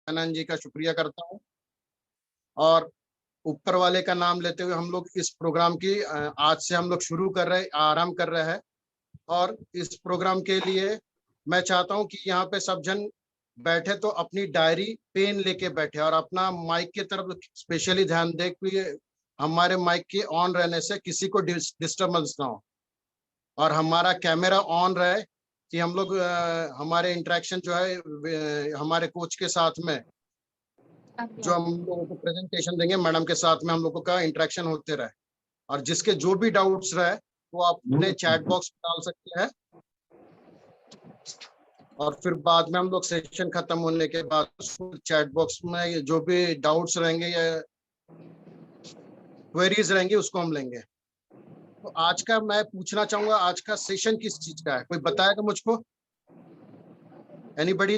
आनंद जी का शुक्रिया करता हूँ। और ऊपर वाले का नाम लेते हुए हम लोग इस प्रोग्राम की आज से हम लोग शुरू कर रहे, आरंभ कर रहे हैं। और इस प्रोग्राम के लिए मैं चाहता हूं कि यहाँ पे सब जन बैठे तो अपनी डायरी पेन लेके बैठे और अपना माइक की तरफ स्पेशली ध्यान दे कि हमारे माइक के ऑन रहने से किसी को डिस्टर्बेंस ना हो और हमारा कैमरा ऑन रहे कि हम लोग हमारे इंटरेक्शन जो है हमारे कोच के साथ में जो हम लोगों को प्रेजेंटेशन देंगे मैडम के साथ में हम लोगों का इंटरेक्शन होते रहे। और जिसके जो भी डाउट्स रहे वो आप अपने चैट बॉक्स में डाल सकते हैं और फिर बाद में हम लोग सेशन खत्म होने के बाद चैट बॉक्स में जो भी डाउट्स रहेंगे या क्वेरीज रहेंगे उसको हम लेंगे। तो आज का मैं पूछना चाहूंगा, आज का सेशन किस चीज का है, कोई बताएगा मुझको? एनीबडी?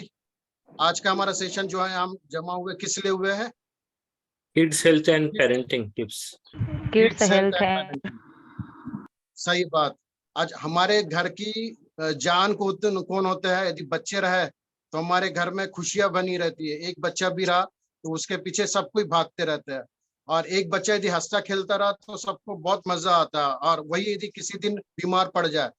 आज का हमारा सेशन जो है हम जमा हुए किस लिए हुए हैं? Kids health and parenting tips. Kids health and parenting, सही बात। आज हमारे घर की जान को कौन होता है? यदि बच्चे रहे तो हमारे घर में खुशियां बनी रहती है। एक बच्चा भी रहा तो उसके पीछे सब कोई भागते रहते हैं और एक बच्चा यदि हंसता खेलता रहा तो सबको बहुत मजा आता है। और वही यदि किसी दिन बीमार पड़ जाए,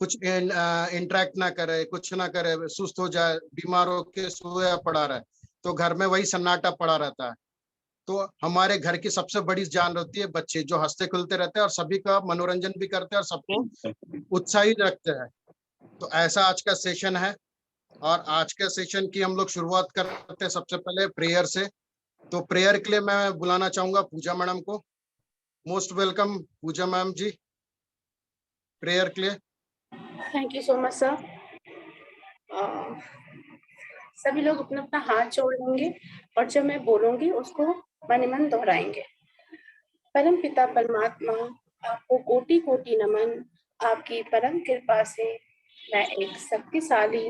कुछ इंटरेक्ट ना करे, कुछ ना करे, सुस्त हो जाए, बीमार होके सोया पड़ा रहे तो घर में वही सन्नाटा पड़ा रहता है। तो हमारे घर की सबसे बड़ी जान रहती है बच्चे, जो हंसते खुलते रहते हैं और सभी का मनोरंजन भी करते हैं और सबको उत्साहित रखते हैं। तो ऐसा आज का सेशन है और आज के सेशन की हम लोग शुरुआत करते हैं सबसे पहले प्रेयर से। तो प्रेयर के लिए मैं बुलाना चाहूंगा पूजा मैडम को। मोस्ट वेलकम पूजा मैम जी प्रेयर के लिए। Thank you so much sir. सभी लोग अपना अपना हाथ जोड़ लेंगे और जब मैं बोलूंगी उसको मन मन दोहराएंगे। परम पिता परमात्मा, आपको कोटि कोटि नमन। आपकी परम कृपा से मैं एक शक्तिशाली,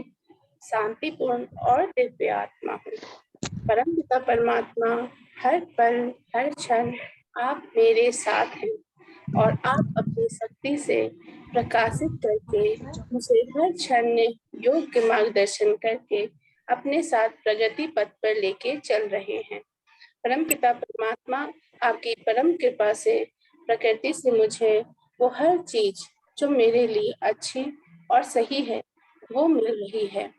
शांतिपूर्ण और दिव्य आत्मा हूँ। परम पिता परमात्मा, हर पल हर क्षण आप मेरे साथ हैं और आप अपनी शक्ति से प्रकाशित करके मुझे हर क्षण योग्य मार्गदर्शन करके अपने साथ प्रगति पथ पर लेके चल रहे हैं। परम पिता परमात्मा, आपकी परम कृपा से प्रकृति से मुझे वो हर चीज जो मेरे लिए अच्छी और सही है वो मिल रही है।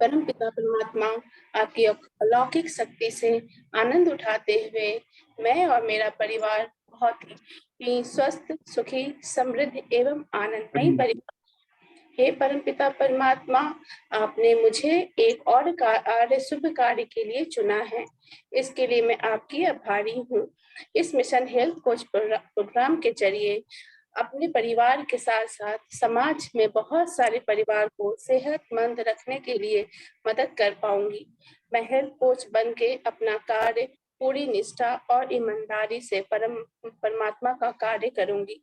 परम पिता परमात्मा, आपकी अलौकिक शक्ति से आनंद उठाते हुए मैं और मेरा परिवार बहुत ही स्वस्थ, सुखी, समृद्ध एवं आनंदमयी परिवार। हे परमपिता परमात्मा, आपने मुझे एक और शुभ कार्य के लिए चुना है। इसके लिए मैं आपकी आभारी हूँ। इस मिशन हेल्थ कोच प्रोग्राम के जरिए अपने परिवार के साथ साथ समाज में बहुत सारे परिवार को सेहतमंद रखने के लिए मदद कर पाऊंगी। मैं हेल्थ कोच बन के अपना कार्य पूरी निष्ठा और ईमानदारी से परमात्मा का कार्य करूंगी।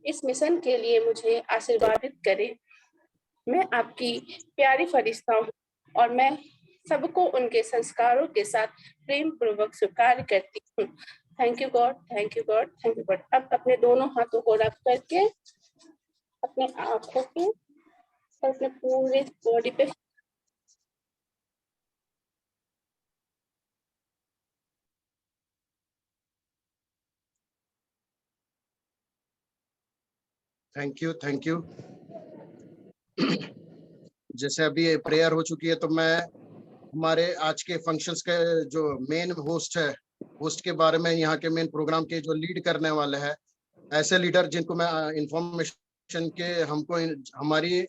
इस मिशन के लिए मुझे आशीर्वादित करें। मैं आपकी प्यारी फरिश्ता हूँ और मैं सबको उनके संस्कारों के साथ प्रेम पूर्वक स्वीकार करती हूँ। Thank you God, thank you God, thank you God. अब अपने दोनों हाथों को रख करके अपने आंखों पे और अपने पूरे बॉडी पे थैंक यू, थैंक यू। जैसे अभी प्रेयर हो चुकी है तो मैं हमारे आज के फंक्शंस के जो मेन होस्ट है, होस्ट के बारे में, यहाँ के मेन प्रोग्राम के जो लीड करने वाले हैं, ऐसे लीडर जिनको मैं इंफॉर्मेशन के हमको हमारी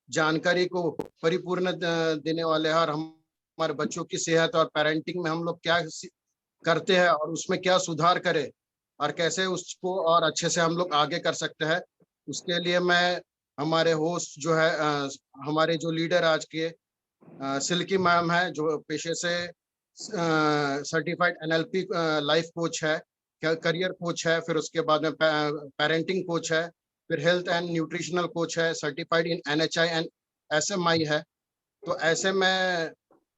जानकारी को परिपूर्ण देने वाले हैं और हमारे बच्चों की सेहत और पेरेंटिंग में हम लोग क्या करते हैं और उसमें क्या सुधार करें और कैसे उसको और अच्छे से हम लोग आगे कर सकते हैं, उसके लिए मैं हमारे होस्ट जो है हमारे जो लीडर आज के सिल्की मैम है, जो पेशे से सर्टिफाइड एनएलपी लाइफ कोच है, करियर कोच है, फिर उसके बाद में पेरेंटिंग कोच है, फिर हेल्थ एंड न्यूट्रिशनल कोच है, certified in NHI and SMI है। तो ऐसे में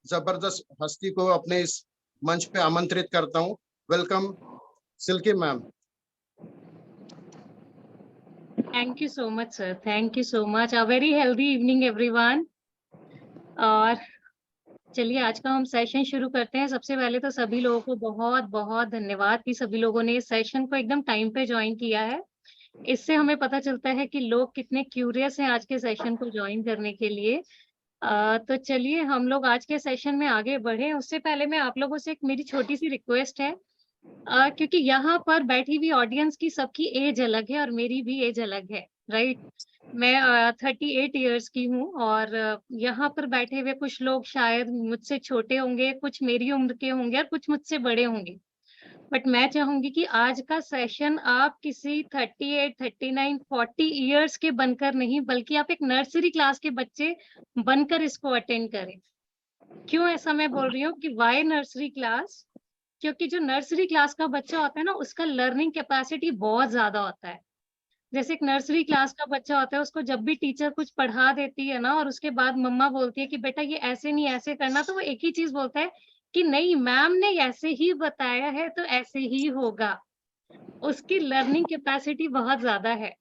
जबरदस्त हस्ती को अपने इस मंच पे आमंत्रित करता हूँ। Welcome Silky ma'am. Thank you so much, sir. Thank you so much. A very healthy evening, everyone. और चलिए आज का हम सेशन शुरू करते हैं। सबसे पहले तो सभी लोगों को बहुत बहुत धन्यवाद कि सभी लोगों ने इस सेशन को एकदम टाइम पे ज्वाइन किया है। इससे हमें पता चलता है कि लोग कितने क्यूरियस हैं आज के सेशन को ज्वाइन करने के लिए। तो चलिए हम लोग आज के सेशन में आगे बढ़े। उससे पहले मैं आप लोगों से एक मेरी छोटी सी रिक्वेस्ट है, क्योंकि यहाँ पर बैठी हुई ऑडियंस की सबकी एज अलग है और मेरी भी एज अलग है, राइट। मैं 38 इयर्स की हूँ और यहाँ पर बैठे हुए कुछ लोग शायद मुझसे छोटे होंगे, कुछ मेरी उम्र के होंगे और कुछ मुझसे बड़े होंगे। बट मैं चाहूंगी कि आज का सेशन आप किसी 38, 39, 40 इयर्स के बनकर नहीं, बल्कि आप एक नर्सरी क्लास के बच्चे बनकर इसको अटेंड करें। क्यों ऐसा मैं बोल रही हूँ कि वाई नर्सरी क्लास? क्योंकि जो नर्सरी क्लास का बच्चा होता है ना, उसका लर्निंग कैपेसिटी बहुत ज्यादा होता है। जैसे एक नर्सरी क्लास का बच्चा होता है, उसको जब भी टीचर कुछ पढ़ा देती है ना और उसके बाद मम्मा बोलती है कि बेटा ये ऐसे नहीं ऐसे करना, तो वो एक ही चीज बोलता है कि नहीं मैम ने ऐसे ही बताया है तो ऐसे ही होगा। उसकी लर्निंग कैपेसिटी बहुत ज्यादा है।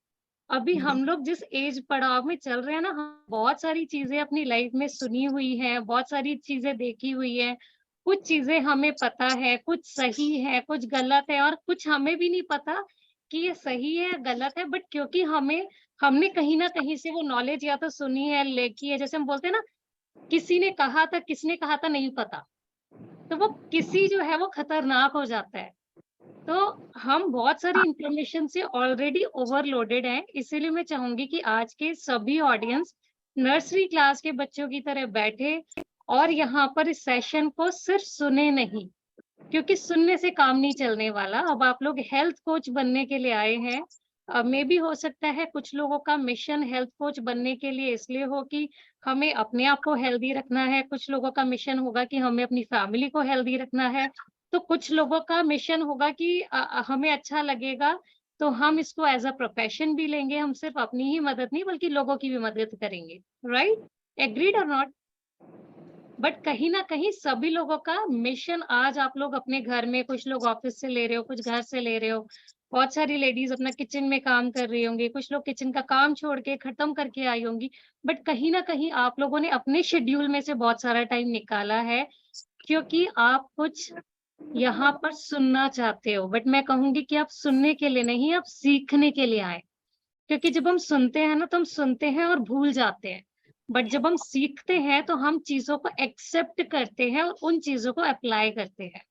अभी हम लोग जिस एज पड़ाव में चल रहे हैं ना, हम बहुत सारी चीजें अपनी लाइफ में सुनी हुई है, बहुत सारी चीजें देखी हुई है। कुछ चीजें हमें पता है, कुछ सही है, कुछ गलत है, और कुछ हमें भी नहीं पता कि ये सही है या गलत है। बट क्योंकि हमने कहीं ना कहीं से वो नॉलेज या तो सुनी है, लेकी है, जैसे हम बोलते हैं ना, किसी ने कहा था, किसने कहा था नहीं पता, तो वो किसी जो है वो खतरनाक हो जाता है। तो हम बहुत सारी इंफॉर्मेशन से ऑलरेडी ओवरलोडेड हैं, इसीलिए मैं चाहूंगी कि आज के सभी ऑडियंस नर्सरी क्लास के बच्चों की तरह बैठे और यहाँ पर इस सेशन को सिर्फ सुने नहीं, क्योंकि सुनने से काम नहीं चलने वाला। अब आप लोग हेल्थ कोच बनने के लिए आए हैं। मे भी हो सकता है कुछ लोगों का मिशन हेल्थ कोच बनने के लिए इसलिए हो कि हमें अपने आप को हेल्दी रखना है, कुछ लोगों का मिशन होगा कि हमें अपनी फैमिली को हेल्दी रखना है, तो कुछ लोगों का मिशन होगा कि हमें अच्छा लगेगा तो हम इसको एज अ प्रोफेशन भी लेंगे। हम सिर्फ अपनी ही मदद नहीं बल्कि लोगों की भी मदद करेंगे, राइट? एग्रीड और नॉट? बट कहीं ना कहीं सभी लोगों का मिशन, आज आप लोग अपने घर में, कुछ लोग ऑफिस से ले रहे हो, कुछ घर से ले रहे हो, बहुत सारी लेडीज अपना किचन में काम कर रही होंगी, कुछ लोग किचन का काम छोड़ के खत्म करके आई होंगी। बट कहीं ना कहीं आप लोगों ने अपने शेड्यूल में से बहुत सारा टाइम निकाला है, क्योंकि आप कुछ यहाँ पर सुनना चाहते हो। बट मैं कहूंगी कि आप सुनने के लिए नहीं, आप सीखने के लिए आए। क्योंकि जब हम सुनते हैं ना, तो हम सुनते हैं और भूल जाते हैं। बट जब हम सीखते हैं तो हम चीजों को एक्सेप्ट करते हैं और उन चीजों को अप्लाई करते हैं।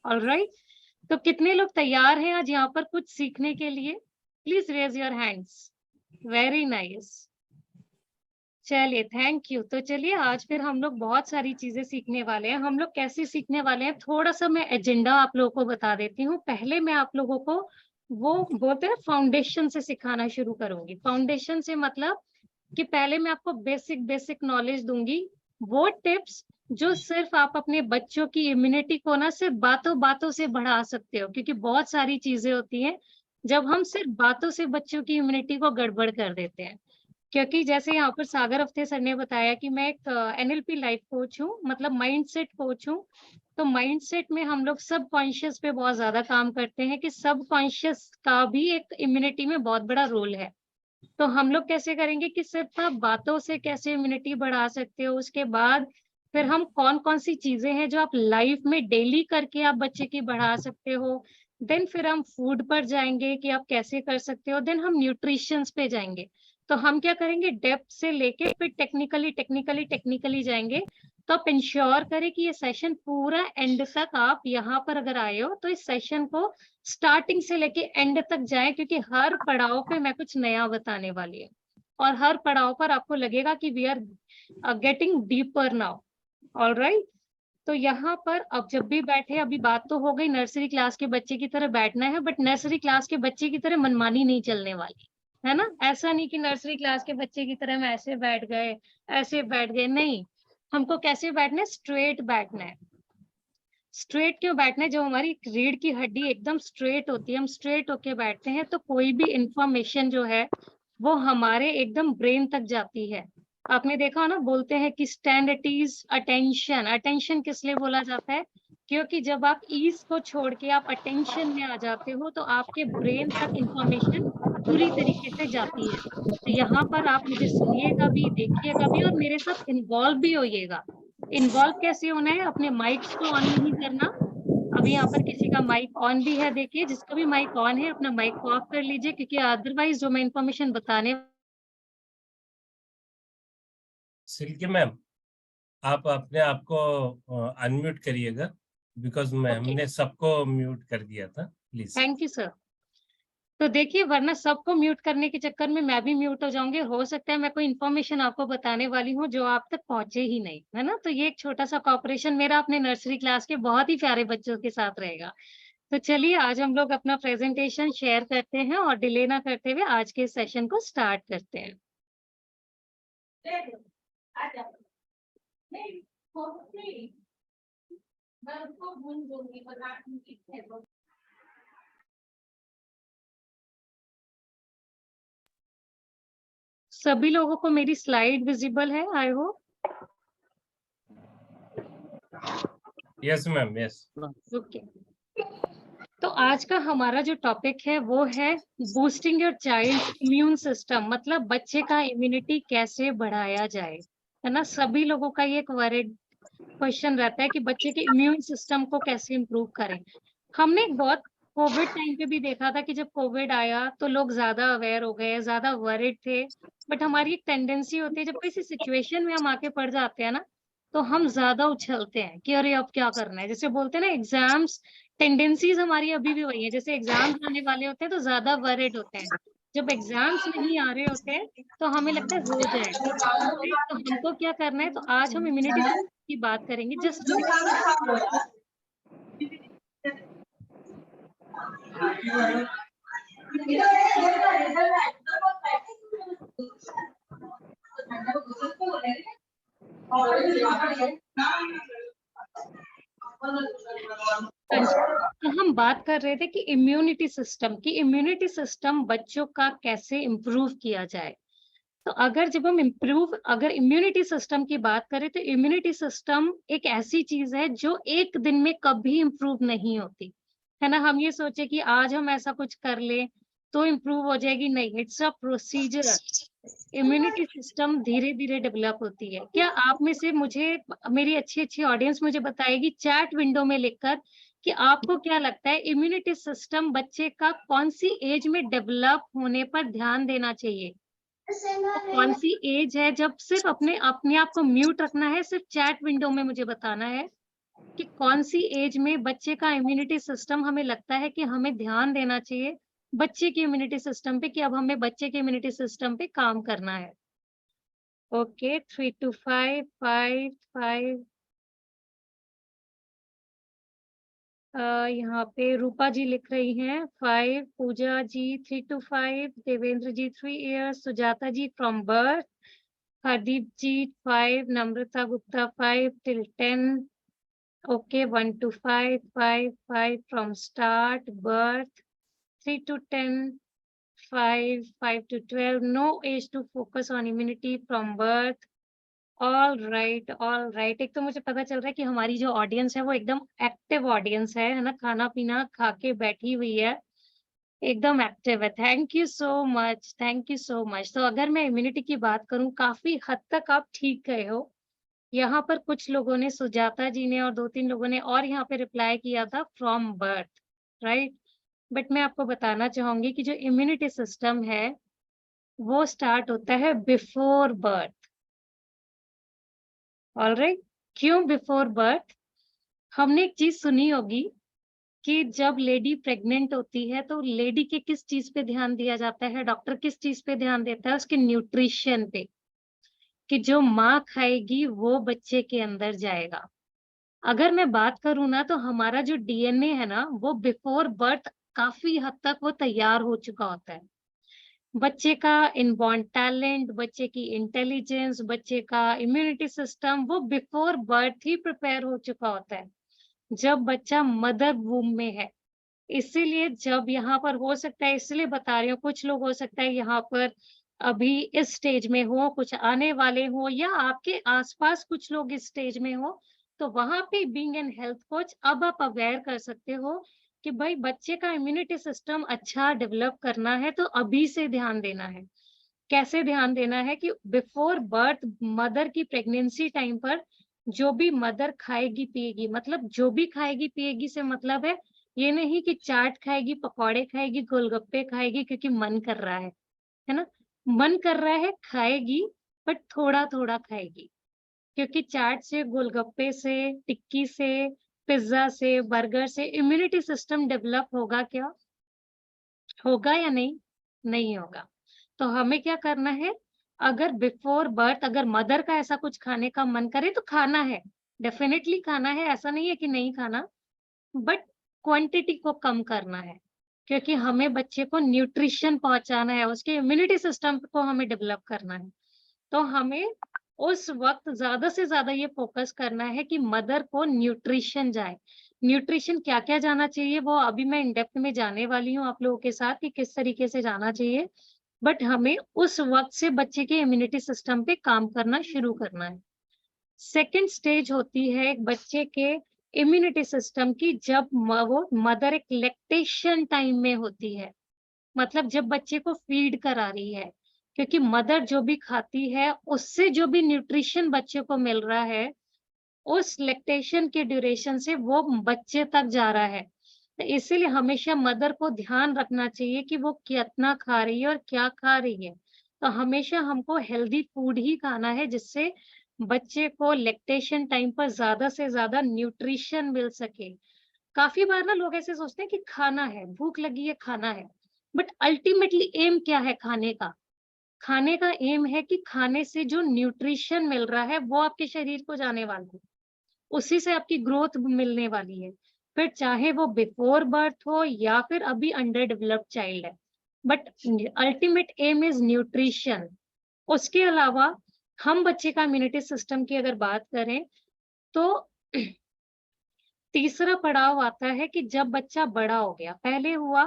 ऑलराइट, तो कितने लोग तैयार हैं आज यहाँ पर कुछ सीखने के लिए? Please raise your hands. Very nice, चलिए थैंक यू। तो चलिए आज फिर हम लोग बहुत सारी चीजें सीखने वाले हैं। हम लोग कैसे सीखने वाले हैं, थोड़ा सा मैं एजेंडा आप लोगों को बता देती हूँ। पहले मैं आप लोगों को वो बोलते हैं फाउंडेशन से सिखाना शुरू करूंगी। फाउंडेशन से मतलब कि पहले मैं आपको बेसिक नॉलेज दूंगी, वो टिप्स जो सिर्फ आप अपने बच्चों की इम्यूनिटी को ना सिर्फ बातों बातों से बढ़ा सकते हो। क्योंकि बहुत सारी चीजें होती हैं जब हम सिर्फ बातों से बच्चों की इम्यूनिटी को गड़बड़ कर देते हैं। क्योंकि जैसे यहाँ पर सागर अफ्ते सर ने बताया कि मैं एक NLP लाइफ कोच हूँ, मतलब माइंडसेट कोच हूँ। तो माइंडसेट में हम लोग सब कॉन्शियस पे बहुत ज्यादा काम करते हैं कि सब कॉन्शियस का भी एक इम्यूनिटी में बहुत बड़ा रोल है। तो हम लोग कैसे करेंगे कि सिर्फ आप बातों से कैसे इम्यूनिटी बढ़ा सकते हो, उसके बाद फिर हम कौन कौन सी चीजें हैं जो आप लाइफ में डेली करके आप बच्चे की बढ़ा सकते हो। देन फिर हम फूड पर जाएंगे कि आप कैसे कर सकते हो। देन हम न्यूट्रिशंस पे जाएंगे। तो हम क्या करेंगे, डेप्थ से लेके फिर टेक्निकली जाएंगे। तो आप इंश्योर करें कि ये सेशन पूरा एंड तक, आप यहाँ पर अगर आए हो तो इस सेशन को स्टार्टिंग से लेके एंड तक जाए, क्योंकि हर पड़ाव पे मैं कुछ नया बताने वाली हूँ और हर पड़ाव पर आपको लगेगा कि we are getting deeper now. Alright, तो यहाँ पर अब जब भी बैठे, अभी बात तो हो गई नर्सरी क्लास के बच्चे की तरह बैठना है, बट नर्सरी क्लास के बच्चे की तरह मनमानी नहीं चलने वाली है ना। ऐसा नहीं कि नर्सरी क्लास के बच्चे की तरह हम ऐसे बैठ गए, ऐसे बैठ गए, नहीं। हमको कैसे बैठना है, स्ट्रेट बैठना है। स्ट्रेट क्यों बैठना है? जब हमारी रीढ़ की हड्डी एकदम स्ट्रेट होती है, हम स्ट्रेट होके बैठते हैं, तो कोई भी इंफॉर्मेशन जो है वो हमारे एकदम ब्रेन तक जाती है। आपने देखा हो ना, बोलते हैं कि stand at ease, attention. Attention किस लिए बोला जाता है? क्योंकि जब आप ईज को छोड़ के आप अटेंशन में आ जाते हो तो आपके ब्रेन तक इंफॉर्मेशन पूरी तरीके से जाती है। तो यहाँ पर आप मुझे सुनिएगा भी, देखिएगा भी और मेरे साथ इन्वॉल्व भी होइएगा। इन्वॉल्व कैसे होना है, अपने माइक्स को ऑन नहीं करना। अभी यहाँ पर किसी का माइक ऑन भी है, देखिए जिसका भी माइक ऑन है अपना माइक को ऑफ कर लीजिए, क्योंकि अदरवाइज जो मैं इंफॉर्मेशन बताने। सिल्की मैम, आप अपने आप को अनम्यूट करिएगा, बिकॉज हमने सबको म्यूट कर दिया था, प्लीज। Thank you sir. तो देखिए, वरना सबको म्यूट करने के चक्कर में मैं भी म्यूट हो जाऊंगी। हो सकता है मैं कोई इन्फॉर्मेशन आपको बताने वाली हूँ जो आप तक पहुंचे ही नहीं, है ना। तो ये एक छोटा सा कॉपरेशन मेरा अपने नर्सरी क्लास के बहुत ही प्यारे बच्चों के साथ रहेगा। तो चलिए आज हम लोग अपना प्रेजेंटेशन शेयर करते हैं और डिले ना करते हुए आज के सेशन को स्टार्ट करते हैं। सभी लोगों को मेरी स्लाइड विजिबल है, I hope. Yes ma'am, yes. Okay, तो आज का हमारा जो टॉपिक है वो है boosting your child immune system, मतलब बच्चे का इम्यूनिटी कैसे बढ़ाया जाए, है ना। सभी लोगों का ये एक वरीड क्वेश्चन रहता है कि बच्चे के इम्यून सिस्टम को कैसे इम्प्रूव करें। हमने बहुत कोविड टाइम पे भी देखा था कि जब कोविड आया तो लोग ज्यादा अवेयर हो गए, ज्यादा वरीड थे। बट हमारी एक टेंडेंसी होती है, जब किसी सिचुएशन में हम आके पड़ जाते हैं ना, तो हम ज्यादा उछलते हैं कि अरे अब क्या करना है। जैसे बोलते हैं ना एग्जाम्स, टेंडेंसीज हमारी अभी भी वही है। जैसे एग्जाम्स आने वाले होते हैं तो ज्यादा वरीड होते हैं, जब एग्जाम्स नहीं आ रहे होते हैं तो हमें लगता है हो जाएगा। तो हमको क्या करना है, तो आज हम इम्यूनिटी की बात करेंगे। जस्ट तो हम बात कर रहे थे कि इम्यूनिटी सिस्टम की, इम्यूनिटी सिस्टम बच्चों का कैसे इम्प्रूव किया जाए। तो अगर इम्यूनिटी सिस्टम की बात करें तो इम्यूनिटी सिस्टम एक ऐसी चीज है जो एक दिन में कभी इम्प्रूव नहीं होती, है ना। हम ये सोचे कि आज हम ऐसा कुछ कर ले तो इम्प्रूव हो जाएगी, नहीं, it's a procedure. Immunity system धीरे धीरे डेवलप होती है। क्या आप में से मुझे, मेरी अच्छी ऑडियंस मुझे बताएगी चैट विंडो में लिखकर कि आपको क्या लगता है इम्यूनिटी सिस्टम बच्चे का कौन सी एज में डेवलप होने पर ध्यान देना चाहिए। तो कौन सी एज है, जब सिर्फ अपने आप को म्यूट रखना है, सिर्फ चैट विंडो में मुझे बताना है कि कौन सी एज में बच्चे का इम्यूनिटी सिस्टम हमें लगता है कि हमें ध्यान देना चाहिए बच्चे के इम्यूनिटी सिस्टम पे, कि अब हमें बच्चे के इम्यूनिटी सिस्टम पे काम करना है। ओके, 3 to 5, 5 यहाँ पे रूपा जी लिख रही हैं 5, Pooja ji 3 to 5, Devendra ji 3 years, Sujata ji from birth, Hardeep ji 5, Namrata Gupta 5 till 10, okay 1 to 5, 5 from start, birth, 3 to 10, 5 to 12, no age to focus on immunity from birth. All right. एक तो मुझे पता चल रहा है कि हमारी जो ऑडियंस है वो एकदम एक्टिव ऑडियंस है ना, खाना पीना खा के बैठी हुई है, एकदम एक्टिव है। Thank you so much, thank you so much. तो अगर मैं इम्यूनिटी की बात करूं, काफी हद तक आप ठीक गए हो। यहाँ पर कुछ लोगों ने, सुजाता जी ने और 2-3 लोगों ने और यहाँ पे रिप्लाई किया था फ्रॉम बर्थ, राइट। बट मैं आपको बताना चाहूंगी कि जो इम्यूनिटी सिस्टम है वो स्टार्ट होता है बिफोर बर्थ। ऑलराइट, क्यों बिफोर बर्थ? हमने एक चीज सुनी होगी कि जब लेडी प्रेग्नेंट होती है तो लेडी के किस चीज पे ध्यान दिया जाता है, डॉक्टर किस चीज पे ध्यान देता है, उसके न्यूट्रिशन पे, कि जो माँ खाएगी वो बच्चे के अंदर जाएगा। अगर मैं बात करूँ ना, तो हमारा जो डीएनए है ना वो बिफोर बर्थ काफी हद तक वो तैयार हो चुका होता है। बच्चे का इनबॉर्न टैलेंट, बच्चे की इंटेलिजेंस, बच्चे का इम्यूनिटी सिस्टम वो बिफोर बर्थ ही प्रिपेयर हो चुका होता है, जब बच्चा मदर वूम में है। इसीलिए जब यहाँ पर हो सकता है, इसलिए बता रही हूँ, कुछ लोग हो सकता है यहाँ पर अभी इस स्टेज में हो, कुछ आने वाले हो, या आपके आसपास कुछ लोग इस स्टेज में हो, तो वहां पे बीइंग एन हेल्थ कोच अब आप अवेयर कर सकते हो कि भाई बच्चे का इम्यूनिटी सिस्टम अच्छा डेवलप करना है तो अभी से ध्यान देना है। कैसे ध्यान देना है कि बिफोर बर्थ, मदर की प्रेगनेंसी टाइम पर जो भी मदर खाएगी पिएगी, मतलब जो भी खाएगी पिएगी से मतलब ये नहीं कि चाट खाएगी, पकौड़े खाएगी, गोलगप्पे खाएगी क्योंकि मन कर रहा है ना? मन कर रहा है खाएगी, बट थोड़ा-थोड़ा खाएगी। क्योंकि चाट से, गोलगप्पे से, टिक्की से, पिज़्ज़ा से, बर्गर से इम्यूनिटी सिस्टम डेवलप होगा क्या? होगा या नहीं? नहीं होगा। तो हमें क्या करना है, अगर बिफोर बर्थ अगर मदर का ऐसा कुछ खाने का मन करे तो खाना है, डेफिनिटली खाना है, ऐसा नहीं है कि नहीं खाना, बट क्वांटिटी को कम करना है। क्योंकि हमें बच्चे को न्यूट्रिशन पहुँचाना है, उसके इम्यूनिटी सिस्टम को हमें डेवलप करना है। तो हमें उस वक़्त ज़्यादा से ज़्यादा ये फ़ोकस करना है कि मदर को न्यूट्रिशन जाए। न्यूट्रिशन क्या-क्या जाना चाहिए वो अभी मैं इन डेप्थ में जाने वाली हूँ आप लोगों के साथ कि किस तरीके से जाना चाहिए। बट हमें उस वक़्त से बच्चे के इम्यूनिटी सिस्टम पे काम करना शुरू करना है। सेकंड स्टेज होती है एक बच्चे के इम्यूनिटी सिस्टम की जब वो मदर एक लैक्टेशन टाइम में होती है। मतलब जब बच्चे को फीड करा रही है, क्योंकि मदर जो भी खाती है उससे जो भी न्यूट्रिशन बच्चे को मिल रहा है, उस लैक्टेशन के ड्यूरेशन से वो बच्चे तक जा रहा है। तो इसीलिए हमेशा मदर को ध्यान रखना चाहिए कि वो कितना खा रही है और क्या खा रही है। तो हमेशा हमको हेल्दी फूड ही खाना है जिससे बच्चे को लैक्टेशन टाइम पर ज़्यादा से ज़्यादा न्यूट्रिशन मिल सके। काफ़ी बार ना लोग ऐसे सोचते हैं कि खाना है, भूख लगी है, खाना है। बट अल्टीमेटली एम क्या है खाने का? खाने का एम है कि खाने से जो न्यूट्रिशन मिल रहा है वो आपके शरीर को जाने वाला है। उसी से आपकी ग्रोथ मिलने वाली है। फिर चाहे वो बिफोर बर्थ हो या फिर अभी अंडर डेवलप्ड चाइल्ड है। But ultimate aim is nutrition. उसके अलावा हम बच्चे का इम्यूनिटी सिस्टम की अगर बात करें तो तीसरा पड़ाव आता है कि जब बच्चा बड़ा हो गया। पहले हुआ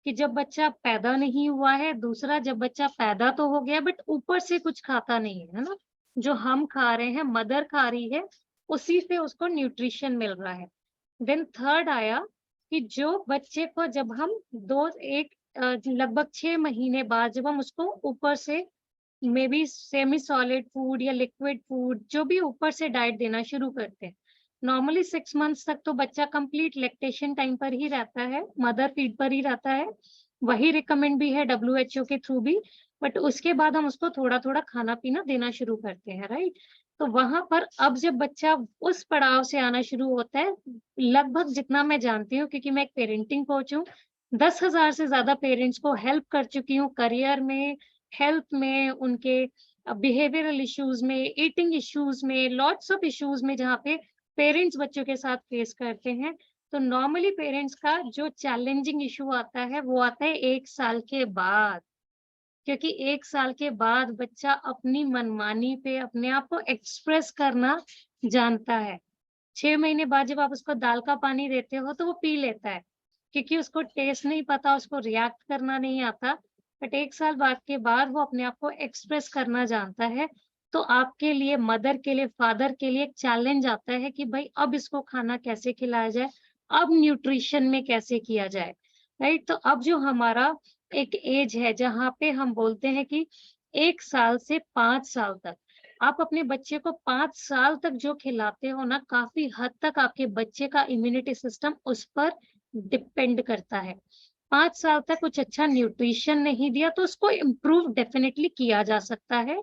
कि जब बच्चा पैदा नहीं हुआ है, दूसरा जब बच्चा पैदा तो हो गया बट ऊपर से कुछ खाता नहीं है ना? जो हम खा रहे हैं, मदर खा रही है, उसी से उसको न्यूट्रिशन मिल रहा है। देन थर्ड आया कि जो बच्चे को जब हम लगभग 6 महीने बाद जब हम उसको ऊपर से may be semi solid food या लिक्विड फूड जो भी ऊपर से डाइट देना शुरू करते हैं। नॉर्मली 6 मंथ्स तक तो बच्चा कंप्लीट लैक्टेशन टाइम पर ही रहता है, मदर फीड पर ही रहता है। वही रिकमेंड भी है WHO के थ्रू भी, बट उसके बाद हम उसको थोड़ा-थोड़ा खाना-पीना देना शुरू करते हैं, राइट? तो वहाँ पर अब जब बच्चा उस पड़ाव से आना शुरू होता है, लगभग जितना मैं जानती हूँ क्योंकि मैं एक पेरेंटिंग कोच हूँ, 10,000 से ज़्यादा पेरेंट्स को हेल्प कर चुकी हूँ करियर में, हेल्थ में, उनके बिहेवियरल इश्यूज़ में, ईटिंग इश्यूज़ में, लॉट्स ऑफ इश्यूज़ में जहाँ पे पेरेंट्स बच्चों के साथ फेस करते हैं। तो नॉर्मली पेरेंट्स का जो चैलेंजिंग इश्यू आता है, वो आता है 1 साल के बाद। क्योंकि 1 साल के बाद बच्चा अपनी मनमानी पे अपने आप को एक्सप्रेस करना जानता है। 6 महीने बाद जब आप उसको दाल का पानी देते हो तो वो पी लेता है, क्योंकि उसको टेस्ट नहीं पता, उसको रिएक्ट करना नहीं आता। बट 1 साल बाद के बाद वो अपने आप को एक्सप्रेस करना जानता है। तो आपके लिए, मदर के लिए, फादर के लिए एक चैलेंज आता है कि भाई अब इसको खाना कैसे खिलाया जाए, अब न्यूट्रिशन में कैसे किया जाए, राइट? तो अब जो हमारा एक एज है जहाँ पे हम बोलते हैं कि 1 साल से 5 साल तक आप अपने बच्चे को 5 साल तक जो खिलाते हो ना, काफ़ी हद तक आपके बच्चे का इम्यूनिटी सिस्टम उस पर डिपेंड करता है। 5 साल तक कुछ अच्छा न्यूट्रिशन नहीं दिया तो उसको इम्प्रूव डेफिनिटली किया जा सकता है।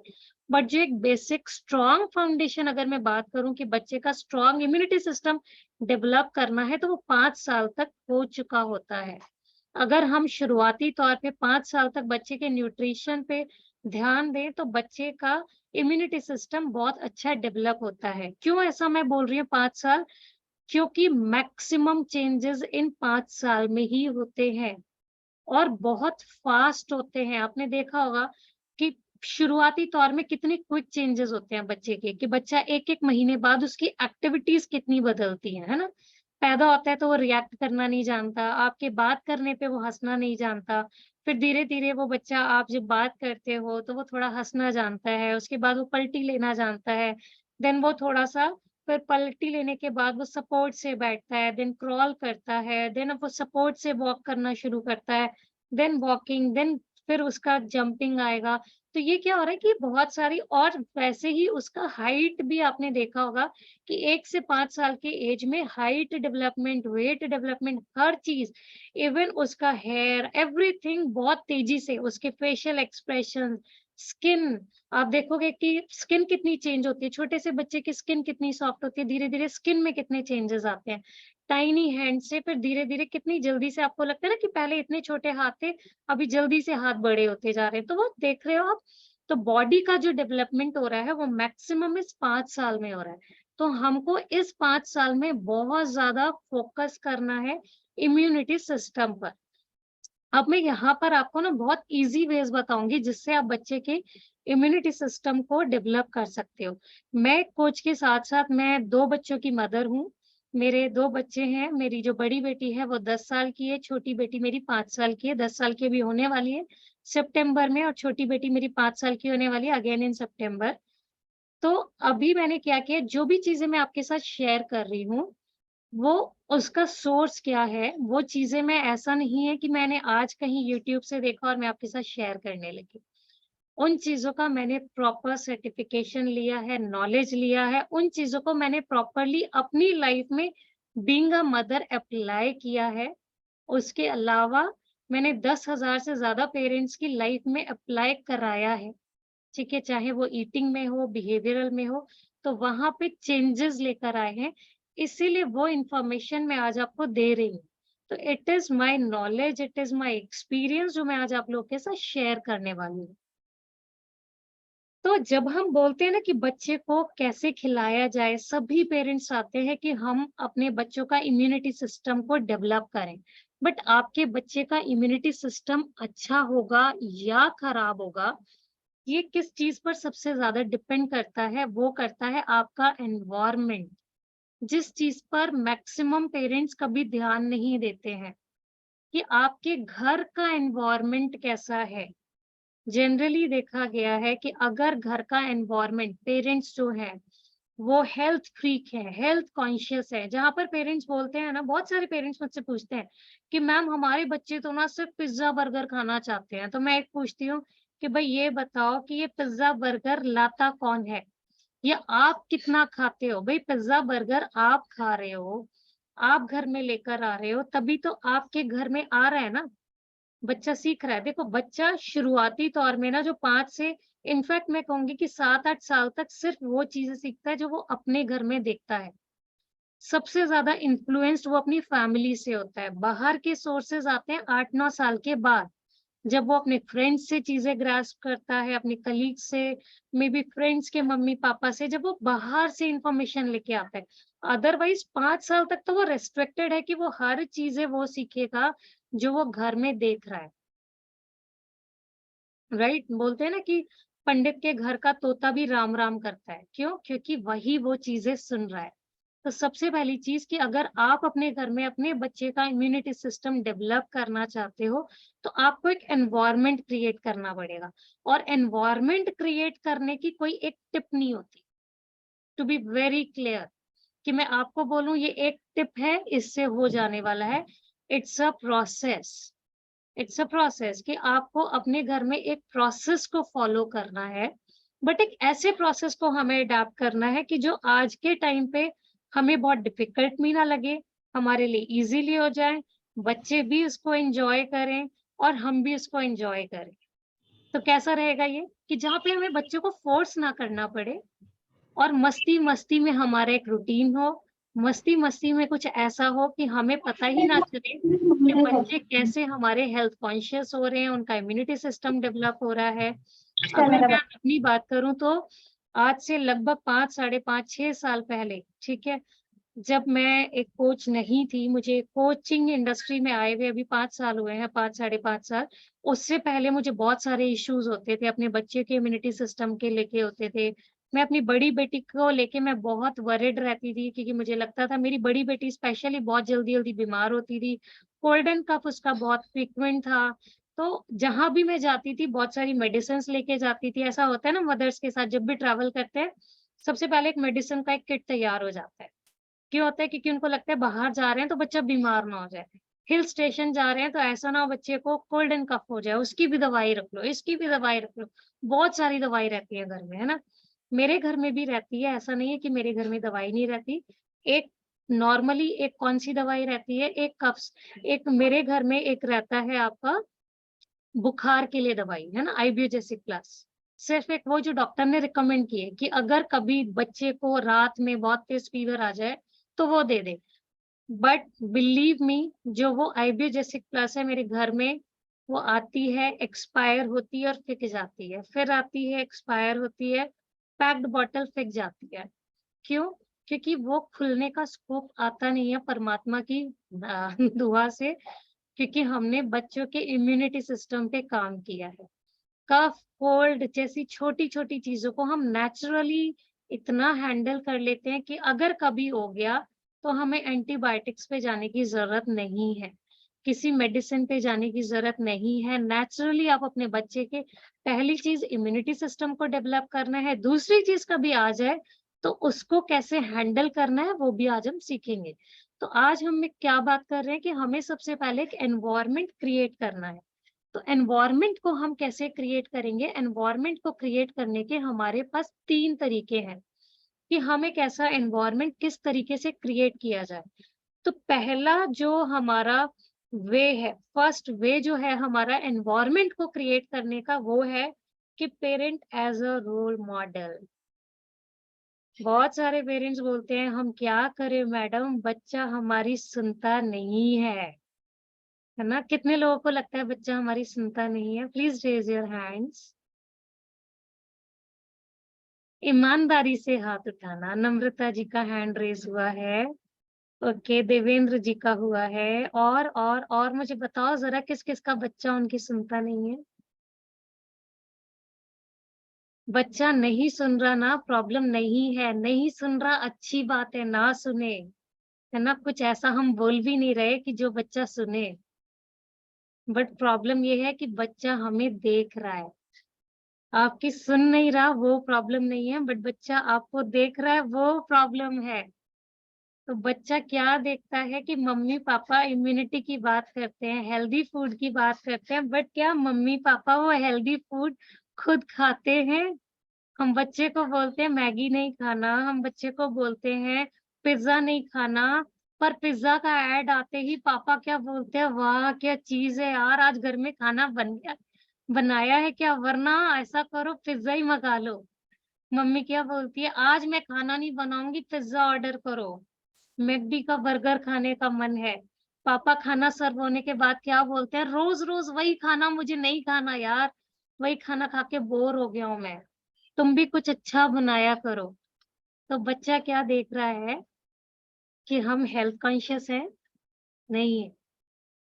बट जो एक बेसिक स्ट्रॉन्ग फाउंडेशन अगर मैं बात करूँ कि बच्चे का स्ट्रॉन्ग इम्यूनिटी सिस्टम डेवलप करना है तो वो 5 साल तक हो चुका होता है। अगर हम शुरुआती तौर पे 5 साल तक बच्चे के न्यूट्रिशन पे ध्यान दें तो बच्चे का इम्यूनिटी सिस्टम बहुत अच्छा डेवलप होता है। क्यों ऐसा मैं बोल रही हूँ 5 साल? क्योंकि मैक्सिमम चेंजेस इन 5 साल में ही होते हैं और बहुत फास्ट होते हैं। आपने देखा होगा कि शुरुआती तौर में कितने क्विक चेंजेस होते हैं बच्चे के, कि बच्चा 1-1 महीने बाद उसकी एक्टिविटीज़ कितनी बदलती हैं, है ना? पैदा होता है तो वो रिएक्ट करना नहीं जानता, आपके बात करने पे वो हँसना नहीं जानता, फिर धीरे-धीरे वो बच्चा आप जब बात करते हो तो वो थोड़ा हँसना जानता है, उसके बाद वो पलटी लेना जानता है, देन वो थोड़ा-सा फिर पलटी लेने के बाद वो सपोर्ट से बैठता है, देन क्रॉल करता है, देन अब वो सपोर्ट से वॉक करना शुरू करता है, देन वॉकिंग, देन फिर उसका जंपिंग आएगा। तो ये क्या हो रहा है कि बहुत सारी, और वैसे ही उसका हाइट भी आपने देखा होगा कि 1 से 5 साल के एज में हाइट डेवलपमेंट, वेट डेवलपमेंट, हर चीज, इवन उसका हेयर, एवरीथिंग बहुत तेजी से, उसके फेशियल एक्सप्रेशन, स्किन, आप देखोगे कि स्किन कितनी चेंज होती है, छोटे से बच्चे की स्किन कितनी सॉफ्ट होती है, धीरे धीरे स्किन में कितने चेंजेस आते हैं, टाइनी हैंड से फिर धीरे धीरे कितनी जल्दी से, आपको लगता है ना कि पहले इतने छोटे हाथ थे, अभी जल्दी से हाथ बड़े होते जा रहे हैं। तो वो देख रहे हो आप, तो बॉडी का जो डेवलपमेंट हो रहा है वो मैक्सिमम इस 5 साल में हो रहा है। तो हमको इस 5 साल में बहुत ज्यादा फोकस करना है इम्यूनिटी सिस्टम पर। अब मैं यहाँ पर आपको ना बहुत इजी वेज बताऊंगी जिससे आप बच्चे के इम्यूनिटी सिस्टम को डेवलप कर सकते हो। मैं कोच के साथ साथ मैं 2 बच्चों की मदर हूँ। मेरे 2 बच्चे हैं। मेरी जो बड़ी बेटी है वो 10 साल की है, छोटी बेटी मेरी 5 साल की है, 10 साल की भी होने वाली है सितंबर में, और छोटी बेटी मेरी 5 साल की होने वाली है अगेन इन सितंबर। तो अभी मैंने क्या किया, जो भी चीजें मैं आपके साथ शेयर कर रही हूँ वो उसका सोर्स क्या है, वो चीजें मैं, ऐसा नहीं है कि मैंने आज कहीं यूट्यूब से देखा और मैं आपके साथ शेयर करने लगी। उन चीजों का मैंने प्रॉपर सर्टिफिकेशन लिया है, नॉलेज लिया है, उन चीजों को मैंने प्रॉपरली अपनी लाइफ में बीइंग अ मदर अप्लाई किया है। उसके अलावा मैंने 10,000 से ज्यादा पेरेंट्स की लाइफ में अप्लाई कराया है, ठीक है, चाहे वो ईटिंग में हो, बिहेवियरल में हो, तो वहां पे चेंजेस लेकर आए हैं। इसीलिए वो इंफॉर्मेशन मैं आज आपको दे रही हूँ। तो it is my knowledge, it is my experience जो मैं आज आप लोगों के साथ शेयर करने वाली हूँ। तो जब हम बोलते हैं ना कि बच्चे को कैसे खिलाया जाए, सभी पेरेंट्स चाहते हैं कि हम अपने बच्चों का इम्यूनिटी सिस्टम को डेवलप करें। बट आपके बच्चे का इम्यूनिटी सिस्टम अच्छा होगा या खराब होगा, ये किस चीज पर सबसे ज्यादा डिपेंड करता है, वो करता है आपका एनवायरनमेंट, जिस चीज पर मैक्सिमम पेरेंट्स कभी ध्यान नहीं देते हैं कि आपके घर का एनवायरनमेंट कैसा है। जनरली देखा गया है कि अगर घर का एनवायरनमेंट, पेरेंट्स जो है वो हेल्थ फ्रीक है, हेल्थ कॉन्शियस है, जहां पर पेरेंट्स बोलते हैं ना, बहुत सारे पेरेंट्स मुझसे पूछते हैं कि मैम हमारे बच्चे तो ना सिर्फ पिज्जा बर्गर खाना चाहते हैं। तो मैं एक पूछती हूँ कि भाई ये बताओ कि ये पिज्जा बर्गर लाता कौन है, या आप कितना खाते हो। भाई पिज्जा बर्गर आप खा रहे हो, आप घर में लेकर आ रहे हो, तभी तो आपके घर में आ रहा है ना, बच्चा सीख रहा है। देखो बच्चा शुरुआती तौर में ना जो 5 से, इनफैक्ट मैं कहूंगी कि 7-8 साल तक सिर्फ वो चीजें सीखता है जो वो अपने घर में देखता है। सबसे ज्यादा इन्फ्लुएंस्ड वो अपनी फैमिली से होता है। बाहर के सोर्सेज आते हैं 8-9 साल के बाद, जब वो अपने फ्रेंड्स से चीजें ग्रास्प करता है, अपने कलीग से, मे बी फ्रेंड्स के मम्मी पापा से, जब वो बाहर से इंफॉर्मेशन लेके आता है। अदरवाइज 5 साल तक तो वो रेस्ट्रिक्टेड है कि वो हर चीजें वो सीखेगा जो वो घर में देख रहा है। राइट, बोलते हैं ना कि पंडित के घर का तोता भी राम राम करता है, क्यों? क्योंकि वही वो चीजें सुन रहा है। तो सबसे पहली चीज कि अगर आप अपने घर में अपने बच्चे का इम्यूनिटी सिस्टम डेवलप करना चाहते हो तो आपको एक एनवायरनमेंट क्रिएट करना पड़ेगा। और एनवायरनमेंट क्रिएट करने की कोई एक टिप नहीं होती, टू बी वेरी क्लियर, कि मैं आपको बोलूं ये एक टिप है इससे हो जाने वाला है। It's a process, it's a process कि आपको अपने घर में एक प्रोसेस को फॉलो करना है। बट एक ऐसे प्रोसेस को हमें अडाप्ट करना है कि जो आज के टाइम पे हमें बहुत डिफिकल्ट भी ना लगे, हमारे लिए इजीली हो जाए, बच्चे भी उसको एंजॉय करें और हम भी उसको एंजॉय करें। तो कैसा रहेगा ये कि जहाँ पे हमें बच्चों को फोर्स ना करना पड़े, और मस्ती मस्ती में हमारा एक रूटीन हो, मस्ती मस्ती में कुछ ऐसा हो कि हमें पता ही ना चले कि बच्चे कैसे हमारे हेल्थ कॉन्शियस हो रहे हैं, उनका इम्यूनिटी सिस्टम डेवलप हो रहा है। अगर मैं अपनी बात करूं तो आज से लगभग 5, 5.5, 6 साल पहले, ठीक है, जब मैं एक कोच नहीं थी, मुझे कोचिंग इंडस्ट्री में आए हुए अभी 5 साल हुए हैं, 5, 5.5 साल। उससे पहले मुझे बहुत सारे इश्यूज होते थे, अपने बच्चे के इम्यूनिटी सिस्टम के लेके होते थे। मैं अपनी बड़ी बेटी को लेके मैं बहुत वरिड रहती थी, क्योंकि मुझे लगता था मेरी बड़ी बेटी स्पेशली बहुत जल्दी जल्दी बीमार होती थी, कोल्ड एंड कफ उसका बहुत फ्रिक्वेंट था। तो जहां भी मैं जाती थी बहुत सारी मेडिसिन लेके जाती थी। ऐसा होता है ना मदर्स के साथ, जब भी ट्रैवल करते हैं सबसे पहले एक मेडिसिन का एक किट तैयार हो जाता है। क्यों होता है? क्योंकि उनको लगता है बाहर जा रहे हैं तो बच्चा बीमार ना हो जाए। हिल स्टेशन जा रहे हैं तो ऐसा ना हो बच्चे को कोल्ड एंड कफ हो जाए, उसकी भी दवाई रख लो, इसकी भी दवाई रख लो। बहुत सारी दवाई रहती है घर में, है ना। मेरे घर में भी रहती है, ऐसा नहीं है कि मेरे घर में दवाई नहीं रहती। एक नॉर्मली एक कौन सी दवाई रहती है, एक कफ्स, एक मेरे घर में एक रहता है आपका बुखार के लिए दवाई, है ना, आइब्यूजेसिक प्लस। सिर्फ एक वो जो डॉक्टर ने रिकमेंड की है कि अगर कभी बच्चे को रात में बहुत तेज फीवर आ जाए तो वो दे दे। बट बिलीव मी, जो वो आइब्यूजेसिक प्लस है मेरे घर में, वो आती है, एक्सपायर होती है और फिक जाती है, फिर आती है, एक्सपायर होती है, पैक्ड बॉटल फिक जाती है। क्यों? क्योंकि वो खुलने का स्कोप आता नहीं है परमात्मा की दुआ से, क्योंकि हमने बच्चों के इम्यूनिटी सिस्टम पे काम किया है। कफ, कोल्ड जैसी छोटी-छोटी चीज़ों को हम नेचुरली इतना हैंडल कर लेते हैं कि अगर कभी हो गया तो हमें एंटीबायोटिक्स पे जाने की ज़रूरत नहीं है, किसी मेडिसिन पे जाने की ज़रूरत नहीं है। नेचुरली आप अपने बच्चे के पहली चीज़ इम्यूनिटी सिस्टम को डेवलप करना है, दूसरी चीज़ कभी आ जाए तो उसको कैसे हैंडल करना है वो भी आज हम सीखेंगे। तो आज हम क्या बात कर रहे हैं कि हमें सबसे पहले एक एनवायरनमेंट क्रिएट करना है। तो एनवायरनमेंट को हम कैसे क्रिएट करेंगे? एनवायरनमेंट को क्रिएट करने के हमारे पास 3 तरीके हैं कि हम एक ऐसा एनवायरनमेंट किस तरीके से क्रिएट किया जाए। तो पहला जो हमारा वे है, फर्स्ट वे जो है हमारा एनवायरनमेंट को क्रिएट करने का, वो है कि parent as a role model. बहुत सारे पेरेंट्स बोलते हैं हम क्या करें मैडम, बच्चा हमारी सुनता नहीं है ना। कितने लोगों को लगता है बच्चा हमारी सुनता नहीं है? Please raise your hands. ईमानदारी से हाथ उठाना। नम्रता जी का हैंड रेज हुआ है। ओके, देवेंद्र जी का हुआ है। और मुझे बताओ जरा किस किस का बच्चा उनकी सुनता नहीं है? बच्चा नहीं सुन रहा ना, प्रॉब्लम नहीं है, नहीं सुन रहा अच्छी बात है, ना सुने, है ना। कुछ ऐसा हम बोल भी नहीं रहे कि जो बच्चा सुने, बट प्रॉब्लम ये है कि बच्चा हमें देख रहा है। आपकी सुन नहीं रहा वो प्रॉब्लम नहीं है, बट बच्चा आपको देख रहा है वो प्रॉब्लम है। तो बच्चा क्या देखता है कि मम्मी पापा इम्यूनिटी की बात करते हैं, हेल्दी फूड की बात करते हैं, बट क्या मम्मी पापा वो हेल्दी फूड खुद खाते हैं? हम बच्चे को बोलते हैं मैगी नहीं खाना, हम बच्चे को बोलते हैं पिज्जा नहीं खाना, पर पिज्जा का ऐड आते ही पापा क्या बोलते हैं, वाह क्या चीज है यार, आज घर में खाना बनाया है क्या, वरना ऐसा करो पिज्जा ही मंगा लो। मम्मी क्या बोलती है, आज मैं खाना नहीं बनाऊंगी, पिज्जा ऑर्डर करो, मैकडी का बर्गर खाने का मन है। पापा खाना सर्व होने के बाद क्या बोलते हैं, रोज रोज वही खाना मुझे नहीं खाना यार, वही खाना खा के बोर हो गया हूं मैं, तुम भी कुछ अच्छा बनाया करो। तो बच्चा क्या देख रहा है कि हम हेल्थ कॉन्शियस है? नहीं है,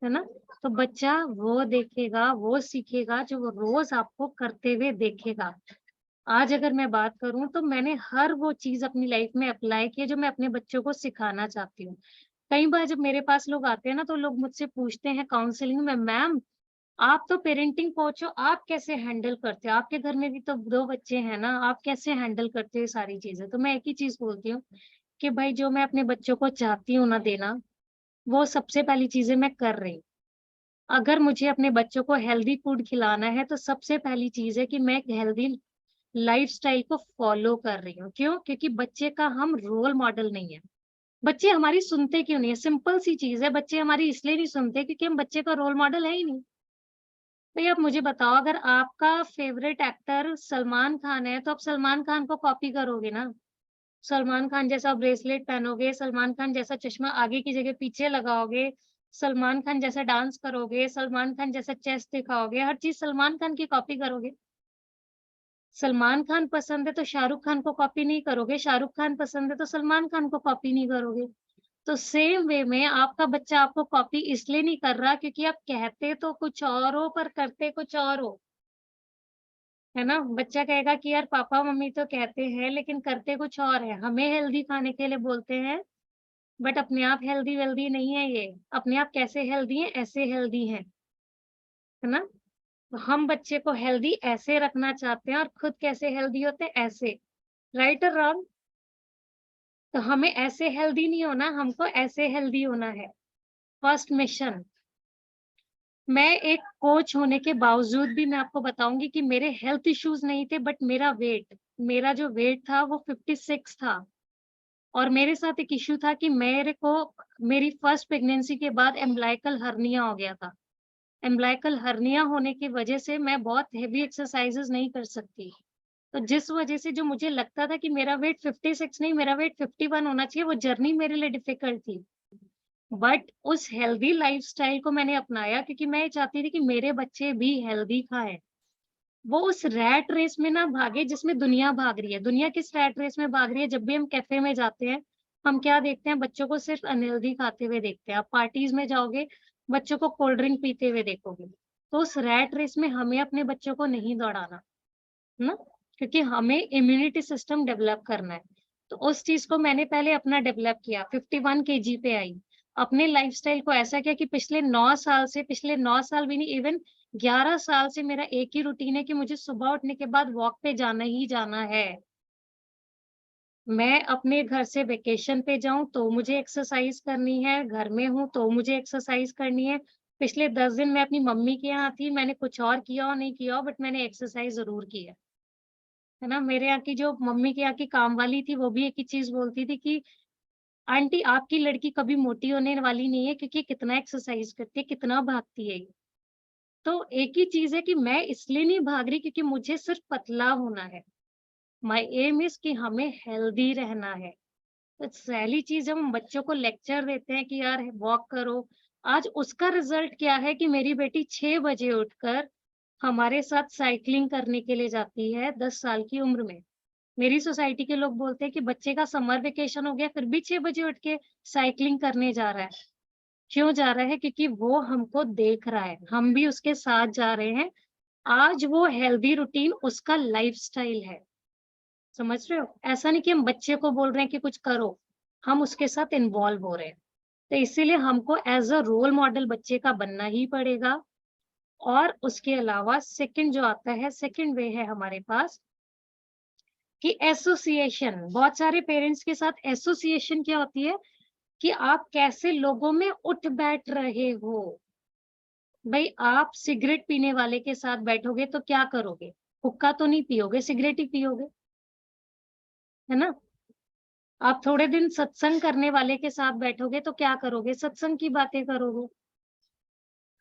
है ना। तो बच्चा वो देखेगा, वो सीखेगा जो वो रोज आपको करते हुए देखेगा। आज अगर मैं बात करूं तो मैंने हर वो चीज अपनी लाइफ में अप्लाई की है जो मैं अपने बच्चों को सिखाना चाहती हूँ। कई बार जब मेरे पास लोग आते हैं ना, तो लोग मुझसे पूछते हैं काउंसलिंग में, मैम आप तो पेरेंटिंग कोच हो, आप कैसे हैंडल करते हो, आपके घर में भी तो 2 बच्चे हैं ना, आप कैसे हैंडल करते हो ये सारी चीजें? तो मैं एक ही चीज बोलती हूँ कि भाई जो मैं अपने बच्चों को चाहती हूँ ना देना, वो सबसे पहली चीजें मैं कर रही हूँ। अगर मुझे अपने बच्चों को हेल्दी फूड खिलाना है तो सबसे पहली चीज है कि मैं एक हेल्दी लाइफस्टाइल को फॉलो कर रही हूँ। क्यों? क्योंकि बच्चे का हम रोल मॉडल नहीं है। बच्चे हमारी सुनते क्यों नहीं है? सिंपल सी चीज है, बच्चे हमारी इसलिए नहीं सुनते क्योंकि हम बच्चे का रोल मॉडल है ही नहीं। भैया आप मुझे बताओ, अगर आपका फेवरेट एक्टर सलमान खान है तो आप सलमान खान को कॉपी करोगे ना? सलमान खान जैसा ब्रेसलेट पहनोगे, सलमान खान जैसा चश्मा आगे की जगह पीछे लगाओगे, सलमान खान जैसा डांस करोगे, सलमान खान जैसा चेस्ट दिखाओगे, हर चीज सलमान खान की कॉपी करोगे। सलमान खान पसंद है तो शाहरुख खान को कॉपी नहीं करोगे, शाहरुख खान पसंद है तो सलमान खान को कॉपी नहीं करोगे। तो सेम वे में आपका बच्चा आपको कॉपी इसलिए नहीं कर रहा क्योंकि आप कहते तो कुछ और हो पर करते कुछ और हो, है ना। बच्चा कहेगा कि यार पापा मम्मी तो कहते हैं लेकिन करते कुछ और है, हमें हेल्दी खाने के लिए बोलते हैं बट अपने आप हेल्दी वेल्दी नहीं है ये, अपने आप कैसे हेल्दी है, ऐसे हेल्दी है ना। तो हम बच्चे को हेल्दी ऐसे रखना चाहते हैं और खुद कैसे हेल्दी होते हैं, ऐसे। राइट और रॉन्ग? तो हमें ऐसे हेल्दी नहीं होना, हमको ऐसे हेल्दी होना है। फर्स्ट मिशन, मैं एक कोच होने के बावजूद भी मैं आपको बताऊंगी कि मेरे हेल्थ इश्यूज नहीं थे, बट मेरा जो वेट था वो 56 था। और मेरे साथ एक इश्यू था कि मेरी फर्स्ट प्रेगनेंसी के बाद एम्ब्लाइकल हर्निया हो गया था। एम्ब्लाइकल हर्निया होने की वजह से मैं बहुत हेवी एक्सरसाइजेस नहीं कर सकती। तो जिस वजह से जो मुझे लगता था कि मेरा वेट 56 नहीं, मेरा वेट 51 होना चाहिए, वो जर्नी मेरे लिए डिफिकल्ट थी। बट उस हेल्दी लाइफस्टाइल को मैंने अपनाया क्योंकि मैं ये चाहती थी कि मेरे बच्चे भी हेल्दी खाएं। वो उस रैट रेस में ना भागे जिसमें दुनिया भाग रही है। दुनिया किस रैट रेस में भाग रही है? जब भी हम कैफे में जाते हैं, हम क्या देखते हैं? बच्चों को सिर्फ अनहेल्दी खाते हुए देखते हैं। आप पार्टीज में जाओगे, बच्चों को कोल्ड ड्रिंक पीते हुए देखोगे। तो उस रैट रेस में हमें अपने बच्चों को नहीं दौड़ाना, है ना, क्योंकि हमें इम्यूनिटी सिस्टम डेवलप करना है। तो उस चीज को मैंने पहले अपना डेवलप किया, 51 kg पे आई। अपने लाइफस्टाइल को ऐसा किया कि पिछले 9 साल भी नहीं, इवन 11 साल से मेरा एक ही रूटीन है कि मुझे सुबह उठने के बाद वॉक पे जाना ही जाना है। मैं अपने घर से वेकेशन पे जाऊं तो मुझे एक्सरसाइज करनी है, घर में हूं तो मुझे एक्सरसाइज करनी है। पिछले 10 दिन मैं अपनी मम्मी के यहाँ थी, मैंने कुछ और किया और नहीं किया, बट मैंने एक्सरसाइज जरूर की है ना। मेरे यहाँ की जो मम्मी के यहाँ की काम वाली थी, वो भी एक ही चीज बोलती थी कि आंटी आपकी लड़की कभी मोटी होने वाली नहीं है, क्योंकि कितना एक्सरसाइज करती है, कितना भागती है ये। तो एक ही चीज है कि मैं इसलिए नहीं भाग रही क्योंकि मुझे सिर्फ पतला होना है। माय एम इज कि हमें हेल्दी रहना है। तो पहली चीज जब हम बच्चों को लेक्चर देते हैं कि यार वॉक करो, आज उसका रिजल्ट क्या है कि मेरी बेटी 6 बजे उठकर हमारे साथ साइकिलिंग करने के लिए जाती है 10 साल की उम्र में। मेरी सोसाइटी के लोग बोलते हैं कि बच्चे का समर वेकेशन हो गया फिर भी 6 बजे उठ के साइकिलिंग करने जा रहा है। क्यों जा रहा है? क्योंकि वो हमको देख रहा है, हम भी उसके साथ जा रहे हैं। आज वो हेल्दी रूटीन उसका लाइफस्टाइल है। समझ रहे हो? ऐसा नहीं कि हम बच्चे को बोल रहे हैं कि कुछ करो, हम उसके साथ इन्वॉल्व हो रहे हैं। तो इसीलिए हमको एज अ रोल मॉडल बच्चे का बनना ही पड़ेगा। और उसके अलावा सेकंड जो आता है, सेकंड वे है हमारे पास कि एसोसिएशन। बहुत सारे पेरेंट्स के साथ एसोसिएशन क्या होती है कि आप कैसे लोगों में उठ बैठ रहे हो। भाई आप सिगरेट पीने वाले के साथ बैठोगे तो क्या करोगे? हुक्का तो नहीं पियोगे, सिगरेट ही पियोगे, है ना। आप थोड़े दिन सत्संग करने वाले के साथ बैठोगे तो क्या करोगे? सत्संग की बातें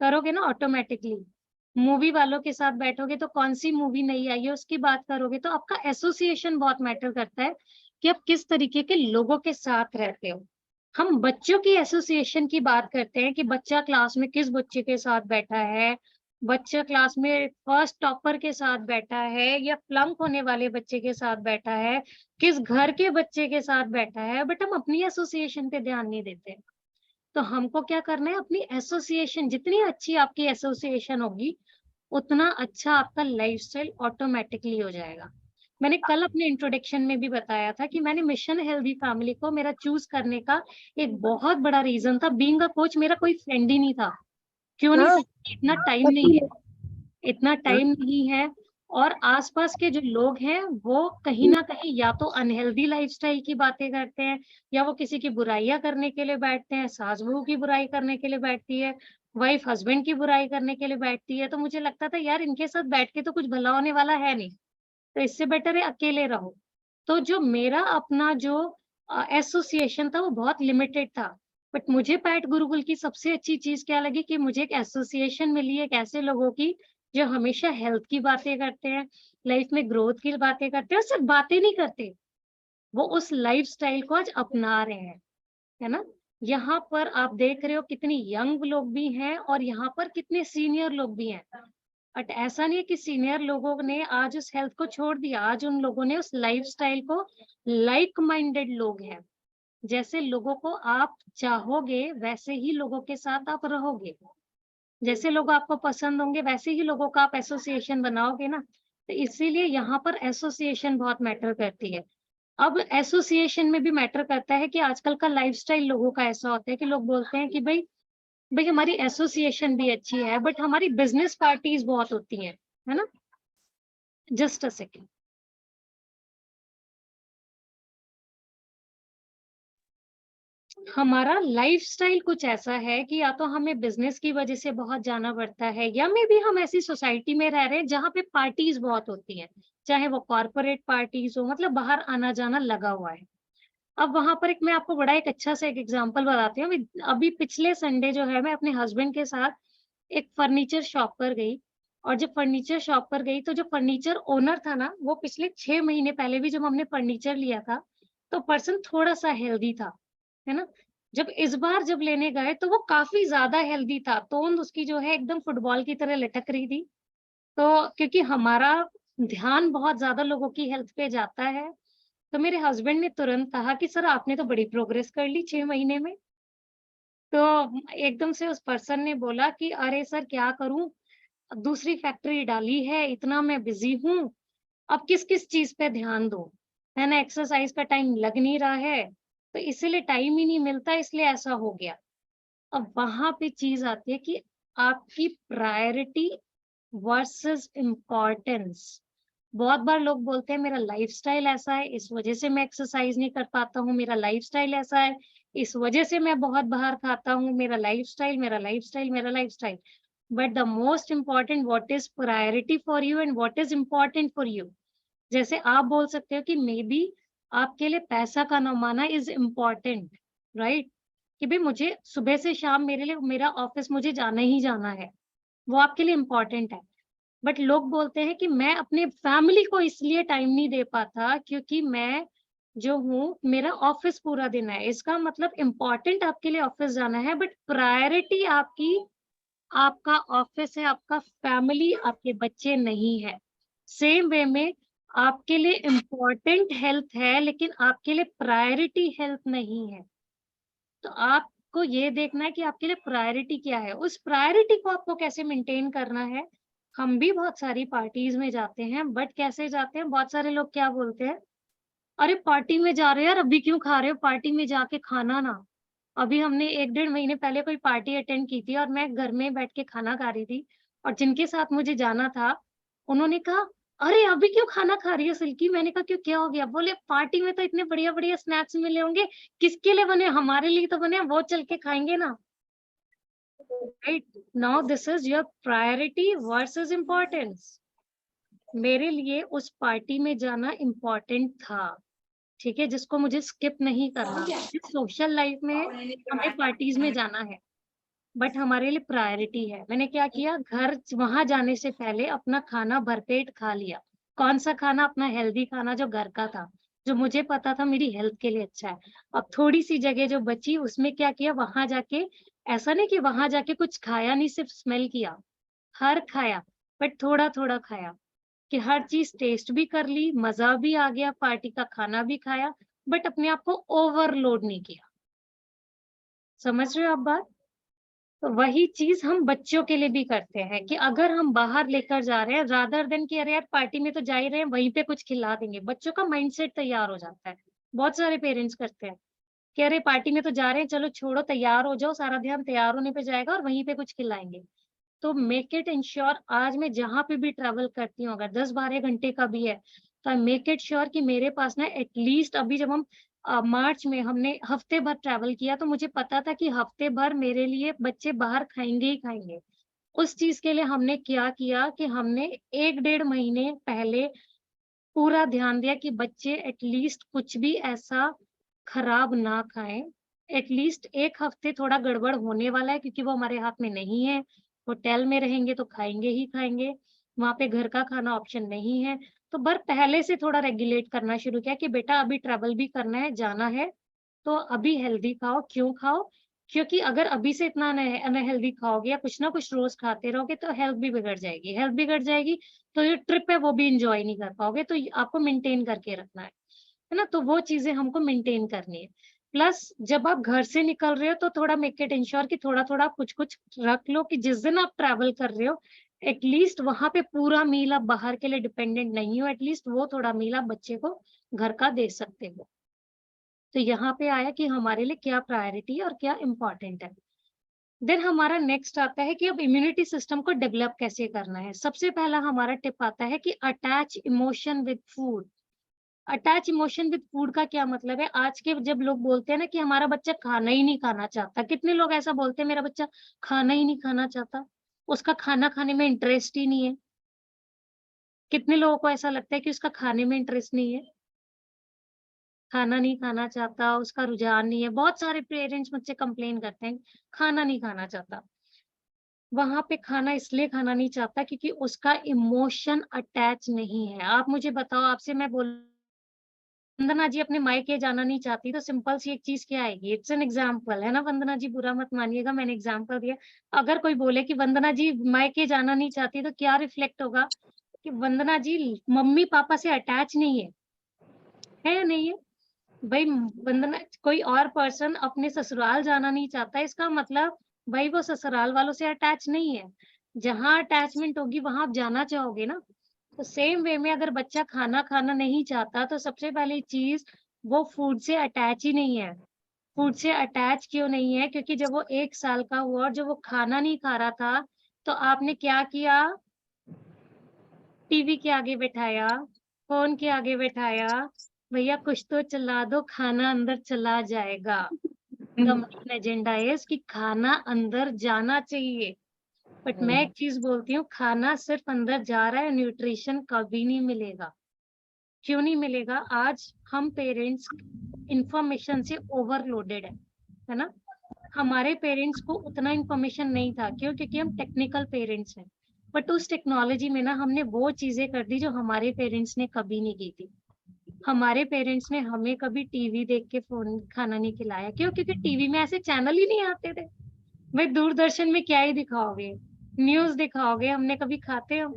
करोगे ना ऑटोमेटिकली। मूवी वालों के साथ बैठोगे तो कौन सी मूवी नई आई है उसकी बात करोगे। तो आपका एसोसिएशन बहुत मैटर करता है कि आप किस तरीके के लोगों के साथ रहते हो। हम बच्चों की एसोसिएशन की बात करते हैं कि बच्चा क्लास में किस बच्चे के साथ बैठा है, बच्चा क्लास में फर्स्ट टॉपर के साथ बैठा है या फ्लंक होने वाले बच्चे के साथ बैठा है, किस घर के बच्चे के साथ बैठा है, बट हम अपनी एसोसिएशन पे ध्यान नहीं देते। तो हमको क्या करना है? अपनी एसोसिएशन, जितनी अच्छी आपकी एसोसिएशन होगी उतना अच्छा आपका लाइफस्टाइल ऑटोमेटिकली हो जाएगा। मैंने कल अपने इंट्रोडक्शन में भी बताया था कि मैंने मिशन हेल्दी फैमिली को मेरा चूज करने का एक बहुत बड़ा रीजन था, बीइंग अ कोच मेरा कोई फ्रेंड ही नहीं था। क्यों नहीं था? इतना टाइम नहीं है, इतना टाइम नहीं है। और आसपास के जो लोग हैं वो कहीं ना कहीं या तो अनहेल्दी लाइफस्टाइल की बातें करते हैं, या वो किसी की बुराइयां करने के लिए बैठते हैं। सास बहू की बुराई करने के लिए बैठती है, वाइफ हस्बैंड की बुराई करने के लिए बैठती है। तो मुझे लगता था यार इनके साथ बैठ के तो कुछ भला होने वाला है नहीं, तो इससे बेटर है अकेले रहो। तो जो मेरा अपना जो एसोसिएशन था वो बहुत लिमिटेड था। बट मुझे पैट गुरुकुल की सबसे अच्छी चीज क्या लगी कि मुझे एक एसोसिएशन मिली है, एक ऐसे लोगों की जो हमेशा हेल्थ की बातें करते हैं, लाइफ में ग्रोथ की बातें करते हैं, और सिर्फ बातें नहीं करते, वो उस लाइफस्टाइल को आज अपना रहे हैं, है ना। यहाँ पर आप देख रहे हो कितनी यंग लोग भी हैं और यहाँ पर कितने सीनियर लोग भी हैं। बट ऐसा नहीं है कि सीनियर लोगों ने आज उस हेल्थ को छोड़ दिया, आज उन लोगों ने उस लाइफस्टाइल को, लाइक माइंडेड लोग हैं, जैसे लोगों को आप चाहोगे वैसे ही लोगों के साथ आप रहोगे, जैसे लोग आपको पसंद होंगे वैसे ही लोगों का आप एसोसिएशन बनाओगे ना। तो इसीलिए यहाँ पर एसोसिएशन बहुत मैटर करती है। अब एसोसिएशन में भी मैटर करता है कि आजकल का लाइफस्टाइल लोगों का ऐसा होता है कि लोग बोलते हैं कि भाई भाई हमारी एसोसिएशन भी अच्छी है बट हमारी बिजनेस पार्टीज बहुत होती हैं, है ना। Just a second. हमारा लाइफस्टाइल कुछ ऐसा है कि या तो हमें बिजनेस की वजह से बहुत जाना पड़ता है, या मे भी हम ऐसी सोसाइटी में रह रहे हैं जहाँ पे पार्टीज बहुत होती हैं, चाहे वो कॉर्पोरेट पार्टीज हो, मतलब बाहर आना जाना लगा हुआ है। अब वहां पर एक मैं आपको बड़ा एक अच्छा सा एक एग्जांपल बताती हूँ। अभी पिछले संडे जो है, मैं अपने हस्बैंड के साथ एक फर्नीचर शॉप पर गई। और जब फर्नीचर शॉप पर गई तो जो फर्नीचर ओनर था ना, वो पिछले 6 महीने पहले भी जब हमने फर्नीचर लिया था तो पर्सन थोड़ा सा हेल्दी था, है ना। जब इस बार जब लेने गए तो वो काफी ज्यादा हेल्दी था, तोंद उसकी जो है एकदम फुटबॉल की तरह लटक रही थी। तो क्योंकि हमारा ध्यान बहुत ज्यादा लोगों की हेल्थ पे जाता है, तो मेरे हस्बैंड ने तुरंत कहा कि सर आपने तो बड़ी प्रोग्रेस कर ली 6 महीने में। तो एकदम से उस पर्सन ने बोला कि अरे सर क्या करूं, दूसरी फैक्ट्री डाली है, इतना मैं बिजी हूँ, अब किस किस चीज पे ध्यान दूं, है ना। एक्सरसाइज का टाइम लग नहीं रहा है, तो इसीलिए टाइम ही नहीं मिलता, इसलिए ऐसा हो गया। अब वहां पे चीज आती है कि आपकी प्रायोरिटी वर्सेस इम्पोर्टेंस। बहुत बार लोग बोलते हैं मेरा लाइफस्टाइल ऐसा है, इस वजह से मैं एक्सरसाइज नहीं कर पाता हूँ, मेरा लाइफस्टाइल ऐसा है, इस वजह से मैं बहुत बाहर खाता हूँ, मेरा लाइफस्टाइल, मेरा लाइफस्टाइल, मेरा lifestyle. But the most important, what is priority for you and what is important for you. जैसे आप बोल सकते हो कि मे बी आपके लिए पैसा कमाना इज इम्पोर्टेंट, राइट, कि भाई मुझे सुबह से शाम मेरे लिए मेरा ऑफिस मुझे जाना ही जाना है, वो आपके लिए इम्पोर्टेंट है। बट लोग बोलते हैं कि मैं अपने फैमिली को इसलिए टाइम नहीं दे पाता क्योंकि मैं जो हूँ, मेरा ऑफिस पूरा दिन है। इसका मतलब इम्पोर्टेंट आपके लिए ऑफिस जाना है, बट प्रायोरिटी आपकी आपका ऑफिस है, आपका फैमिली, आपके बच्चे नहीं है। सेम वे में आपके लिए इम्पोर्टेंट हेल्थ है, लेकिन आपके लिए प्रायोरिटी हेल्थ नहीं है। तो आपको ये देखना है कि आपके लिए प्रायोरिटी क्या है, उस प्रायोरिटी को आपको कैसे मेंटेन करना है। हम भी बहुत सारी पार्टीज में जाते हैं, बट कैसे जाते हैं, बहुत सारे लोग क्या बोलते हैं, अरे पार्टी में जा रहे हो यार, अभी क्यों खा रहे हो, पार्टी में जाके खाना ना। अभी हमने 1 डेढ़ महीने पहले कोई पार्टी अटेंड की थी और मैं घर में बैठ के खाना खा रही थी, और जिनके साथ मुझे जाना था उन्होंने कहा, अरे अभी क्यों खाना खा रही हो सिल्की। मैंने कहा क्यों, क्या हो गया। बोले पार्टी में तो इतने बढ़िया बढ़िया स्नैक्स मिले होंगे, किसके लिए बने, हमारे लिए तो बने, वो चल के खाएंगे ना। Right now this is your priority versus importance. मेरे लिए उस पार्टी में जाना इम्पोर्टेंट था, ठीक है, जिसको मुझे स्किप नहीं करना। सोशल लाइफ में हमें पार्टीज में जाना है, बट हमारे लिए प्रायोरिटी है। मैंने क्या किया, घर वहां जाने से पहले अपना खाना भरपेट खा लिया। कौन सा खाना, अपना हेल्दी खाना जो घर का था, जो मुझे पता था मेरी हेल्थ के लिए अच्छा है। अब थोड़ी सी जगह जो बची उसमें क्या किया, वहां जाके, ऐसा नहीं कि वहां जाके कुछ खाया नहीं, सिर्फ स्मेल किया, हर खाया, बट थोड़ा थोड़ा खाया, कि हर चीज टेस्ट भी कर ली, मजा भी आ गया, पार्टी का खाना भी खाया, बट अपने आप को ओवरलोड नहीं किया। समझ रहे हो आप बात। तो वही चीज हम बच्चों के लिए भी करते हैं कि अगर हम बाहर लेकर जा रहे हैं, रादर देन कि अरे यार पार्टी में तो जा ही रहे हैं, वहीं पे कुछ खिला देंगे, बच्चों का माइंडसेट तैयार हो जाता है। बहुत सारे पेरेंट्स करते हैं कि अरे पार्टी में तो जा रहे हैं, चलो छोड़ो, तैयार हो जाओ, सारा ध्यान तैयार होने पे जाएगा और वहीं पे कुछ खिलाएंगे। तो मेक इट इंश्योर, आज मैं जहां पे भी ट्रेवल करती हूँ, अगर 10-12 घंटे का भी है, तो आई मेक इट श्योर कि मेरे पास ना एटलीस्ट, अभी जब हम मार्च में हमने हफ्ते भर ट्रैवल किया, तो मुझे पता था कि हफ्ते भर मेरे लिए बच्चे बाहर खाएंगे ही खाएंगे। उस चीज के लिए हमने क्या किया कि हमने 1-1.5 महीने पहले पूरा ध्यान दिया कि बच्चे एटलीस्ट कुछ भी ऐसा खराब ना खाएं। एटलीस्ट एक हफ्ते थोड़ा गड़बड़ होने वाला है क्योंकि वो हमारे हाथ में नहीं है। होटल में रहेंगे तो खाएंगे ही खाएंगे, वहां पे घर का खाना ऑप्शन नहीं है। तो बर पहले से थोड़ा रेगुलेट करना शुरू किया कि बेटा अभी ट्रैवल भी करना है, जाना है, तो अभी हेल्दी खाओ। क्यों खाओ, क्योंकि अगर अभी से इतना अनहेल्दी खाओगे या कुछ ना कुछ रोज खाते रहोगे तो हेल्थ भी बिगड़ जाएगी। हेल्थ बिगड़ जाएगी तो जो ट्रिप है वो भी इंजॉय नहीं कर पाओगे। तो आपको मेंटेन करके रखना है ना। तो वो चीजें हमको मेंटेन करनी है। प्लस जब आप घर से निकल रहे हो तो थोड़ा मेक इट इंश्योर कि थोड़ा थोड़ा कुछ कुछ रख लो कि जिस दिन आप ट्रैवल कर रहे हो एटलीस्ट वहां पे पूरा मील आप बाहर के लिए डिपेंडेंट नहीं हो, एटलीस्ट वो थोड़ा मील आप बच्चे को घर का दे सकते हो। तो यहाँ पे आया कि हमारे लिए क्या प्रायोरिटी और क्या इम्पोर्टेंट है। देन हमारा नेक्स्ट आता है कि अब इम्यूनिटी सिस्टम को डेवलप कैसे करना है। सबसे पहला हमारा टिप आता है कि attach emotion with food. Attach emotion with food का क्या मतलब है? आज के जब लोग बोलते हैं ना कि हमारा बच्चा खाना ही नहीं खाना चाहता, कितने लोग ऐसा बोलते हैं मेरा बच्चा खाना ही नहीं खाना चाहता, उसका खाना खाने में इंटरेस्ट ही नहीं है। कितने लोगों को ऐसा लगता है कि उसका खाने में इंटरेस्ट नहीं है, खाना नहीं खाना चाहता, उसका रुझान नहीं है। बहुत सारे पेरेंट्स मुझसे कंप्लेन करते हैं, खाना नहीं खाना चाहता। वहाँ पे खाना इसलिए खाना नहीं चाहता क्योंकि उसका इमोशन अटैच नहीं है। आप मुझे बताओ, आपसे मैं वंदना जी अपने मायके जाना नहीं चाहती तो सिंपल सी एक चीज़ क्या आएगी? इट्स एन एग्ज़ाम्पल, है ना वंदना जी? बुरा मत मानिएगा, मैंने एग्ज़ाम्पल दिया। अगर कोई बोले कि वंदना जी मायके जाना नहीं चाहती तो क्या रिफ्लेक्ट होगा? कि वंदना जी मम्मी-पापा से अटैच नहीं है या नहीं है? भई वंदना कोई और पर्सन अपने ससुराल जाना नहीं चाहता, इसका मतलब भई वो ससुराल वालों से अटैच नहीं है। जहाँ अटैचमेंट होगी वहाँ आप जाना चाहोगे ना। तो सेम वे में अगर बच्चा खाना खाना नहीं चाहता तो सबसे पहली चीज़ वो फूड से अटैच ही नहीं है। फूड से अटैच क्यों नहीं है? क्योंकि जब वो 1 साल का हुआ और जब वो खाना नहीं खा रहा था, तो आपने क्या किया? टीवी के आगे बिठाया, फ़ोन के आगे बिठाया, भैया कुछ तो चला दो, खाना अंदर चला जाएगा। द मेन एजेंडा इज़ कि खाना अंदर जाना चाहिए। बट मैं एक चीज़ बोलती हूँ, खाना सिर्फ़ अंदर जा रहा है, न्यूट्रिशन कभी नहीं मिलेगा। क्यों नहीं मिलेगा? आज हम पेरेंट्स इन्फॉर्मेशन से ओवरलोडेड है ना? हमारे पेरेंट्स को उतना इन्फॉर्मेशन नहीं था। क्यों? क्योंकि हम टेक्निकल पेरेंट्स हैं। बट उस टेक्नोलॉजी में ना हमने वो चीज़ें कर दी जो हमारे पेरेंट्स ने कभी नहीं की थी। हमारे पेरेंट्स ने हमें कभी टीवी देख के फ़ोन खाना नहीं खिलाया। क्यों? क्योंकि टीवी में ऐसे चैनल ही नहीं आते थे। भाई दूरदर्शन में क्या ही दिखाओगे? न्यूज़ दिखाओगे, हमने कभी खाते हम।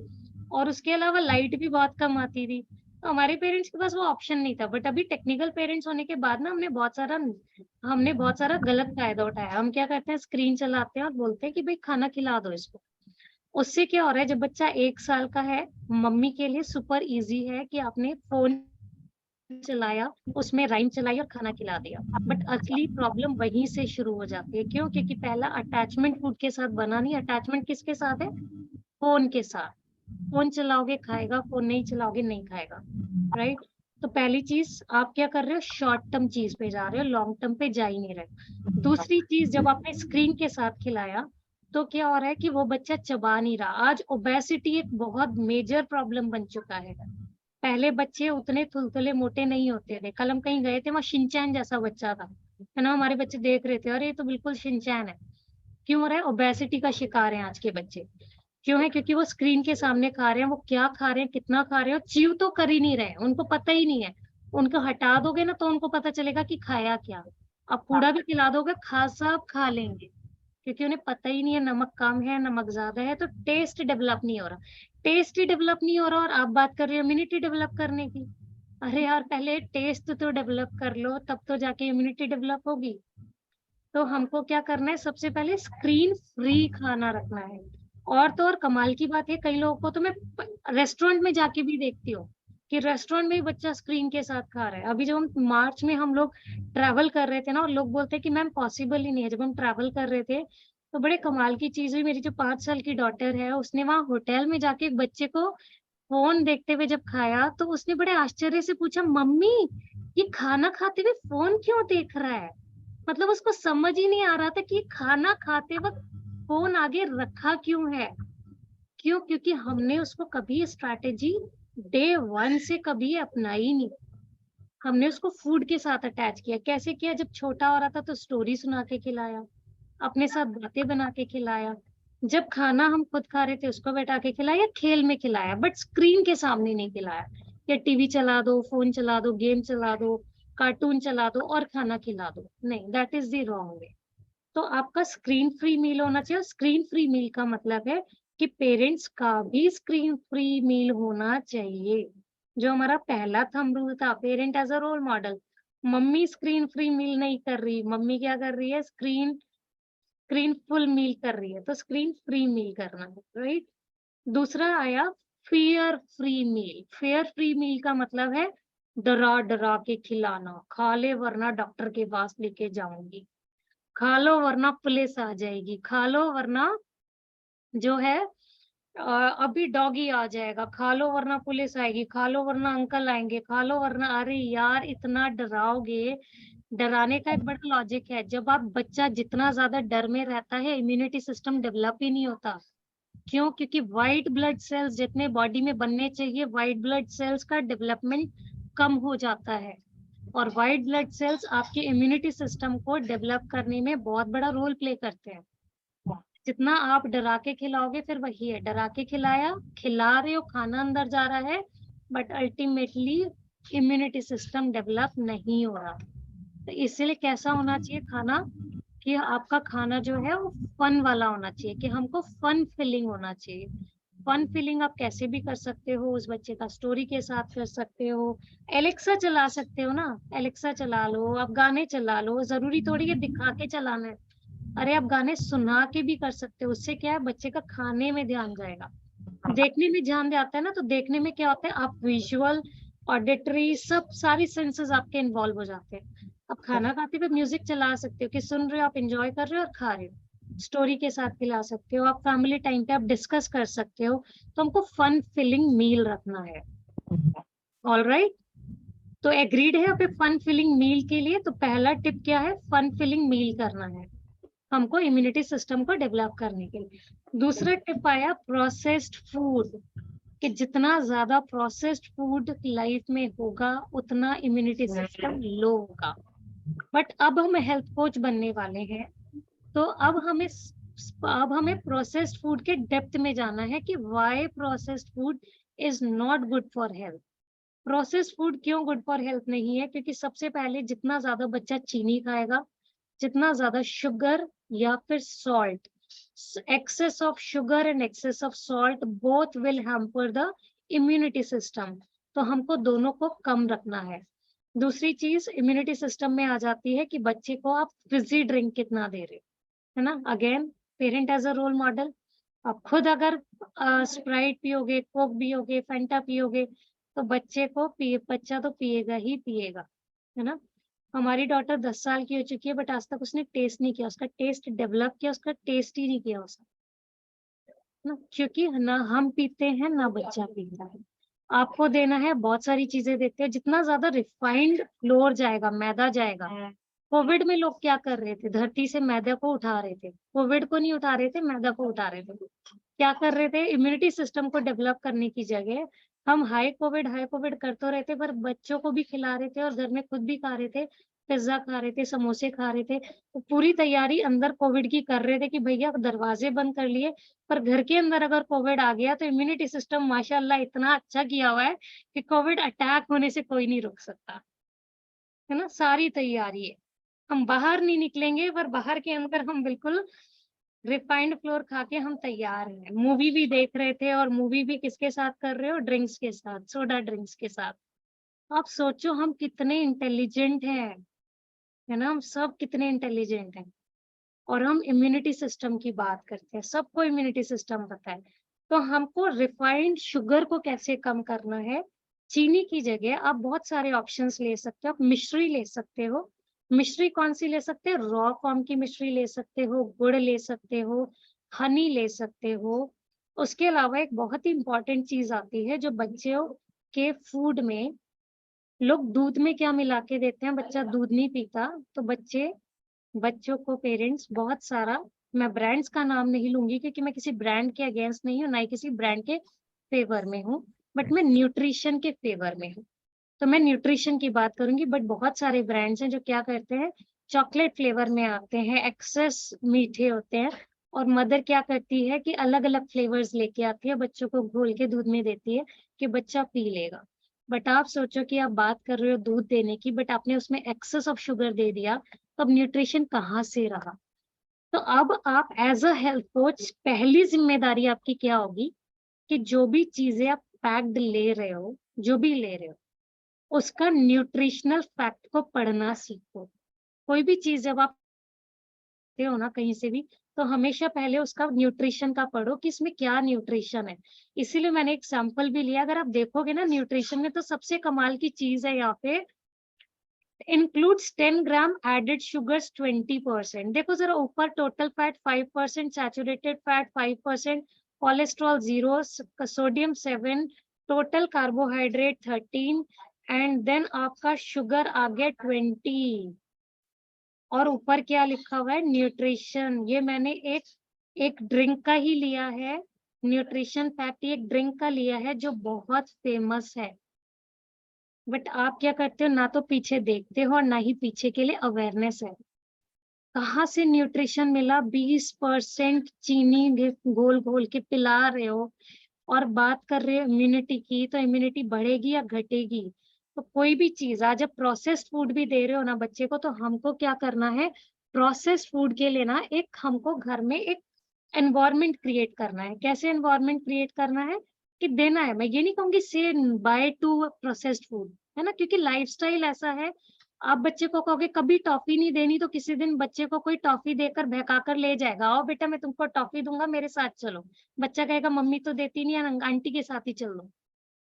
और उसके अलावा लाइट भी बहुत कम आती थी। तो हमारे पेरेंट्स के पास वो ऑप्शन नहीं था। बट अभी टेक्निकल पेरेंट्स होने के बाद ना हमने बहुत सारा गलत फ़ायदा उठाया। हम क्या करते हैं, स्क्रीन चलाते हैं और बोलते हैं कि भई खाना खिला दो इसको। उससे क्या हो रहा है, जब बच्चा 1 साल का है, मम्मी के लिए सुपर ईज़ी है कि आपने फ़ोन चलाया, उसमें राइम चलाई और खाना खिला दिया। बट असली प्रॉब्लम वहीं से शुरू हो जाती है। क्यों? क्योंकि पहला अटैचमेंट फूड के साथ बना नहीं, अटैचमेंट किसके साथ है? फ़ोन के साथ। फ़ोन चलाओगे खाएगा, फ़ोन नहीं चलाओगे नहीं खाएगा, राइट? तो पहली चीज़ आप क्या कर रहे हो? शॉर्ट टर्म चीज़ पे जा रहे हो, लॉन्ग टर्म पे जा ही नहीं रहे। दूसरी चीज़, जब आपने स्क्रीन के साथ खिलाया, तो क्या हो रहा है कि वो बच्चा चबा नहीं रहा। आज ओबेसिटी एक बहुत मेजर प्रॉब्लम बन चुका है। पहले बच्चे उतने थुलथुले मोटे नहीं होते थे। कल हम कहीं गए थे, वहाँ शिनचैन जैसा बच्चा था, है ना? हमारे बच्चे देख रहे थे, अरे ये तो बिल्कुल शिनचैन है। क्यों हो रहा है? ओबेसिटी का शिकार हैं आज के बच्चे। क्यों है? क्योंकि वो स्क्रीन के सामने खा रहे हैं, वो क्या खा रहे हैं, कितना खा रहे हैं, च्यू तो कर ही नहीं रहे हैं, उनको पता ही नहीं है। उनको हटा दोगे ना तो उनको पता चलेगा कि खाया क्या। अब कूड़ा भी खिला दोगे, सब खा लेंगे। क्योंकि उन्हें पता ही नहीं है नमक कम है, नमक ज़्यादा है, तो टेस्ट डेवलप नहीं हो रहा। टेस्ट ही डेवलप नहीं हो रहा और आप बात कर रहे हो इम्यूनिटी डेवलप करने की। अरे यार, पहले टेस्ट तो डेवलप कर लो, तब तो जाके इम्यूनिटी डेवलप होगी। तो हमको क्या करना है, सबसे पहले स्क्रीन फ्री खाना रखना है। और तो और कमाल की बात है, कई लोगों को तो मैं रेस्टोरेंट में जाके भी देखती हूँ कि रेस्टोरेंट में भी बच्चा स्क्रीन के साथ खा रहा है। अभी जब हम मार्च में हम लोग ट्रैवल कर रहे थे ना, और लोग बोलते हैं कि मैम पॉसिबल ही नहीं है। जब हम ट्रैवल कर रहे थे तो बड़े कमाल की चीज़ हुई। मेरी जो 5 साल की डॉटर है, उसने वहाँ होटल में जाके एक बच्चे को फ़ोन देखते हुए जब खाया, तो उसने बड़े आश्चर्य से पूछा, "मम्मी, ये खाना खाते हुए फ़ोन क्यों देख रहा है?" मतलब उसको समझ ही नहीं आ रहा था कि खाना खाते वक़्त फ़ोन आगे रखा क्यों है? क्यों? क्योंकि हमने उसको कभी स्ट्रैटेजी डे 1 से कभी अपनाई नहीं। हमने उसको फूड के साथ अटैच किया। कैसे किया? जब छोटा हो रहा था तो स्टोरी सुना के खिलाया, अपने साथ बातें बना के खिलाया। जब खाना हम खुद खा रहे थे उसको बैठा के खिलाया, खेल में खिलाया, बट स्क्रीन के सामने नहीं खिलाया। या टीवी चला दो, फ़ोन चला दो, गेम चला दो, कार्टून चला दो और खाना खिला दो। नहीं, that is the wrong way. तो आपका स्क्रीन फ्री मील होना चाहिए। और स्क्रीन फ्री मील का मतलब है कि पेरेंट्स का भी स्क्रीन फ्री मील होना चाहिए। जो हमारा पहला थंब रूल था, parent as a role model. Mummy screen free meal नहीं कर रही, मम्मी क्या कर रही है? स्क्रीन स्क्रीन फुल मील कर रही है, तो स्क्रीन फ्री मील करना है, राइट? दूसरा आया fear free meal. Fear free meal का मतलब है डरा-डरा के खिलाना, खा ले वरना डॉक्टर के पास लेके जाऊँगी। खा लो वरना पुलिस आ जाएगी, खा लो वरना जो है अभी डॉगी आ जाएगा, खा लो वरना पुलिस आएगी, खा लो वरना अंकल आएंगे, खा लो वरना, अरे यार इतना डराओगे। डराने का एक बड़ा लॉजिक है, जब आप बच्चा जितना ज्यादा डर में रहता है इम्यूनिटी सिस्टम डेवलप ही नहीं होता। क्यों? क्योंकि व्हाइट ब्लड सेल्स जितने बॉडी में बनने चाहिए, व्हाइट ब्लड सेल्स का डेवलपमेंट कम हो जाता है। और व्हाइट ब्लड सेल्स आपके इम्यूनिटी सिस्टम को डेवलप करने में बहुत बड़ा रोल प्ले करते हैं। जितना आप डरा के खिलाओगे, फिर वही है, डरा के खिलाया, खिला रहे हो, खाना अंदर जा रहा है, but ultimately immunity system develop नहीं हो रहा। तो इसलिए कैसा होना चाहिए खाना, कि आपका खाना जो है वो फन वाला होना चाहिए, कि हमको फन फीलिंग होना चाहिए। फन फीलिंग आप कैसे भी कर सकते हो, उस बच्चे का स्टोरी के साथ कर सकते हो, एलेक्सा चला सकते हो ना, एलेक्सा चला लो, आप गाने चला लो, जरूरी थोड़ी है दिखा के चलाना है। अरे आप गाने सुना के भी कर सकते हो, उससे क्या है बच्चे का खाने में ध्यान जाएगा। देखने में ध्यान जाता है ना, तो देखने में क्या होता है, आप विजुअल, ऑडिटरी, सब सारी सेंसेस आपके इन्वॉल्व हो जाते हैं। आप खाना खाते हुए म्यूजिक चला सकते हो कि सुन रहे हो, आप एंजॉय कर रहे हो और खा रहे हो, स्टोरी के साथ खिला सकते हो, आप फैमिली टाइम पे आप डिस्कस कर सकते हो। तो हमको फन फिलिंग मील रखना है। ऑलराइट, तो एग्रीड है आप फन फिलिंग मील के लिए? तो पहला टिप क्या है, फन फिलिंग मील करना है हमको इम्यूनिटी सिस्टम को डेवलप करने के लिए। दूसरा टिप आया प्रोसेस्ड फूड, कि जितना ज्यादा प्रोसेस्ड फूड लाइफ में होगा उतना इम्यूनिटी सिस्टम लो होगा। बट अब हम हेल्थ कोच बनने वाले हैं, तो अब हमें प्रोसेस्ड फूड के डेप्थ में जाना है कि why processed food is not good for health. Processed food क्यों गुड फॉर हेल्थ नहीं है? क्योंकि सबसे पहले जितना ज्यादा बच्चा चीनी खाएगा, जितना ज्यादा शुगर या फिर salt, excess of sugar and excess of salt both will hamper the immunity system। तो हमको दोनों को कम रखना है। दूसरी चीज इम्यूनिटी सिस्टम में आ जाती है कि बच्चे को आप फिजी ड्रिंक कितना दे रहे है ना। Again parent as a role model. आप खुद अगर स्प्राइट पियोगे, कोक पियोगे, फैंटा पियोगे, तो बच्चा तो पिएगा ही पिएगा, है ना। हमारी डॉटर 10 साल की हो चुकी है, बट आज तक उसने टेस्ट नहीं किया, उसका टेस्ट डेवलप किया, उसका टेस्ट ही नहीं किया उसने, ना, क्योंकि ना हम पीते हैं ना बच्चा पीता है। आपको देना है, बहुत सारी चीजें देते हैं, जितना ज्यादा रिफाइंड फ्लोर जाएगा, मैदा जाएगा। कोविड में लोग क्या कर रहे थे, धरती से मैदा को उठा रहे थे, कोविड को नहीं उठा रहे थे, मैदा को उठा रहे थे। क्या कर रहे थे, इम्यूनिटी सिस्टम को डेवलप करने की जगह हम हाई कोविड करते रहते, पर बच्चों को भी खिला रहे थे और घर में खुद भी खा रहे थे, पिज्जा खा रहे थे, समोसे खा रहे थे। तो पूरी तैयारी अंदर कोविड की कर रहे थे कि भैया दरवाजे बंद कर लिए, पर घर के अंदर अगर कोविड आ गया तो इम्यूनिटी सिस्टम माशाल्लाह इतना अच्छा किया हुआ है कि कोविड अटैक होने से कोई नहीं रोक सकता, है ना। सारी तैयारी है, हम बाहर नहीं निकलेंगे, पर बाहर के अंदर हम बिल्कुल रिफाइंड फ्लोर खा के हम तैयार हैं। मूवी भी देख रहे थे, और मूवी भी किसके साथ कर रहे हो, ड्रिंक्स के साथ, सोडा ड्रिंक्स के साथ। आप सोचो हम कितने इंटेलिजेंट हैं, है ना, हम सब कितने इंटेलिजेंट हैं, और हम इम्यूनिटी सिस्टम की बात करते हैं, सबको इम्यूनिटी सिस्टम पता है। तो हमको रिफाइंड शुगर को कैसे कम करना है, चीनी की जगह आप बहुत सारे ऑप्शंस ले सकते हो। आप मिश्री ले सकते हो, मिश्री कौन सी ले सकते हो, रॉ फॉर्म की मिश्री ले सकते हो, गुड़ ले सकते हो, हनी ले सकते हो। उसके अलावा एक बहुत ही इंपॉर्टेंट चीज आती है जो बच्चों के फूड में, लोग दूध में क्या मिला के देते हैं, बच्चा दूध नहीं पीता, तो बच्चों को पेरेंट्स बहुत सारा, मैं ब्रांड्स का नाम नहीं लूंगी क्योंकि मैं किसी ब्रांड के अगेंस्ट नहीं हूँ, ना ही किसी ब्रांड के फेवर में हूँ, बट मैं न्यूट्रिशन के फेवर में हूँ। तो मैं न्यूट्रिशन की बात करूंगी, बट बहुत सारे ब्रांड्स हैं जो क्या करते हैं, चॉकलेट फ्लेवर में आते हैं, एक्सेस मीठे होते हैं, और मदर क्या करती है कि अलग अलग फ्लेवर्स लेके आती है, बच्चों को घोल के दूध में देती है कि बच्चा पी लेगा। बट आप सोचो कि आप बात कर रहे हो दूध देने की, बट आपने उसमें एक्सेस ऑफ शुगर दे दिया, तो अब न्यूट्रिशन कहाँ से रहा। तो अब आप एज अ हेल्थ कोच, पहली जिम्मेदारी आपकी क्या होगी कि जो भी चीजें आप पैक्ड ले रहे हो, जो भी ले रहे हो, उसका न्यूट्रिशनल फैक्ट को पढ़ना सीखो। कोई भी चीज जब आप हो ना कहीं से भी, तो हमेशा पहले उसका न्यूट्रिशन का पढ़ो कि इसमें क्या न्यूट्रिशन है। इसीलिए मैंने एक सैंपल भी लिया, अगर आप देखोगे ना न्यूट्रिशन में, तो सबसे कमाल की चीज है यहाँ पे, includes 10 ग्राम added sugars 20%। देखो जरा ऊपर, total fat 5%, saturated fat 5%, cholesterol 0, sodium 7, total carbohydrate 13 and then आपका शुगर आ गया 20। और ऊपर क्या लिखा हुआ है, न्यूट्रिशन। ये मैंने एक ड्रिंक का ही लिया है, न्यूट्रिशन फैक्ट एक ड्रिंक का लिया है जो बहुत फेमस है। बट आप क्या करते हो, ना तो पीछे देखते हो और ना ही पीछे के लिए अवेयरनेस है। कहाँ से न्यूट्रिशन मिला, 20% चीनी घोल घोल के पिला रहे हो और बात कर रहे हो इम्यूनिटी की, तो इम्यूनिटी बढ़ेगी या घटेगी। तो कोई भी चीज, आज जब प्रोसेस्ड फूड भी दे रहे हो ना बच्चे को, तो हमको क्या करना है, प्रोसेस्ड फूड के लिए ना एक हमको घर में एक एनवायरनमेंट क्रिएट करना है। कैसे एनवायरनमेंट क्रिएट करना है कि देना है, मैं ये नहीं कहूंगी से बाय टू प्रोसेस्ड फूड, है ना, क्योंकि लाइफस्टाइल ऐसा है। आप बच्चे को कहोगे कभी टॉफी नहीं देनी, तो किसी दिन बच्चे को कोई टॉफी देकर बहका कर ले जाएगा, आओ बेटा मैं तुमको टॉफी दूंगा, मेरे साथ चलो। बच्चा कहेगा मम्मी तो देती नहीं है, आंटी के साथ ही चल लो।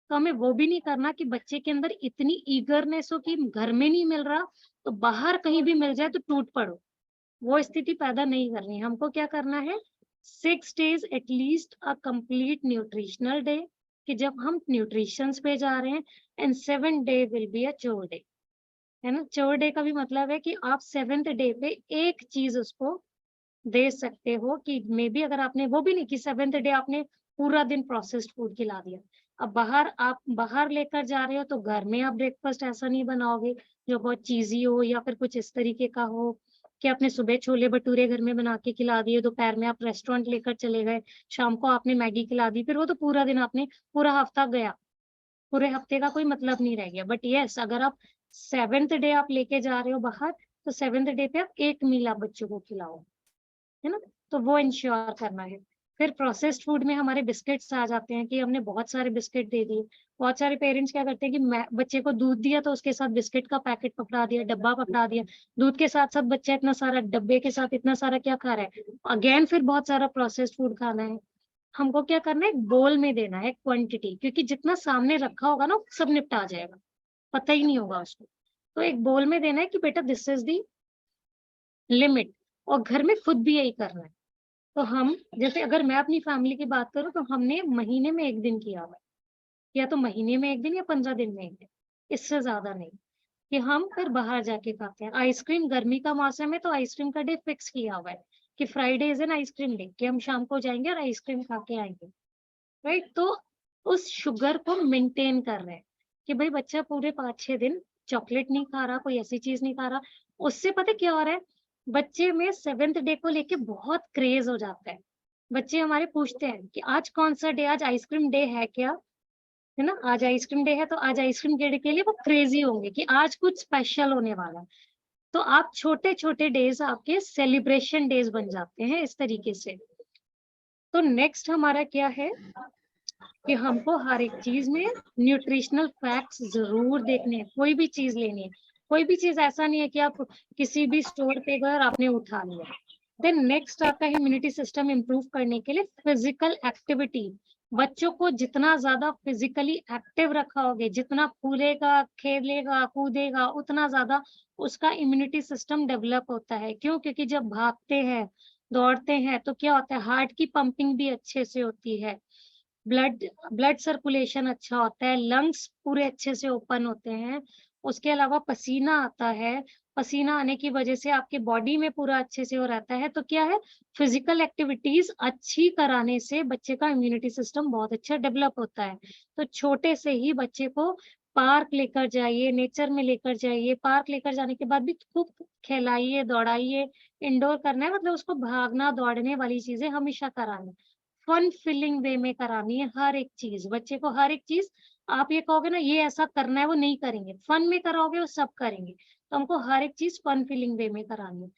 तो हमें वो भी नहीं करना कि बच्चे के अंदर इतनी ईगरनेस हो कि घर में नहीं मिल रहा तो बाहर कहीं भी मिल जाए तो टूट पड़ो। वो स्थिति पैदा नहीं करनी। हमको क्या करना है, 6 days at least a complete nutritional day, कि जब हम न्यूट्रिशन पे जा रहे हैं, and 7 day will be a चोर डे, है ना। चोर डे का भी मतलब है कि आप 7th डे पे एक चीज उसको दे सकते हो, कि मे बी अगर आपने वो भी नहीं कि 7th डे आपने पूरा दिन प्रोसेस्ड फूड खिला दिया। अब आप बाहर लेकर जा रहे हो तो घर में आप ब्रेकफास्ट ऐसा नहीं बनाओगे जो बहुत चीजी हो या फिर कुछ इस तरीके का हो कि आपने सुबह छोले भटूरे घर में बना के खिला दिए, दोपहर में आप रेस्टोरेंट लेकर चले गए, शाम को आपने मैगी खिला दी, फिर वो तो पूरा दिन आपने, पूरा हफ्ता गया, पूरे हफ्ते का कोई मतलब नहीं रह गया। बट यस, अगर आप 7th डे आप लेके जा रहे हो बाहर, तो 7th डे पे आप एक मील आप बच्चों को खिलाओ, है ना। तो वो इंश्योर करना है। फिर प्रोसेस्ड फूड में हमारे बिस्किट्स आ जाते हैं कि हमने बहुत सारे बिस्किट दे दिए। बहुत सारे पेरेंट्स क्या करते हैं कि बच्चे को दूध दिया तो उसके साथ बिस्किट का पैकेट पकड़ा दिया, डब्बा पकड़ा दिया, दूध के साथ साथ बच्चा इतना सारा डब्बे के साथ इतना सारा क्या खा रहा है, अगेन फिर बहुत सारा प्रोसेस्ड फूड खाना है। हमको क्या करना है, एक बोल में देना है क्वांटिटी, क्योंकि जितना सामने रखा होगा ना सब निपटा जाएगा, पता ही नहीं होगा उसको। तो एक बोल में देना है कि बेटा दिस इज दी लिमिट, और घर में खुद भी यही करना है। तो हम, जैसे अगर मैं अपनी फैमिली की बात करूं तो हमने महीने में एक दिन किया हुआ है, या तो महीने में एक दिन या 15 दिन में एक दिन, इससे ज्यादा नहीं, कि हम फिर बाहर जाके खाते हैं। आइसक्रीम, गर्मी का मौसम है तो आइसक्रीम का डे फिक्स किया हुआ है कि Friday is an ice cream day, कि हम शाम को जाएंगे और आइसक्रीम खा के आएंगे, राइट। तो उस शुगर को मेंटेन कर रहे हैं कि भाई बच्चा पूरे 5-6 दिन चॉकलेट नहीं खा रहा, कोई ऐसी चीज नहीं खा रहा। उससे पता क्या हो रहा है, बच्चे में 7th डे को लेके बहुत क्रेज हो जाता है। बच्चे हमारे पूछते हैं कि आज कौन सा डे, आज आइसक्रीम डे है क्या, है ना, आज आइसक्रीम डे है, तो आज आइसक्रीम डे के लिए वो क्रेजी होंगे कि आज कुछ स्पेशल होने वाला है। तो आप छोटे छोटे डेज आपके सेलिब्रेशन डेज बन जाते हैं इस तरीके से। तो नेक्स्ट हमारा क्या है कि हमको हर एक चीज में न्यूट्रिशनल फैक्ट्स जरूर देखने हैं। कोई भी चीज लेनी है, कोई भी चीज ऐसा नहीं है कि आप किसी भी स्टोर पे गए और आपने उठा लिया। देन नेक्स्ट आता है इम्यूनिटी सिस्टम इंप्रूव करने के लिए फिजिकल एक्टिविटी। बच्चों को जितना ज्यादा फिजिकली एक्टिव रखोगे, जितना फूलेगा, खेलेगा, कूदेगा, उतना ज्यादा उसका इम्यूनिटी सिस्टम डेवलप होता है। क्यों? क्योंकि जब भागते हैं, दौड़ते हैं तो क्या होता है, हार्ट की पंपिंग भी अच्छे से होती है, ब्लड सर्कुलेशन अच्छा होता है, लंग्स पूरे अच्छे से ओपन होते हैं। उसके अलावा पसीना आता है, पसीना आने की वजह से आपके बॉडी में पूरा अच्छे से हो रहता है। तो क्या है, फिजिकल एक्टिविटीज अच्छी कराने से बच्चे का इम्यूनिटी सिस्टम बहुत अच्छा डेवलप होता है। तो छोटे से ही बच्चे को पार्क लेकर जाइए, नेचर में लेकर जाइए, पार्क लेकर जाने के बाद भी खूब खिलाइए, दौड़ाइए। इंडोर करना है मतलब उसको भागना दौड़ने वाली चीजें हमेशा करानी, फन फिलिंग वे में करानी है हर एक चीज। बच्चे को हर एक चीज, आप ये कहोगे ना ये ऐसा करना है, वो नहीं करेंगे, फन में कराओगे वो सब करेंगे। तो हमको हर एक चीज फन फिलिंग वे में करानी है।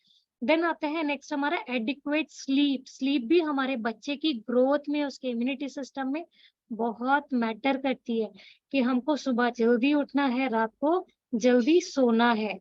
देन आता है नेक्स्ट हमारा एडिक्वेट स्लीप। स्लीप भी हमारे बच्चे की ग्रोथ में, उसके इम्यूनिटी सिस्टम में बहुत मैटर करती है कि हमको सुबह जल्दी उठना है, रात को जल्दी सोना है।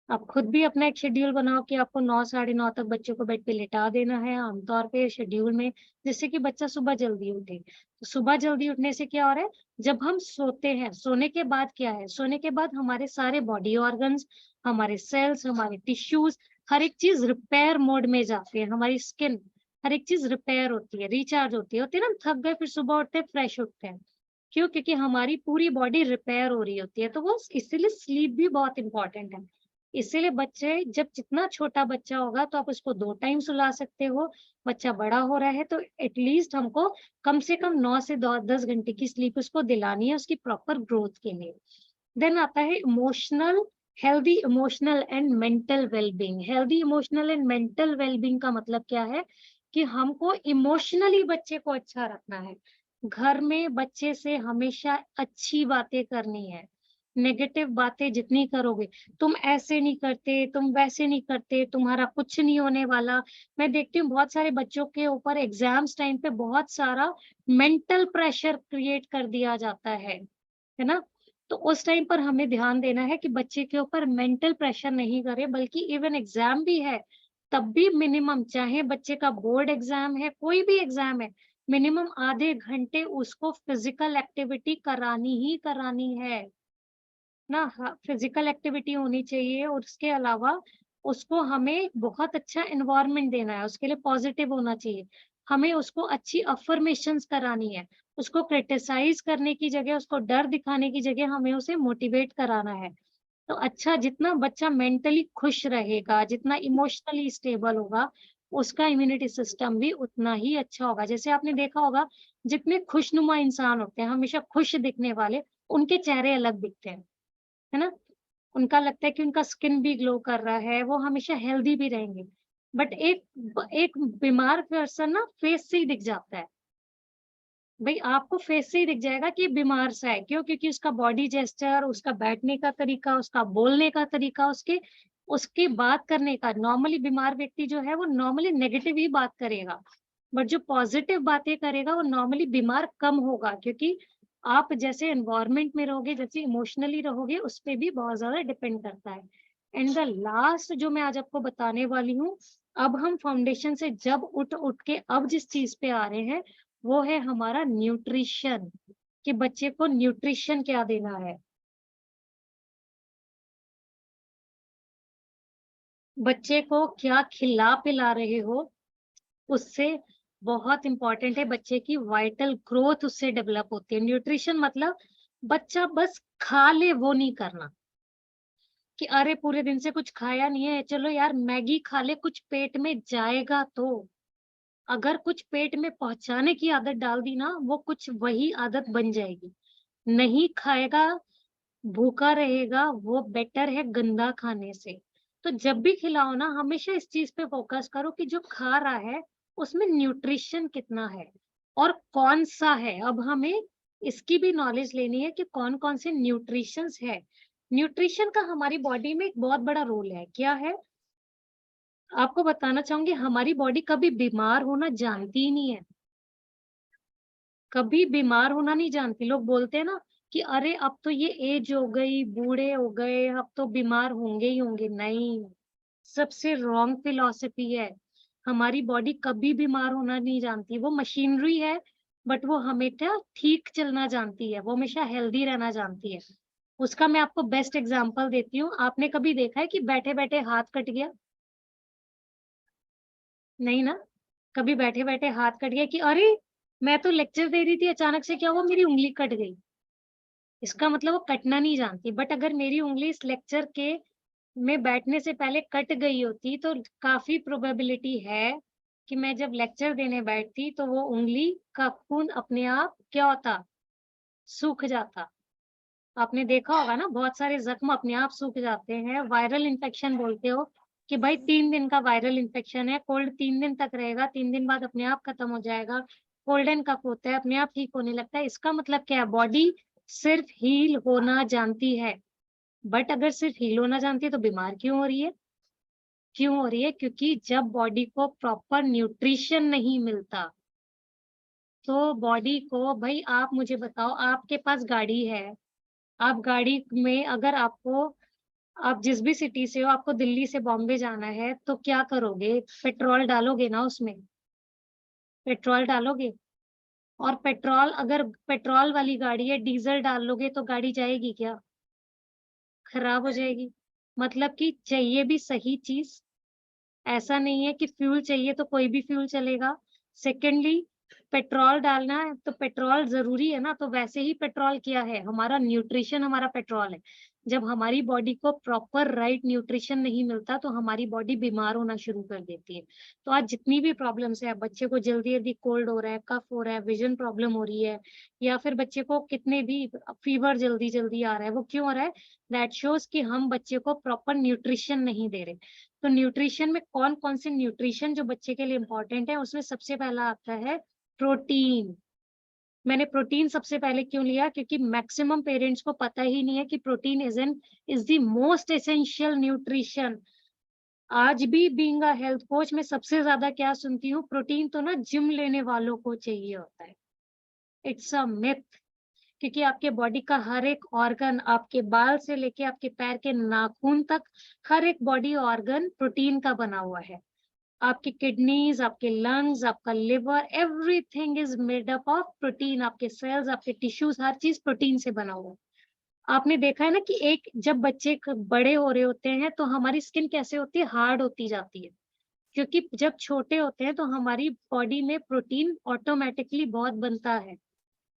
आप खुद भी अपना एक शेड्यूल बनाओ कि आपको 9-9:30 तक बच्चों को बेड पे लिटा देना है आमतौर पे शेड्यूल में, जिससे कि बच्चा सुबह जल्दी उठे। तो सुबह जल्दी उठने से क्या हो रहा है, जब हम सोते हैं, सोने के बाद क्या है, सोने के बाद हमारे सारे बॉडी ऑर्गन्स, हमारे सेल्स, हमारे टिश्यूज, हर एक चीज रिपेयर मोड में जाते हैं। हमारी स्किन हर एक चीज रिपेयर होती है, रिचार्ज होती है ना, हम थक गए फिर सुबह उठते हैं फ्रेश उठते हैं, क्यों? क्योंकि हमारी पूरी बॉडी रिपेयर हो रही होती है। तो वो इसीलिए स्लीप भी बहुत इंपॉर्टेंट है। इसीलिए बच्चे, जब जितना छोटा बच्चा होगा तो आप उसको 2 टाइम सुला सकते हो। बच्चा बड़ा हो रहा है तो एटलीस्ट हमको कम से कम 9 से 10 घंटे की स्लीप उसको दिलानी है उसकी प्रॉपर ग्रोथ के लिए। देन आता है emotional, healthy emotional and mental wellbeing. Healthy emotional and mental wellbeing का मतलब क्या है कि हमको इमोशनली बच्चे को अच्छा रखना है। घर में बच्चे से हमेशा अच्छी बातें करनी है। नेगेटिव बातें जितनी करोगे, तुम ऐसे नहीं करते, तुम वैसे नहीं करते, तुम्हारा कुछ नहीं होने वाला। मैं देखती हूँ बहुत सारे बच्चों के ऊपर एग्जाम्स टाइम पे बहुत सारा मेंटल प्रेशर क्रिएट कर दिया जाता है ना? तो उस टाइम पर हमें ध्यान देना है कि बच्चे के ऊपर मेंटल प्रेशर नहीं करे, बल्कि इवन एग्जाम भी है तब भी मिनिमम, चाहे बच्चे का बोर्ड एग्जाम है, कोई भी एग्जाम है, मिनिमम आधे घंटे उसको फिजिकल एक्टिविटी करानी ही करानी है ना। फिजिकल एक्टिविटी होनी चाहिए और उसके अलावा उसको हमें बहुत अच्छा एनवायरनमेंट देना है, उसके लिए पॉजिटिव होना चाहिए। हमें उसको अच्छी अफर्मेशंस करानी है, उसको क्रिटिसाइज करने की जगह, उसको डर दिखाने की जगह हमें उसे मोटिवेट कराना है। तो अच्छा, जितना बच्चा मेंटली खुश रहेगा, जितना इमोशनली स्टेबल होगा, उसका इम्यूनिटी सिस्टम भी उतना ही अच्छा होगा। जैसे आपने देखा होगा, जितने खुशनुमा इंसान होते हैं, हमेशा खुश दिखने वाले, उनके चेहरे अलग दिखते हैं, है ना? उनका लगता है कि उनका स्किन भी ग्लो कर रहा है, वो हमेशा हेल्दी भी रहेंगे। बट एक बीमार पर्सन ना फेस से ही दिख जाता है। भाई आपको फेस से ही दिख जाएगा कि बीमार सा है, क्यों? क्योंकि उसका बॉडी जेस्चर, उसका बैठने का तरीका, उसका बोलने का तरीका, उसके बात करने का। नॉर्मली बीमार व्यक्ति जो है वो नॉर्मली नेगेटिव ही बात करेगा, बट जो पॉजिटिव बातें करेगा वो नॉर्मली बीमार कम होगा, क्योंकि आप जैसे एनवायरनमेंट में रहोगे, जैसे इमोशनली रहोगे, उस पे भी बहुत ज्यादा डिपेंड करता है। एंड द लास्ट जो मैं आज आपको बताने वाली हूँ, अब हम फाउंडेशन से जब उठ उठ के अब जिस चीज पे आ रहे हैं, वो है हमारा न्यूट्रिशन, कि बच्चे को न्यूट्रिशन क्या देना है। बच्चे को क्या खिला पिला रहे हो, उससे बहुत इंपॉर्टेंट है। बच्चे की वाइटल ग्रोथ उससे डेवलप होती है। न्यूट्रिशन मतलब बच्चा बस खा ले वो नहीं करना, कि अरे पूरे दिन से कुछ खाया नहीं है, चलो यार मैगी खा ले, कुछ पेट में जाएगा तो। अगर कुछ पेट में पहुंचाने की आदत डाल दी ना, वो कुछ वही आदत बन जाएगी। नहीं खाएगा, भूखा रहेगा, वो बेटर है गंदा खाने से। तो जब भी खिलाओ ना, हमेशा इस चीज पे फोकस करो कि जो खा रहा है उसमें न्यूट्रिशन कितना है और कौन सा है। अब हमें इसकी भी नॉलेज लेनी है कि कौन कौन से न्यूट्रिशंस है। न्यूट्रिशन का हमारी बॉडी में एक बहुत बड़ा रोल है। क्या है? आपको बताना चाहूंगी, हमारी बॉडी कभी बीमार होना जानती ही नहीं है, कभी बीमार होना नहीं जानती। लोग बोलते हैं ना कि अरे अब तो ये एज हो गई, बूढ़े हो गए, अब तो बीमार होंगे ही होंगे। नहीं, सबसे रॉन्ग फिलॉसफी है। हमारी बॉडी कभी बीमार होना नहीं जानती। वो मशीनरी है, बट वो हमेशा ठीक चलना जानती है, वो हमेशा हेल्दी रहना जानती है। उसका मैं आपको बेस्ट एग्जांपल देती हूँ। आपने कभी देखा है कि बैठे बैठे हाथ कट गया? नहीं ना? कभी बैठे बैठे हाथ कट गया कि अरे मैं तो लेक्चर दे रही थी, अचानक से क्या हुआ, मेरी उंगली कट गई। इसका मतलब वो कटना नहीं जानती। बट अगर मेरी उंगली इस लेक्चर के में बैठने से पहले कट गई होती, तो काफी प्रोबेबिलिटी है कि मैं जब लेक्चर देने बैठती तो वो उंगली का खून अपने आप क्या होता, सूख जाता। आपने देखा होगा ना, बहुत सारे जख्म अपने आप सूख जाते हैं। वायरल इन्फेक्शन बोलते हो कि भाई 3 दिन का वायरल इन्फेक्शन है, कोल्ड 3 दिन तक रहेगा, 3 दिन बाद अपने आप खत्म हो जाएगा। कोल्ड एंड कफ होता है, अपने आप ठीक होने लगता है। इसका मतलब क्या है? बॉडी सिर्फ हील होना जानती है, बट अगर सिर्फ हील होना जानती है तो बीमार क्यों हो रही है? क्यों हो रही है? क्योंकि जब बॉडी को प्रॉपर न्यूट्रिशन नहीं मिलता, तो बॉडी को, भाई आप मुझे बताओ, आपके पास गाड़ी है, आप गाड़ी में अगर आपको, आप जिस भी सिटी से हो, आपको दिल्ली से बॉम्बे जाना है, तो क्या करोगे? पेट्रोल डालोगे ना उसमें, पेट्रोल डालोगे। और पेट्रोल, अगर पेट्रोल वाली गाड़ी है, डीजल डाल लोगे तो गाड़ी जाएगी क्या? खराब हो जाएगी। मतलब कि चाहिए भी सही चीज, ऐसा नहीं है कि फ्यूल चाहिए तो कोई भी फ्यूल चलेगा। सेकेंडली, पेट्रोल डालना है तो पेट्रोल जरूरी है ना, तो वैसे ही पेट्रोल क्या है, हमारा न्यूट्रिशन हमारा पेट्रोल है। जब हमारी बॉडी को प्रॉपर राइट न्यूट्रिशन नहीं मिलता तो हमारी बॉडी बीमार होना शुरू कर देती है। तो आज जितनी भी प्रॉब्लम्स है, बच्चे को जल्दी जल्दी कोल्ड हो रहा है, कफ हो रहा है, विजन प्रॉब्लम हो रही है, या फिर बच्चे को कितने भी फीवर जल्दी जल्दी आ रहा है, वो क्यों हो रहा है? दैट शोज कि हम बच्चे को प्रॉपर न्यूट्रिशन नहीं दे रहे। तो न्यूट्रिशन में कौन कौन से न्यूट्रिशन जो बच्चे के लिए इंपॉर्टेंट है, उसमें सबसे पहला आता है प्रोटीन। मैंने प्रोटीन सबसे पहले क्यों लिया? क्योंकि मैक्सिमम पेरेंट्स को पता ही नहीं है कि protein is the most essential nutrition. आज भी बीइंग अ हेल्थ कोच मैं सबसे ज्यादा क्या सुनती हूँ, प्रोटीन तो ना जिम लेने वालों को चाहिए होता है। इट्स अ मिथ, क्योंकि आपके बॉडी का हर एक ऑर्गन, आपके बाल से लेके आपके पैर के नाखून तक, हर एक बॉडी ऑर्गन प्रोटीन का बना हुआ है। आपकी किडनीज, आपके लंग्स, आपका liver, everything is made up of protein. आपके सेल्स, आपके टिश्यूज, हर चीज प्रोटीन से बना हुआ है। आपने देखा है ना कि एक जब बच्चे बड़े हो रहे होते हैं तो हमारी स्किन कैसे होती है? हार्ड होती जाती है, क्योंकि जब छोटे होते हैं तो हमारी बॉडी में प्रोटीन ऑटोमेटिकली बहुत बनता है।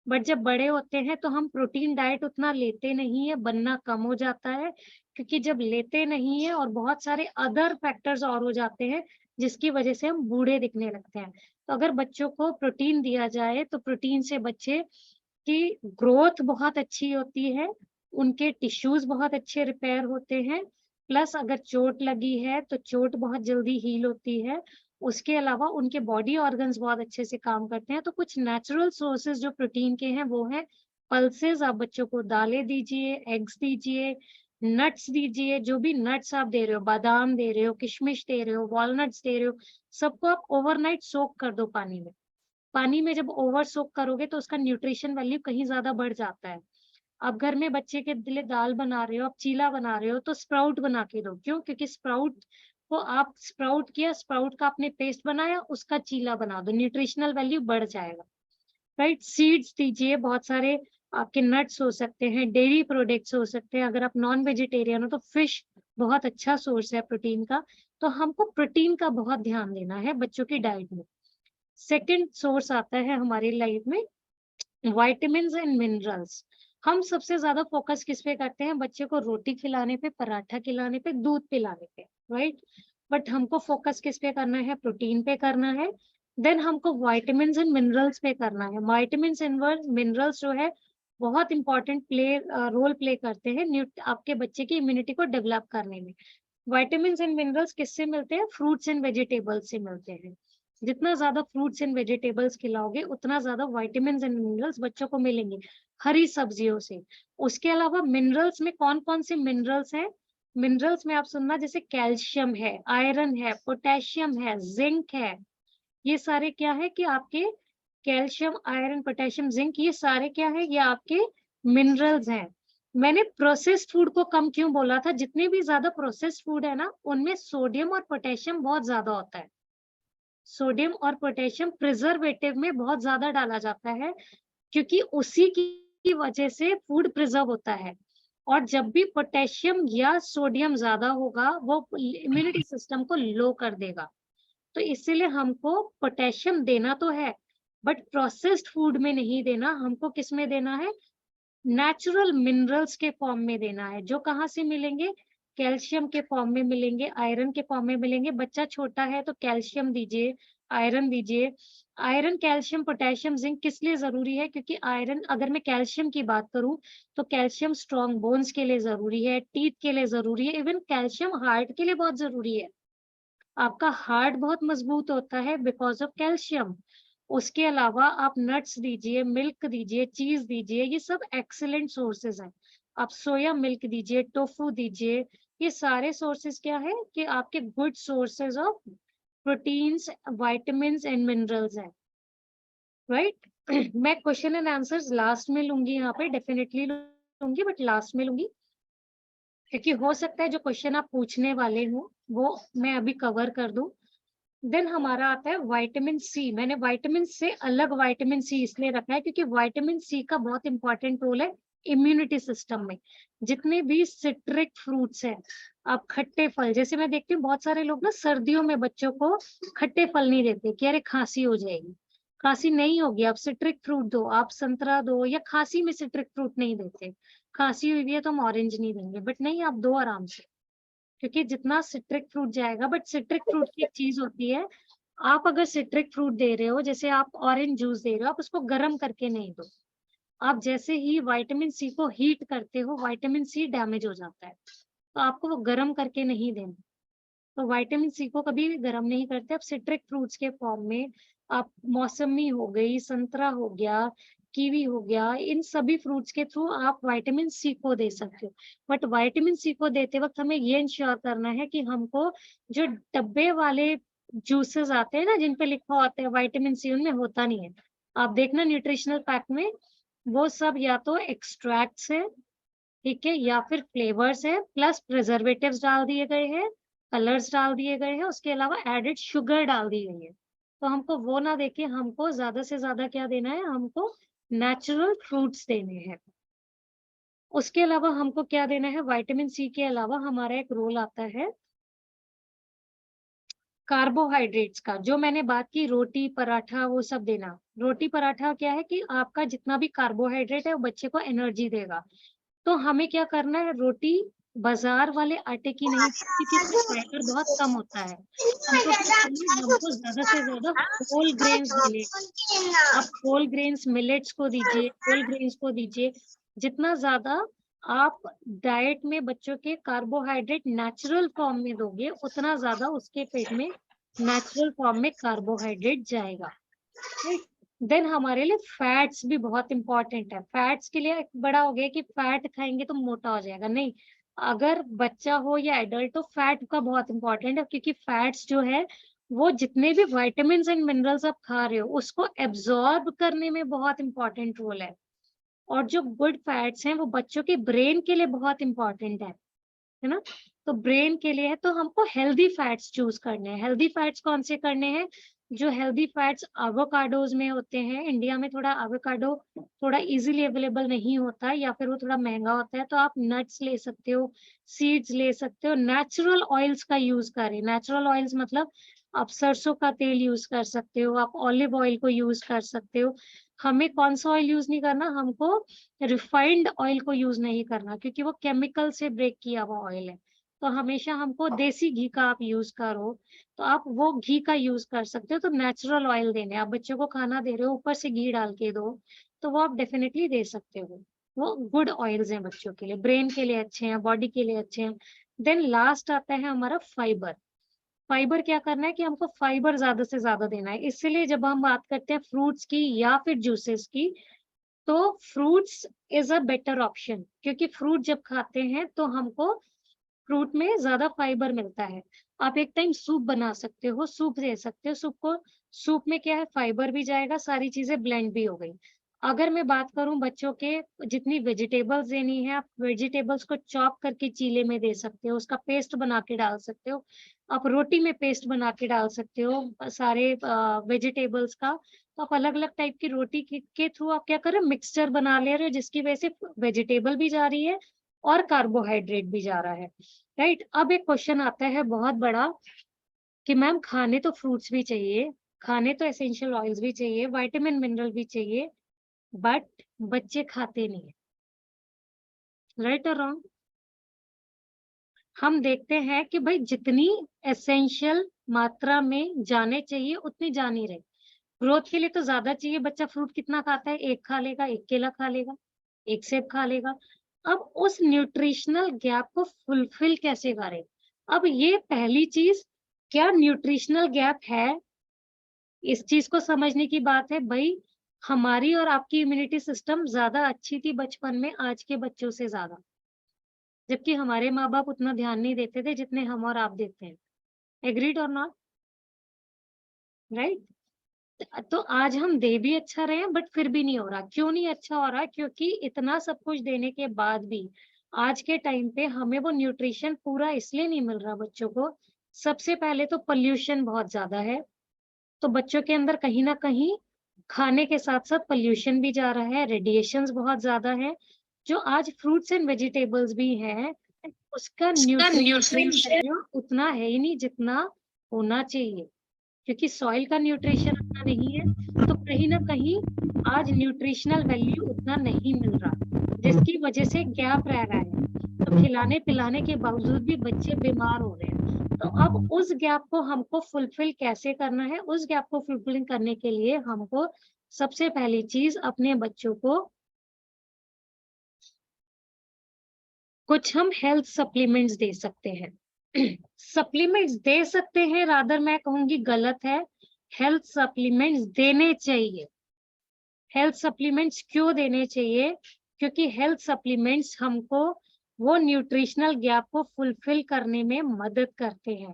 बट जब बड़े होते हैं तो हम प्रोटीन डाइट उतना लेते नहीं है, बनना कम हो जाता है, क्योंकि जब लेते नहीं है और बहुत सारे अदर फैक्टर्स और हो जाते हैं जिसकी वजह से हम बूढ़े दिखने लगते हैं। तो अगर बच्चों को प्रोटीन दिया जाए तो प्रोटीन से बच्चे की ग्रोथ बहुत अच्छी होती है, उनके टिश्यूज बहुत अच्छे रिपेयर होते हैं, प्लस अगर चोट लगी है तो चोट बहुत जल्दी हील होती है। उसके अलावा उनके बॉडी ऑर्गन्स बहुत अच्छे से काम करते हैं। तो कुछ नेचुरल सोर्सेज जो प्रोटीन के हैं वो है पल्सेस। आप बच्चों को दालें दीजिए, एग्स दीजिए, नट्स दीजिए, जो भी नट्स आप दे रहे हो, बादाम दे रहे हो, किशमिश दे रहे हो, वॉलनट्स दे रहे हो, सबको आप ओवरनाइट सोक कर दो पानी में। पानी में जब ओवर सोक करोगे तो उसका न्यूट्रिशन वैल्यू कहीं ज्यादा बढ़ जाता है। आप घर में बच्चे के लिए दाल बना रहे हो, आप चीला बना रहे हो, तो स्प्राउट बना के दो। क्यों? क्योंकि स्प्राउट को आप स्प्राउट किया, स्प्राउट का आपने पेस्ट बनाया, उसका चीला बना दो, न्यूट्रिशनल वैल्यू बढ़ जाएगा। राइट? सीड्स दीजिए, बहुत सारे आपके नट्स हो सकते हैं, डेयरी प्रोडक्ट्स हो सकते हैं। अगर आप नॉन वेजिटेरियन हो तो फिश बहुत अच्छा सोर्स है प्रोटीन का। तो हमको प्रोटीन का बहुत ध्यान देना है बच्चों की डाइट में। सेकेंड सोर्स आता है हमारी लाइफ में विटामिन्स एंड मिनरल्स। हम सबसे ज्यादा फोकस किस पे करते हैं? बच्चे को रोटी खिलाने पे, पराठा खिलाने पे, दूध पिलाने पे, राइट? बट हमको फोकस किस पे करना है? प्रोटीन पे करना है। देन हमको विटामिन्स एंड मिनरल्स पे करना है। विटामिन्स एंड मिनरल्स जो है बहुत इंपॉर्टेंट रोल प्ले करते हैं आपके बच्चे की इम्यूनिटी को डेवलप करने में। विटामिन्स एंड मिनरल्स किससे मिलते हैं? फ्रूट्स एंड वेजिटेबल्स से मिलते हैं। जितना ज्यादा फ्रूट्स एंड वेजिटेबल्स खिलाओगे उतना ज्यादा विटामिन्स एंड मिनरल्स बच्चों को मिलेंगे हरी सब्जियों से। उसके अलावा मिनरल्स में कौन कौन से मिनरल्स हैं? मिनरल्स में आप सुनना, जैसे कैल्शियम है, आयरन है, पोटेशियम है, जिंक है। ये सारे क्या है कि आपके कैल्शियम, आयरन, पोटेशियम, जिंक, ये सारे क्या है? ये आपके मिनरल्स हैं। मैंने प्रोसेस्ड फूड को कम क्यों बोला था? जितने भी ज्यादा प्रोसेस्ड फूड है ना, उनमें सोडियम और पोटेशियम बहुत ज्यादा होता है। सोडियम और पोटेशियम प्रिजर्वेटिव में बहुत ज्यादा डाला जाता है, क्योंकि उसी की वजह से फूड प्रिजर्व होता है। और जब भी पोटेशियम या सोडियम ज्यादा होगा वो इम्यूनिटी सिस्टम को लो कर देगा। तो इसीलिए हमको पोटेशियम देना तो है, बट प्रोसेस्ड फूड में नहीं देना। हमको किस में देना है? नेचुरल मिनरल्स के फॉर्म में देना है। जो कहाँ से मिलेंगे? कैल्शियम के फॉर्म में मिलेंगे, आयरन के फॉर्म में मिलेंगे। बच्चा छोटा है तो कैल्शियम दीजिए, आयरन दीजिए। आयरन, कैल्शियम, पोटेशियम, जिंक किस लिए जरूरी है? क्योंकि आयरन, अगर मैं कैल्शियम की बात करूं तो कैल्शियम स्ट्रॉन्ग बोन्स के लिए जरूरी है, टीथ के लिए जरूरी है, इवन कैल्शियम हार्ट के लिए बहुत जरूरी है। आपका हार्ट बहुत मजबूत होता है बिकॉज ऑफ कैल्शियम। उसके अलावा आप नट्स दीजिए, मिल्क दीजिए, चीज दीजिए, ये सब एक्सीलेंट सोर्सेज हैं। आप सोया मिल्क दीजिए, टोफू दीजिए, ये सारे सोर्सेज क्या है कि आपके good sources of proteins, vitamins and minerals हैं, राइट? मैं क्वेश्चन एंड आंसर्स लास्ट में लूंगी, यहाँ पे डेफिनेटली लूंगी, बट लास्ट में लूंगी, क्योंकि हो सकता है जो क्वेश्चन आप पूछने वाले हो वो मैं अभी कवर कर दूं। देन हमारा आता है विटामिन सी। मैंने विटामिन से अलग विटामिन सी इसलिए रखा है क्योंकि विटामिन सी का बहुत इंपॉर्टेंट रोल है इम्यूनिटी सिस्टम में। जितने भी सिट्रिक फ्रूट्स हैं, आप खट्टे फल, जैसे मैं देखती हूँ बहुत सारे लोग ना सर्दियों में बच्चों को खट्टे फल नहीं देते कि अरे खांसी हो जाएगी। खांसी नहीं होगी, आप सिट्रिक फ्रूट दो, आप संतरा दो, या खांसी में सिट्रिक फ्रूट नहीं देते, खांसी हुई है तो हम ऑरेंज नहीं देंगे, बट नहीं, आप दो आराम से, क्योंकि जितना सिट्रिक फ्रूट जाएगा। बट सिट्रिक फ्रूट की एक चीज होती है, आप अगर सिट्रिक फ्रूट दे रहे हो, जैसे आप ऑरेंज जूस दे रहे हो, आप उसको गर्म करके नहीं दो। आप जैसे ही विटामिन सी को हीट करते हो, विटामिन सी डैमेज हो जाता है, तो आपको वो गर्म करके नहीं देना। तो विटामिन सी को कभी भी गर्म नहीं करते। आप सिट्रिक फ्रूट्स के फॉर्म में आप मौसमी हो गई, संतरा हो गया, कीवी हो गया, इन सभी फ्रूट्स के थ्रू आप विटामिन सी को दे सकते हो। बट विटामिन सी को देते वक्त हमें ये इंश्योर करना है कि हमको जो डब्बे वाले जूसेस आते हैं ना, जिन पे लिखा होता है विटामिन सी, उनमें होता नहीं है। आप देखना न्यूट्रिशनल पैक में, वो सब या तो एक्सट्रैक्ट्स है, ठीक है, या फिर फ्लेवर्स है, प्लस प्रिजर्वेटिव्स डाल दिए गए हैं, कलर्स डाल दिए गए हैं, उसके अलावा एडेड शुगर डाल दी गई है। तो हमको वो ना देके हमको ज्यादा से ज्यादा क्या देना है, हमको नेचुरल फ्रूट्स देने हैं। उसके अलावा हमको क्या देना है, विटामिन सी के अलावा हमारा एक रोल आता है कार्बोहाइड्रेट्स का। जो मैंने बात की रोटी पराठा वो सब देना। रोटी पराठा क्या है कि आपका जितना भी कार्बोहाइड्रेट है वो बच्चे को एनर्जी देगा। तो हमें क्या करना है, रोटी बाजार वाले आटे की नहीं, क्योंकि इसमें फाइबर बहुत कम होता है। हमको क्या करना है, हमको ज्यादा से ज्यादा होल ग्रेन्स मिले। आप होल ग्रेन्स मिलेट्स को दीजिए, होल ग्रेन्स को दीजिए। जितना ज्यादा आप डाइट में बच्चों के कार्बोहाइड्रेट नेचुरल फॉर्म में दोगे, उतना ज्यादा उसके पेट में नेचुरल फॉर्म में कार्बोहाइड्रेट जाएगा। देन हमारे लिए फैट्स भी बहुत इंपॉर्टेंट है। फैट्स के लिए बड़ा हो गया कि फैट खाएंगे तो मोटा हो जाएगा, नहीं। अगर बच्चा हो या एडल्ट हो, फैट का बहुत इंपॉर्टेंट है, क्योंकि फैट्स जो है वो जितने भी विटामिन एंड मिनरल्स आप खा रहे हो उसको एब्जॉर्ब करने में बहुत इंपॉर्टेंट रोल है। और जो गुड फैट्स हैं वो बच्चों के ब्रेन के लिए बहुत इंपॉर्टेंट है ना। तो ब्रेन के लिए है, तो हमको हेल्दी फैट्स चूज करने हैं। हेल्दी फैट्स कौन से करने हैं, जो हेल्दी फैट्स एवोकाडोज में होते हैं। इंडिया में थोड़ा एवोकाडो थोड़ा इजीली अवेलेबल नहीं होता है, या फिर वो थोड़ा महंगा होता है, तो आप नट्स ले सकते हो, सीड्स ले सकते हो। नेचुरल ऑयल्स का यूज करें। नेचुरल ऑयल्स मतलब आप सरसों का तेल यूज कर सकते हो, आप ऑलिव ऑयल को यूज कर सकते हो। हमें कौन सा ऑयल यूज नहीं करना, हमको रिफाइंड ऑयल को यूज नहीं करना, क्योंकि वो केमिकल से ब्रेक किया हुआ ऑयल है। तो हमेशा हमको देसी घी का आप यूज करो, तो आप वो घी का यूज कर सकते हो। तो नेचुरल ऑयल देने, आप बच्चों को खाना दे रहे हो ऊपर से घी डाल के दो, तो वो आप डेफिनेटली दे सकते हो। वो गुड ऑयल्स हैं बच्चों के लिए, ब्रेन के लिए अच्छे हैं, बॉडी के लिए अच्छे हैं। देन लास्ट आता है हमारा फाइबर। फाइबर क्या करना है कि हमको फाइबर ज्यादा से ज्यादा देना है। इसलिए जब हम बात करते हैं फ्रूट्स की या फिर जूसेस की, तो fruits is a better option, क्योंकि फ्रूट जब खाते हैं तो हमको फ्रूट में ज्यादा फाइबर मिलता है। आप एक टाइम सूप बना सकते हो, सूप दे सकते हो। सूप में क्या है, फाइबर भी जाएगा, सारी चीजें ब्लेंड भी हो गई। अगर मैं बात करूं बच्चों के जितनी वेजिटेबल्स देनी है, आप वेजिटेबल्स को चॉप करके चीले में दे सकते हो, उसका पेस्ट बना के डाल सकते हो। आप रोटी में पेस्ट बना के डाल सकते हो सारे वेजिटेबल्स का। तो आप अलग अलग टाइप की रोटी के थ्रू आप क्या कर रहे हो, मिक्सचर बना ले रहे हो, जिसकी वजह से वेजिटेबल भी जा रही है और कार्बोहाइड्रेट भी जा रहा है, राइट। अब एक क्वेश्चन आता है बहुत बड़ा कि मैम खाने तो फ्रूट्स भी चाहिए, खाने तो एसेंशियल ऑयल्स भी चाहिए, विटामिन मिनरल भी चाहिए, बट बच्चे खाते नहीं है, राइट और रॉन्ग। हम देखते हैं कि भाई जितनी एसेंशियल मात्रा में जाने चाहिए उतनी जा नहीं रही। ग्रोथ के लिए तो ज्यादा चाहिए। बच्चा फ्रूट कितना खाता है, एक खा लेगा, एक केला खा लेगा, एक सेब खा लेगा। अब उस न्यूट्रिशनल गैप को फुलफिल कैसे करें। अब ये पहली चीज, क्या न्यूट्रिशनल गैप है, इस चीज को समझने की बात है। भाई हमारी और आपकी इम्यूनिटी सिस्टम ज्यादा अच्छी थी बचपन में आज के बच्चों से ज्यादा, जबकि हमारे माँ बाप उतना ध्यान नहीं देते थे जितने हम और आप देते हैं। एग्रीड और नॉट, राइट। तो आज हम दे भी अच्छा रहे हैं, बट फिर भी नहीं हो रहा। क्यों नहीं अच्छा हो रहा, क्योंकि इतना सब कुछ देने के बाद भी आज के टाइम पे हमें वो न्यूट्रिशन पूरा इसलिए नहीं मिल रहा बच्चों को। सबसे पहले तो पोल्यूशन बहुत ज्यादा है, तो बच्चों के अंदर कहीं ना कहीं खाने के साथ साथ पोल्यूशन भी जा रहा है, रेडिएशंस बहुत ज्यादा है। जो आज फ्रूट्स एंड वेजिटेबल्स भी हैं, उसका न्यूट्रिशन उतना है ही नहीं जितना होना चाहिए, क्योंकि सॉइल का न्यूट्रिशन उतना नहीं है, तो कहीं ना कहीं आज न्यूट्रिशनल वैल्यू उतना नहीं मिल रहा, जिसकी वजह से गैप रह रहा है। तो खिलाने पिलाने के बावजूद भी बच्चे बीमार हो रहे हैं। तो अब उस गैप को हमको फुलफिल कैसे करना है? उस गैप को फुलफिल करने के लिए हमको सबसे पहली चीज अपने बच्चों को कुछ हम हेल्थ सप्लीमेंट्स दे सकते हैं। सप्लीमेंट्स दे सकते हैं, रादर मैं कहूंगी गलत है, हेल्थ सप्लीमेंट्स देने चाहिए। हेल्थ सप्लीमेंट्स क्यों देने चाहिए? क्योंकि हेल्थ सप्लीमेंट्स हमको वो न्यूट्रिशनल गैप को फुलफिल करने में मदद करते हैं।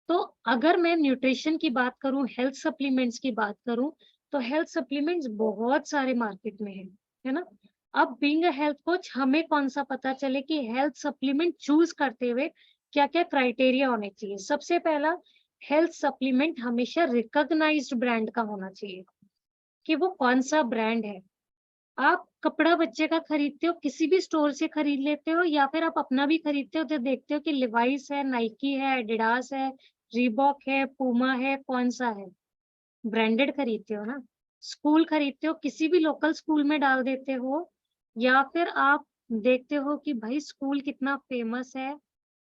तो अगर मैं न्यूट्रिशन की बात करूं, हेल्थ सप्लीमेंट्स की बात करूं, तो हेल्थ सप्लीमेंट्स बहुत सारे मार्केट में है ना। अब बीइंग अ हेल्थ कोच हमें कौन सा पता चले कि हेल्थ सप्लीमेंट चूज करते हुए क्या क्या क्राइटेरिया होने चाहिए। सबसे पहला, हेल्थ सप्लीमेंट हमेशा रिकॉग्नाइज्ड ब्रांड का होना चाहिए, कि वो कौन सा ब्रांड है। आप कपड़ा बच्चे का खरीदते हो, किसी भी स्टोर से खरीद लेते हो, या फिर आप अपना भी खरीदते हो तो देखते हो कि लिवाइस है, नाइकी है, एडिडास है, रीबॉक है, पूमा है, कौन सा है, ब्रांडेड खरीदते हो ना। स्कूल खरीदते हो, किसी भी लोकल स्कूल में डाल देते हो, या फिर आप देखते हो कि भाई स्कूल कितना फेमस है।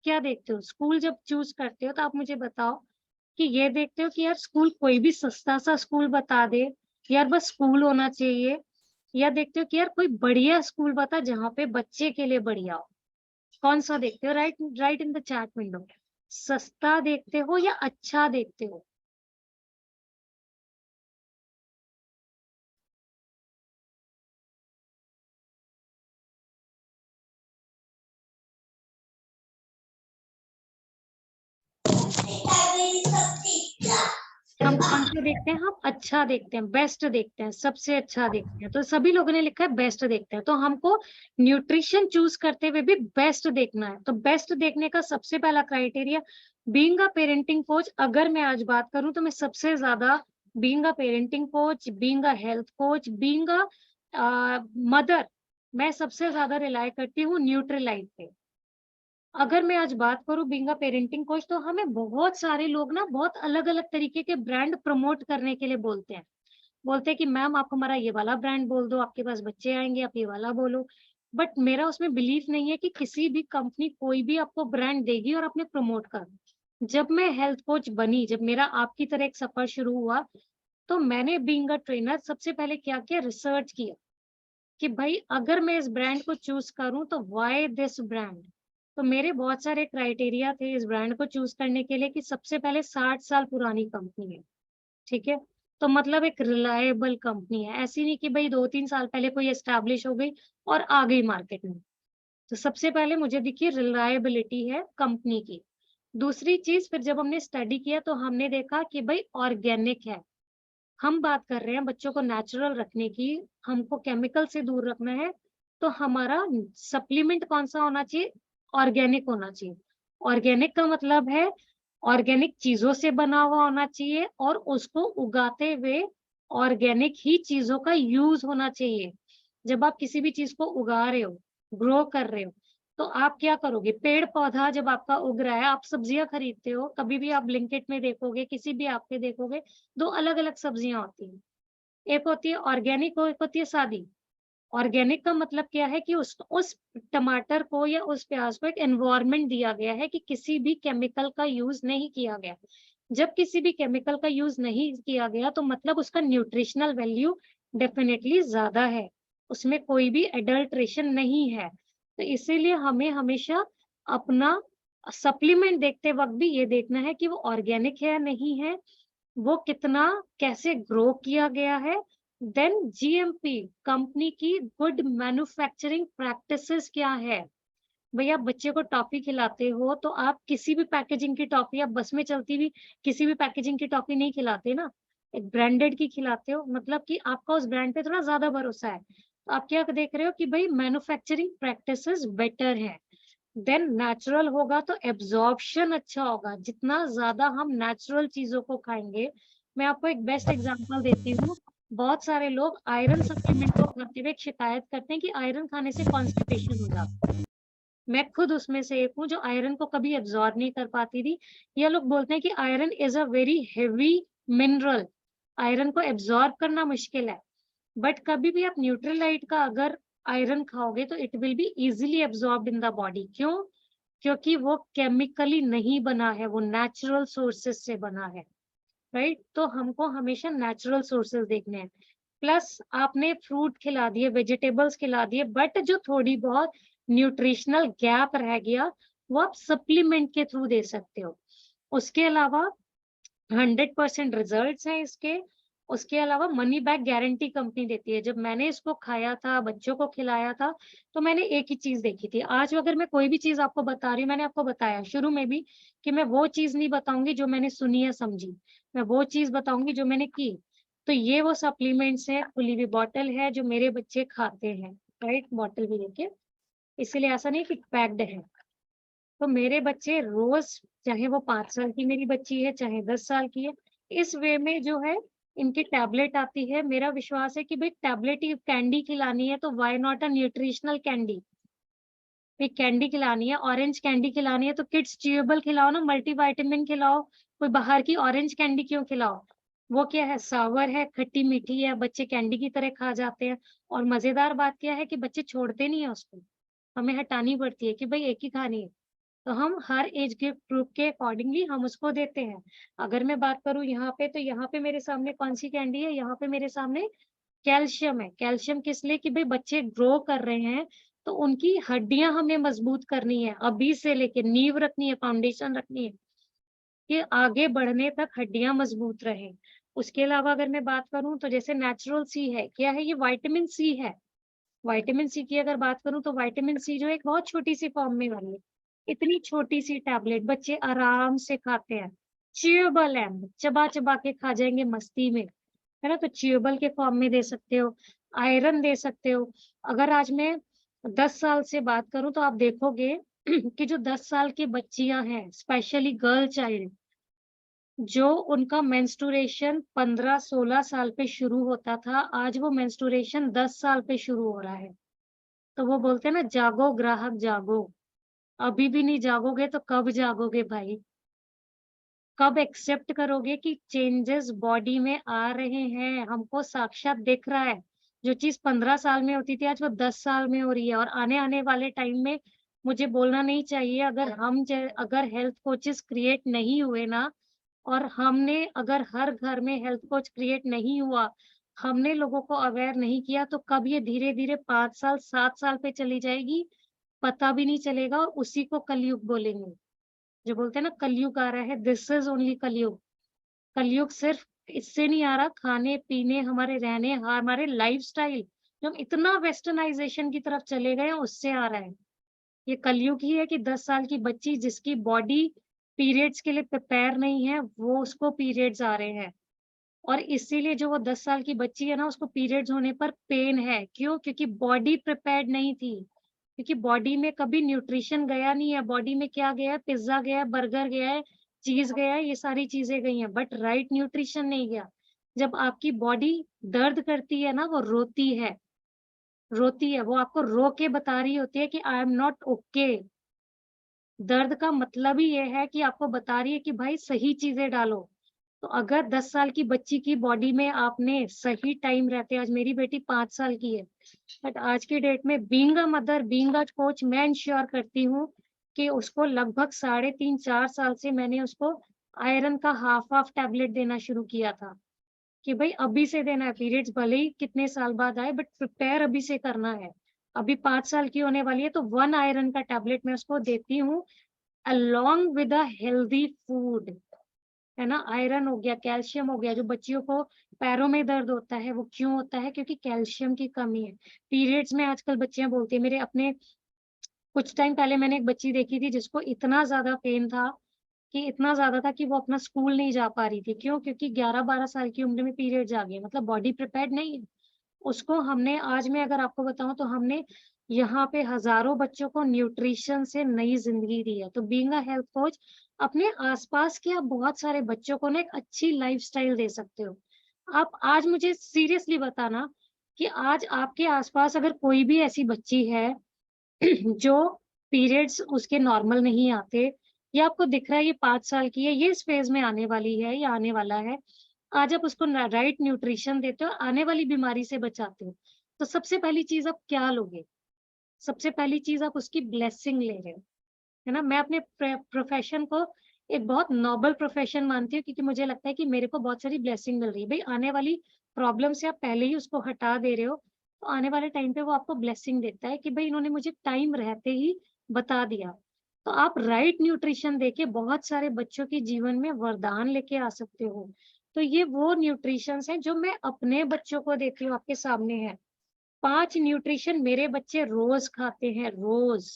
क्या देखते हो? स्कूल जब चूज करते हो तो आप मुझे बताओ कि ये देखते हो कि यार स्कूल कोई भी सस्ता सा स्कूल बता दे, यार बस स्कूल होना चाहिए, या देखते हो कि यार कोई बढ़िया स्कूल बता जहाँ पे बच्चे के लिए बढ़िया हो? कौन सा देखते हो? Right in the chat window. सस्ता देखते हो या अच्छा देखते हो? हम कौन सा देखते हैं? हम अच्छा देखते हैं, बेस्ट देखते हैं, सबसे अच्छा देखते हैं। तो सभी लोगों ने लिखा है बेस्ट देखते हैं, तो हमको न्यूट्रिशन चूज करते हुए भी बेस्ट देखना है। तो बेस्ट देखने का सबसे पहला criteria, being a parenting coach, अगर मैं आज बात करूं तो मैं सबसे ज्यादा being a parenting coach, being a health coach, being a mother, मैं सबसे ज्यादा रिलाय करती हूँ न्यूट्रीलाइट पे। अगर मैं आज बात करूं बीइंग अ पेरेंटिंग कोच, तो हमें बहुत सारे लोग ना बहुत अलग अलग तरीके के ब्रांड प्रमोट करने के लिए बोलते हैं। बोलते हैं कि मैम आप हमारा ये वाला ब्रांड बोल दो, आपके पास बच्चे आएंगे, आप ये वाला बोलो। बट मेरा उसमें बिलीफ नहीं है कि किसी भी कंपनी कोई भी आपको ब्रांड देगी और आपने प्रमोट कर। जब मैं हेल्थ कोच बनी, जब मेरा आपकी तरह एक सफर शुरू हुआ, तो मैंने बीइंग अ ट्रेनर सबसे पहले क्या किया? रिसर्च किया कि भाई अगर मैं इस ब्रांड को चूज करूं तो व्हाई दिस ब्रांड। तो मेरे बहुत सारे क्राइटेरिया थे इस ब्रांड को चूज करने के लिए, कि सबसे पहले 60 साल पुरानी कंपनी है, ठीक है, तो मतलब एक रिलायबल कंपनी है, ऐसी नहीं कि भाई 2-3 साल पहले कोई एस्टैब्लिश हो गई और आ गई मार्केट में। तो सबसे पहले मुझे दिखी रिलायबिलिटी है कंपनी की। दूसरी चीज, फिर जब हमने स्टडी किया तो हमने देखा कि भाई ऑर्गेनिक है। हम बात कर रहे हैं बच्चों को नेचुरल रखने की, हमको केमिकल से दूर रखना है, तो हमारा सप्लीमेंट कौन सा होना चाहिए? ऑर्गेनिक होना चाहिए। ऑर्गेनिक का मतलब है ऑर्गेनिक चीजों से बना हुआ होना चाहिए, और उसको उगाते हुए ऑर्गेनिक ही चीजों का यूज होना चाहिए। जब आप किसी भी चीज को उगा रहे हो, ग्रो कर रहे हो, तो आप क्या करोगे? पेड़ पौधा जब आपका उग रहा है, आप सब्जियां खरीदते हो, कभी भी आप ब्लिंकिट में देखोगे, किसी भी आप पे देखोगे, दो अलग अलग सब्जियां होती हैं। एक होती है ऑर्गेनिक और एक होती है सादी। ऑर्गेनिक का मतलब क्या है कि उस टमाटर को या उस प्याज को एक एनवायरनमेंट दिया गया है कि किसी भी केमिकल का यूज नहीं किया गया। जब किसी भी केमिकल का यूज नहीं किया गया तो मतलब उसका न्यूट्रिशनल वैल्यू डेफिनेटली ज्यादा है, उसमें कोई भी एडल्ट्रेशन नहीं है। तो इसीलिए हमें हमेशा अपना सप्लीमेंट देखते वक्त भी ये देखना है कि वो ऑर्गेनिक है या नहीं है, वो कितना कैसे ग्रो किया गया है। देन जीएमपी कंपनी की गुड मैन्युफैक्चरिंग प्रैक्टिसेस क्या है। भैया बच्चे को टॉफी खिलाते हो तो आप किसी भी पैकेजिंग की टॉफी, आप बस में चलती हुई किसी भी पैकेजिंग की टॉफी नहीं खिलाते ना, एक ब्रांडेड की खिलाते हो, मतलब कि आपका उस ब्रांड पे थोड़ा ज्यादा भरोसा है। तो आप क्या देख रहे हो कि भाई मैन्युफैक्चरिंग प्रैक्टिसेस बेटर है। देन नेचुरल होगा तो एब्जॉर्प्शन अच्छा होगा। जितना ज्यादा हम नेचुरल चीजों को खाएंगे, मैं आपको एक बेस्ट एग्जांपल देती हूँ, बहुत सारे लोग आयरन सप्लीमेंट को खाते हुए शिकायत करते हैं कि आयरन खाने से कॉन्स्टिपेशन हो जाता है। मैं खुद उसमें से एक हूँ जो आयरन को कभी एब्जॉर्ब नहीं कर पाती थी। ये लोग बोलते हैं कि iron is a very heavy mineral, iron को एब्जॉर्ब करना मुश्किल है, बट कभी भी आप न्यूट्रलाइट का अगर आयरन खाओगे तो it will be easily absorb in the body. क्यों? क्योंकि वो केमिकली नहीं बना है, वो नेचुरल सोर्सेस से बना है, राइट? तो हमको हमेशा नेचुरल सोर्सेस देखने हैं। प्लस आपने फ्रूट खिला दिए, वेजिटेबल्स खिला दिए, बट जो थोड़ी बहुत न्यूट्रिशनल गैप रह गया वो आप सप्लीमेंट के थ्रू दे सकते हो। उसके अलावा 100% रिजल्ट्स हैं इसके। उसके अलावा मनी बैक गारंटी कंपनी देती है। जब मैंने इसको खाया था, बच्चों को खिलाया था, तो मैंने एक ही चीज देखी थी। आज अगर मैं कोई भी चीज आपको बता रही हूँ, मैंने आपको बताया शुरू में भी कि मैं वो चीज नहीं बताऊंगी जो मैंने सुनी या समझी, मैं वो चीज बताऊंगी जो मैंने की। तो ये वो सप्लीमेंट्स है, खुली हुई बॉटल है जो मेरे बच्चे खाते हैं, राइट? बॉटल भी देखिए, इसीलिए ऐसा नहीं कि पैक्ड है। तो मेरे बच्चे रोज, चाहे वो 5 साल की मेरी बच्ची है चाहे 10 साल की है, इस वे में जो है इनकी टैबलेट आती है। मेरा विश्वास है कि भाई टैबलेट ही कैंडी खिलानी है तो why not a nutritional candy. एक कैंडी खिलानी है, ऑरेंज कैंडी खिलानी है तो किड्स च्यूएबल खिलाओ ना, मल्टीविटामिन खिलाओ। कोई बाहर की ऑरेंज कैंडी क्यों खिलाओ? वो क्या है, सावर है, खट्टी मीठी है, बच्चे कैंडी की तरह खा जाते हैं। और मजेदार बात क्या है कि बच्चे छोड़ते नहीं है उसको, हमें हटानी पड़ती है कि भाई एक ही खानी है। तो हम हर एज ग्रुप के अकॉर्डिंगली हम उसको देते हैं। अगर मैं बात करूँ यहाँ पे, तो यहाँ पे मेरे सामने कौन सी कैंडी है? यहाँ पे मेरे सामने कैल्शियम है। कैल्शियम किस लिए? कि भाई बच्चे ग्रो कर रहे हैं तो उनकी हड्डियां हमें मजबूत करनी है, अभी से लेके नींव रखनी है, फाउंडेशन रखनी है कि आगे बढ़ने तक हड्डियां मजबूत रहें। उसके अलावा अगर मैं बात करूं तो जैसे नेचुरल सी है, क्या है ये? विटामिन सी है। विटामिन सी की अगर बात करूं तो विटामिन सी जो एक बहुत छोटी सी फॉर्म में वाली है, इतनी छोटी सी टैबलेट बच्चे आराम से खाते हैं। च्यूएबल है, चबा चबा के खा जाएंगे मस्ती में, है ना? तो च्यूएबल के फॉर्म में दे सकते हो, आयरन दे सकते हो। अगर आज मैं 10 साल से बात करूं तो आप देखोगे कि जो 10 साल की बच्चियां हैं, स्पेशली गर्ल चाइल्ड, जो उनका मेंस्ट्रुएशन 15-16 साल पे शुरू होता था, आज वो मेंस्ट्रुएशन 10 साल पे शुरू हो रहा है। तो वो बोलते हैं ना, जागो ग्राहक जागो। अभी भी नहीं जागोगे तो कब जागोगे भाई? कब एक्सेप्ट करोगे कि चेंजेस बॉडी में आ रहे हैं? हमको साक्षात दिख रहा है। जो चीज 15 साल में होती थी आज वो 10 साल में हो रही है। और आने आने वाले टाइम में मुझे बोलना नहीं चाहिए, अगर हेल्थ कोचेस क्रिएट नहीं हुए ना, और हमने अगर हर घर में हेल्थ कोच क्रिएट नहीं हुआ, हमने लोगों को अवेयर नहीं किया, तो कब ये धीरे धीरे 5 साल 7 साल पे चली जाएगी, पता भी नहीं चलेगा। और उसी को कलयुग बोलेंगे। जो बोलते हैं ना कलयुग आ रहा है, दिस इज ओनली कलयुग। कलयुग सिर्फ इससे नहीं आ रहा, खाने पीने, हमारे रहने, हमारे लाइफस्टाइल जो हम इतना वेस्टर्नाइजेशन की तरफ चले गए हैं उससे आ रहा है। ये कलयुग ही है कि 10 साल की बच्ची जिसकी बॉडी पीरियड्स के लिए प्रिपेयर नहीं है, वो उसको पीरियड्स आ रहे हैं। और इसीलिए जो वो 10 साल की बच्ची है ना, उसको पीरियड्स होने पर पेन है। क्यों? क्योंकि बॉडी प्रिपेयर्ड नहीं थी, क्योंकि बॉडी में कभी न्यूट्रिशन गया नहीं है। बॉडी में क्या गया है? पिज्जा गया है, बर्गर गया है, चीज गया है, ये सारी चीजें गई हैं, बट राइट न्यूट्रिशन नहीं गया। जब आपकी बॉडी दर्द करती है ना, वो रोती है, वो आपको रो के बता रही होती है कि आई एम नॉट ओके। दर्द का मतलब ही ये है कि आपको बता रही है कि भाई सही चीजें डालो। तो अगर 10 साल की बच्ची की बॉडी में आपने सही टाइम रहते, आज मेरी बेटी 5 साल की है, बट आज की डेट में being a mother, being a coach, मैं इंश्योर करती हूँ कि उसको लगभग 3.5-4 साल से मैंने उसको आयरन का हाफ टैबलेट देना शुरू किया था कि भाई अभी से देना है। पीरियड्स भले ही कितने साल बाद आए, बट प्रिपेयर अभी से करना है। अभी 5 साल की होने वाली है तो 1 आयरन का टैबलेट मैं उसको देती हूँ along with a healthy food, है ना? आयरन हो गया, कैल्शियम हो गया। जो बच्चियों को पैरों में दर्द होता है वो क्यों होता है? क्योंकि कैल्शियम की कमी है। पीरियड्स में आजकल बच्चियां बोलती है, मेरे अपने कुछ टाइम पहले मैंने एक बच्ची देखी थी जिसको इतना ज्यादा पेन था, कि इतना ज्यादा था कि वो अपना स्कूल नहीं जा पा रही थी। क्यों? क्योंकि 11-12 साल की उम्र में पीरियड्स आ गए, मतलब बॉडी प्रिपेयर्ड नहीं है। उसको हमने, आज मैं अगर आपको बताऊं तो हमने यहाँ पे हजारों बच्चों को न्यूट्रिशन से नई जिंदगी दी है। तो बीइंग अ हेल्थ कोच, अपने आसपास के आप बहुत सारे बच्चों को ना एक अच्छी लाइफस्टाइल दे सकते हो। आप आज मुझे सीरियसली बताना कि आज आपके आसपास अगर कोई भी ऐसी बच्ची है जो पीरियड्स उसके नॉर्मल नहीं आते, या आपको दिख रहा है ये 5 साल की है, ये इस फेज में आने वाली है या आने वाला है, आज आप उसको राइट न्यूट्रिशन देते हो, आने वाली बीमारी से बचाते हो, तो सबसे पहली चीज आप क्या लोगे? सबसे पहली चीज आप उसकी ब्लेसिंग ले रहे हो, है ना? मैं अपने प्रोफेशन को एक बहुत नोबल प्रोफेशन मानती हूँ, क्योंकि मुझे लगता है कि मेरे को बहुत सारी ब्लेसिंग मिल रही है। भाई आने वाली प्रॉब्लम से आप पहले ही उसको हटा दे रहे हो, तो आने वाले टाइम पे वो आपको ब्लेसिंग देता है कि भाई इन्होंने मुझे टाइम रहते ही बता दिया। तो आप राइट न्यूट्रिशन देके बहुत सारे बच्चों के जीवन में वरदान लेके आ सकते हो। तो ये वो न्यूट्रिशंस हैं जो मैं अपने बच्चों को देती हूँ, आपके सामने है। 5 न्यूट्रिशन मेरे बच्चे रोज खाते हैं, रोज।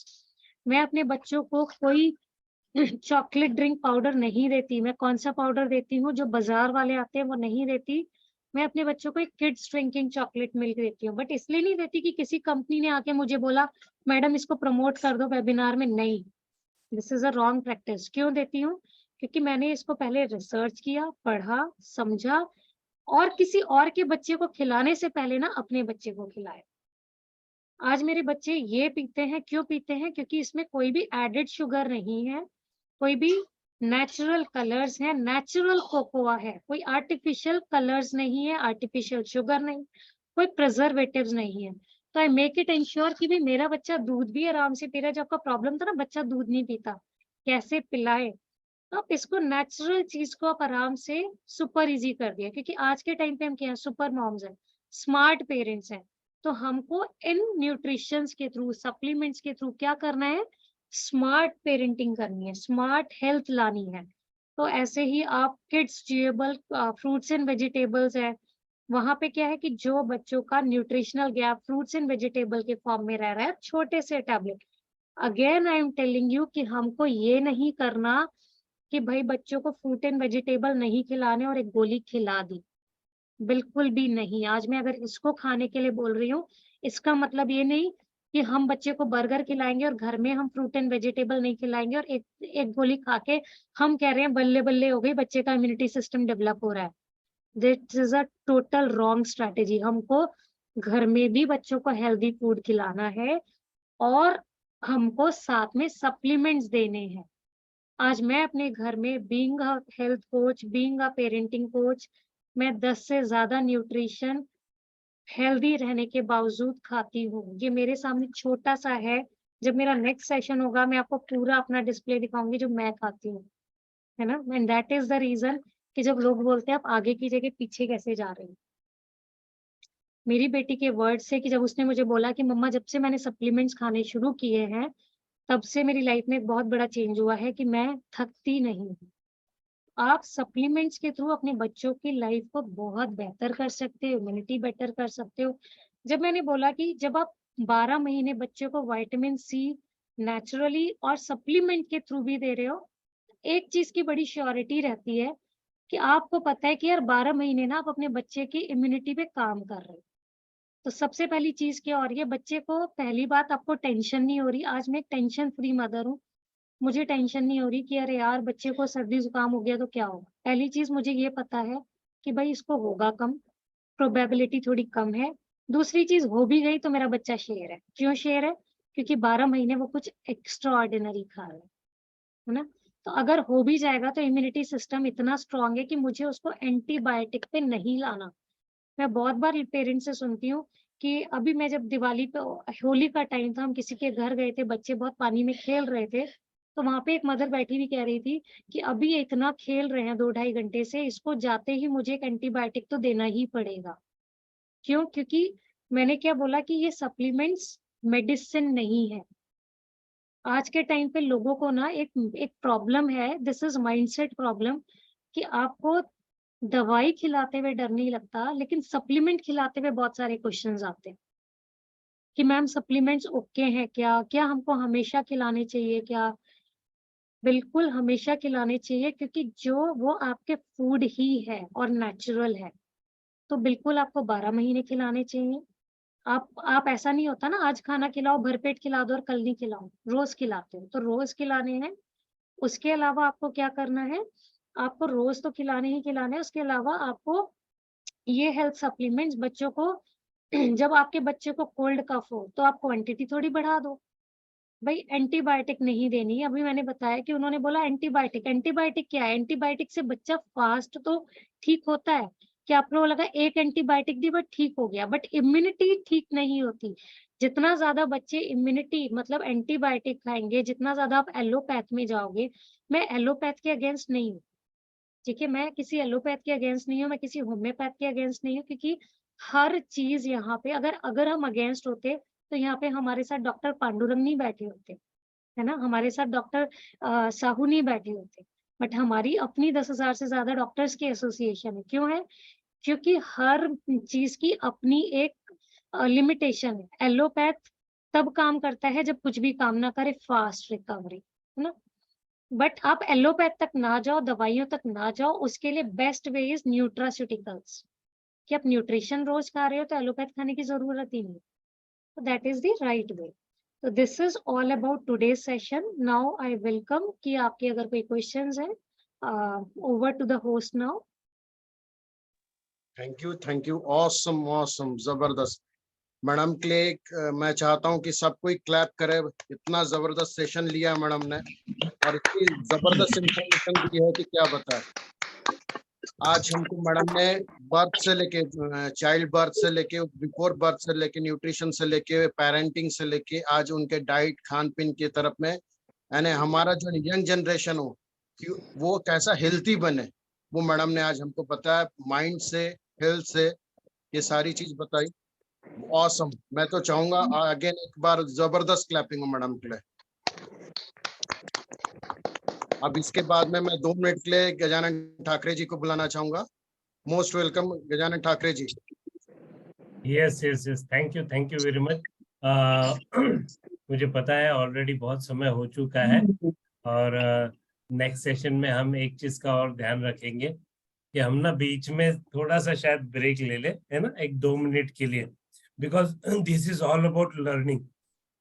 मैं अपने बच्चों को कोई चॉकलेट ड्रिंक पाउडर नहीं देती। मैं कौन सा पाउडर देती हूँ, जो बाजार वाले आते हैं वो नहीं देती। मैं अपने बच्चों को एक किड्स ड्रिंकिंग चॉकलेट मिल्क देती हूँ, बट इसलिए नहीं देती कि किसी कंपनी ने आके मुझे बोला मैडम इसको प्रमोट कर दो वेबिनार में। नहीं, this is a wrong practice. क्यों देती हूँ? क्योंकि मैंने इसको पहले रिसर्च किया, पढ़ा, समझा, और किसी और के बच्चे को खिलाने से पहले ना अपने बच्चे को खिलाया। आज मेरे बच्चे ये पीते हैं, क्यों पीते हैं? क्योंकि इसमें कोई भी एडेड शुगर नहीं है, कोई भी नेचुरल कलर्स हैं, नेचुरल कोकोआ है, कोई आर्टिफिशियल कलर्स नहीं है, आर्टिफिशियल शुगर नहीं, कोई प्रिजर्वेटिव्स नहीं है। तो आई मेक इट इंश्योर कि भी मेरा बच्चा दूध भी आराम से पी रहा है। जो आपका प्रॉब्लम था ना, बच्चा दूध नहीं पीता, कैसे पिलाए, तो आप इसको नेचुरल चीज को आप आराम से सुपर इजी कर दिया। क्योंकि आज के टाइम पे हम क्या है, सुपर मॉम्स हैं, स्मार्ट पेरेंट्स हैं, तो हमको इन न्यूट्रिशंस के थ्रू, सप्लीमेंट्स के थ्रू क्या करना है, स्मार्ट पेरेंटिंग करनी है, स्मार्ट हेल्थ लानी है। तो ऐसे ही आप kids chewable fruits and vegetables है, वहां पे क्या है कि जो बच्चों का nutritional gap fruits and vegetable के फॉर्म में रह रहा है, छोटे से tablet. Again I am telling you कि हमको ये नहीं करना कि भाई बच्चों को फ्रूट एंड वेजिटेबल नहीं खिलाने और एक गोली खिला दी, बिल्कुल भी नहीं। आज मैं अगर इसको खाने के लिए बोल रही हूँ, इसका मतलब ये नहीं कि हम बच्चे को बर्गर खिलाएंगे और घर में हम फ्रूट एंड वेजिटेबल नहीं खिलाएंगे, और एक गोली खा के हम कह रहे हैं बल्ले बल्ले हो गई, बच्चे का इम्यूनिटी सिस्टम डेवलप हो रहा है। This is a total wrong strategy. हमको घर में भी बच्चों को हेल्दी फूड खिलाना है, और हमको साथ में सप्लीमेंट्स देने हैं। आज मैं अपने घर में being a health coach, being a parenting coach, मैं 10 से ज्यादा न्यूट्रिशन हेल्दी रहने के बावजूद खाती हूँ। ये मेरे सामने छोटा सा है, जब मेरा नेक्स्ट सेशन होगा मैं आपको पूरा अपना डिस्प्ले दिखाऊंगी जो मैं खाती हूँ, है ना? And that is the reason कि जब लोग बोलते हैं आप आगे की जगह पीछे कैसे जा रहे हो, मेरी बेटी के वर्ड से कि जब उसने मुझे बोला कि मम्मा जब से मैंने सप्लीमेंट्स खाने शुरू किए हैं, तब से मेरी लाइफ में एक बहुत बड़ा चेंज हुआ है कि मैं थकती नहीं हूँ। आप सप्लीमेंट्स के थ्रू अपने बच्चों की लाइफ को बहुत बेहतर कर सकते हो, इम्यूनिटी बेटर कर सकते हो। जब मैंने बोला कि जब आप 12 महीने बच्चे को विटामिन सी नेचुरली और सप्लीमेंट के थ्रू भी दे रहे हो, एक चीज की बड़ी श्योरिटी रहती है कि आपको पता है कि यार 12 महीने ना आप अपने बच्चे की इम्यूनिटी पे काम कर रहे हो। तो सबसे पहली चीज क्या हो रही है, बच्चे को पहली बात आपको टेंशन नहीं हो रही। आज मैं एक टेंशन फ्री मदर हूँ, मुझे टेंशन नहीं हो रही कि अरे यार बच्चे को सर्दी जुकाम हो गया तो क्या होगा। पहली चीज मुझे ये पता है कि भाई इसको होगा कम, प्रोबेबिलिटी थोड़ी कम है। दूसरी चीज, हो भी गई तो मेरा बच्चा शेर है। क्यों शेर है? क्योंकि 12 महीने वो कुछ एक्स्ट्रा ऑर्डिनरी खा रहा है ना? तो अगर हो भी जाएगा तो इम्यूनिटी सिस्टम इतना स्ट्रांग है कि मुझे उसको एंटीबायोटिक पे नहीं लाना। मैं बहुत बार पेरेंट्स से सुनती हूँ कि अभी मैं जब दिवाली पे, होली का टाइम था, हम किसी के घर गए थे, बच्चे बहुत पानी में खेल रहे थे, तो वहां पे एक मदर बैठी हुई कह रही थी कि अभी ये इतना खेल रहे हैं 2-2.5 घंटे से, इसको जाते ही मुझे एक एंटीबायोटिक तो देना ही पड़ेगा। क्यों? क्योंकि मैंने क्या बोला कि ये सप्लीमेंट्स मेडिसिन नहीं है। आज के टाइम पे लोगों को ना एक प्रॉब्लम है, दिस इज माइंडसेट प्रॉब्लम, कि आपको दवाई खिलाते हुए डर नहीं लगता, लेकिन सप्लीमेंट खिलाते हुए बहुत सारे क्वेश्चंस आते हैं कि मैम सप्लीमेंट्स ओके हैं क्या, क्या हमको हमेशा खिलाने चाहिए क्या? बिल्कुल हमेशा खिलाने चाहिए, क्योंकि जो वो आपके फूड ही है और नेचुरल है, तो बिल्कुल आपको 12 महीने खिलाने चाहिए। आप ऐसा नहीं होता ना, आज खाना खिलाओ, भरपेट खिला दो और कल नहीं खिलाओ, रोज खिलाते हो तो रोज खिलाने हैं। उसके अलावा आपको क्या करना है, आपको रोज तो खिलाने ही खिलाने हैं, उसके अलावा आपको ये हेल्थ सप्लीमेंट्स बच्चों को जब आपके बच्चे को कोल्ड कफ हो तो आप क्वांटिटी थोड़ी बढ़ा दो, भाई एंटीबायोटिक नहीं देनी है। अभी मैंने बताया कि उन्होंने बोला एंटीबायोटिक, एंटीबायोटिक क्या है? एंटीबायोटिक से बच्चा फास्ट तो ठीक होता है, कि आपको लगा एक एंटीबायोटिक दी बट ठीक हो गया, बट इम्यूनिटी ठीक नहीं होती। जितना ज्यादा बच्चे इम्यूनिटी मतलब एंटीबायोटिक खाएंगे, जितना ज्यादा आप एलोपैथ में जाओगे, मैं एलोपैथ के अगेंस्ट नहीं हूँ, ठीक है, मैं किसी एलोपैथ के अगेंस्ट नहीं हूँ, मैं किसी होम्योपैथ के अगेंस्ट नहीं हूँ, क्योंकि हर चीज यहाँ पे अगर हम अगेंस्ट होते तो यहाँ पे हमारे साथ डॉक्टर पांडुरंग नहीं बैठे होते, है ना, हमारे साथ डॉक्टर साहू नहीं बैठे होते, बट हमारी अपनी 10,000 से ज्यादा डॉक्टर्स की एसोसिएशन है। क्यों है? क्योंकि हर चीज की अपनी एक लिमिटेशन है। एलोपैथ तब काम करता है जब कुछ भी काम ना करे, फास्ट रिकवरी, है ना, बट आप एलोपैथ तक ना जाओ, दवाइयों तक ना जाओ, उसके लिए बेस्ट वे इज न्यूट्रास्यूटिकल्स, कि आप न्यूट्रिशन रोज खा रहे हो तो एलोपैथ खाने की जरूरत ही नहीं, तो that is the right way. तो this is all about today's session. Now I welcome कि आपके अगर कोई क्वेश्चंस हैं, over to the host now. Thank you, awesome awesome, जबरदस्त। मैडम के लिए मैं चाहता हूं कि सब कोई क्लैप करे, इतना जबरदस्त सेशन लिया मैडम ने और इतनी जबरदस्त इंफॉर्मेशन दी है कि क्या बताएं। आज हमको मैडम ने बर्थ से लेके, चाइल्ड बर्थ से लेके, बिफोर बर्थ से लेके, न्यूट्रिशन से लेके, पेरेंटिंग से लेके, आज उनके डाइट खान पीन की तरफ में, यानी हमारा जो यंग जनरेशन हो कि वो कैसा हेल्थी बने, वो मैडम ने आज हमको बताया, माइंड से, हेल्थ से, ये सारी चीज बताई। ऑसम। मैं तो चाहूंगा अगेन एक बार जबरदस्त क्लैपिंग हो मैडम के लिए। अब इसके बाद में मैं 2 मिनट के लिए गजानन ठाकरे जी को बुलाना चाहूंगा। Most welcome Gajanan Thackeray ji. Yes yes yes, thank you very much. मुझे पता है ऑलरेडी बहुत समय हो चुका है और नेक्स्ट सेशन में हम एक चीज का और ध्यान रखेंगे कि हम ना बीच में थोड़ा सा शायद ब्रेक ले ले, है ना, 1-2 मिनट के लिए, because this is all about learning,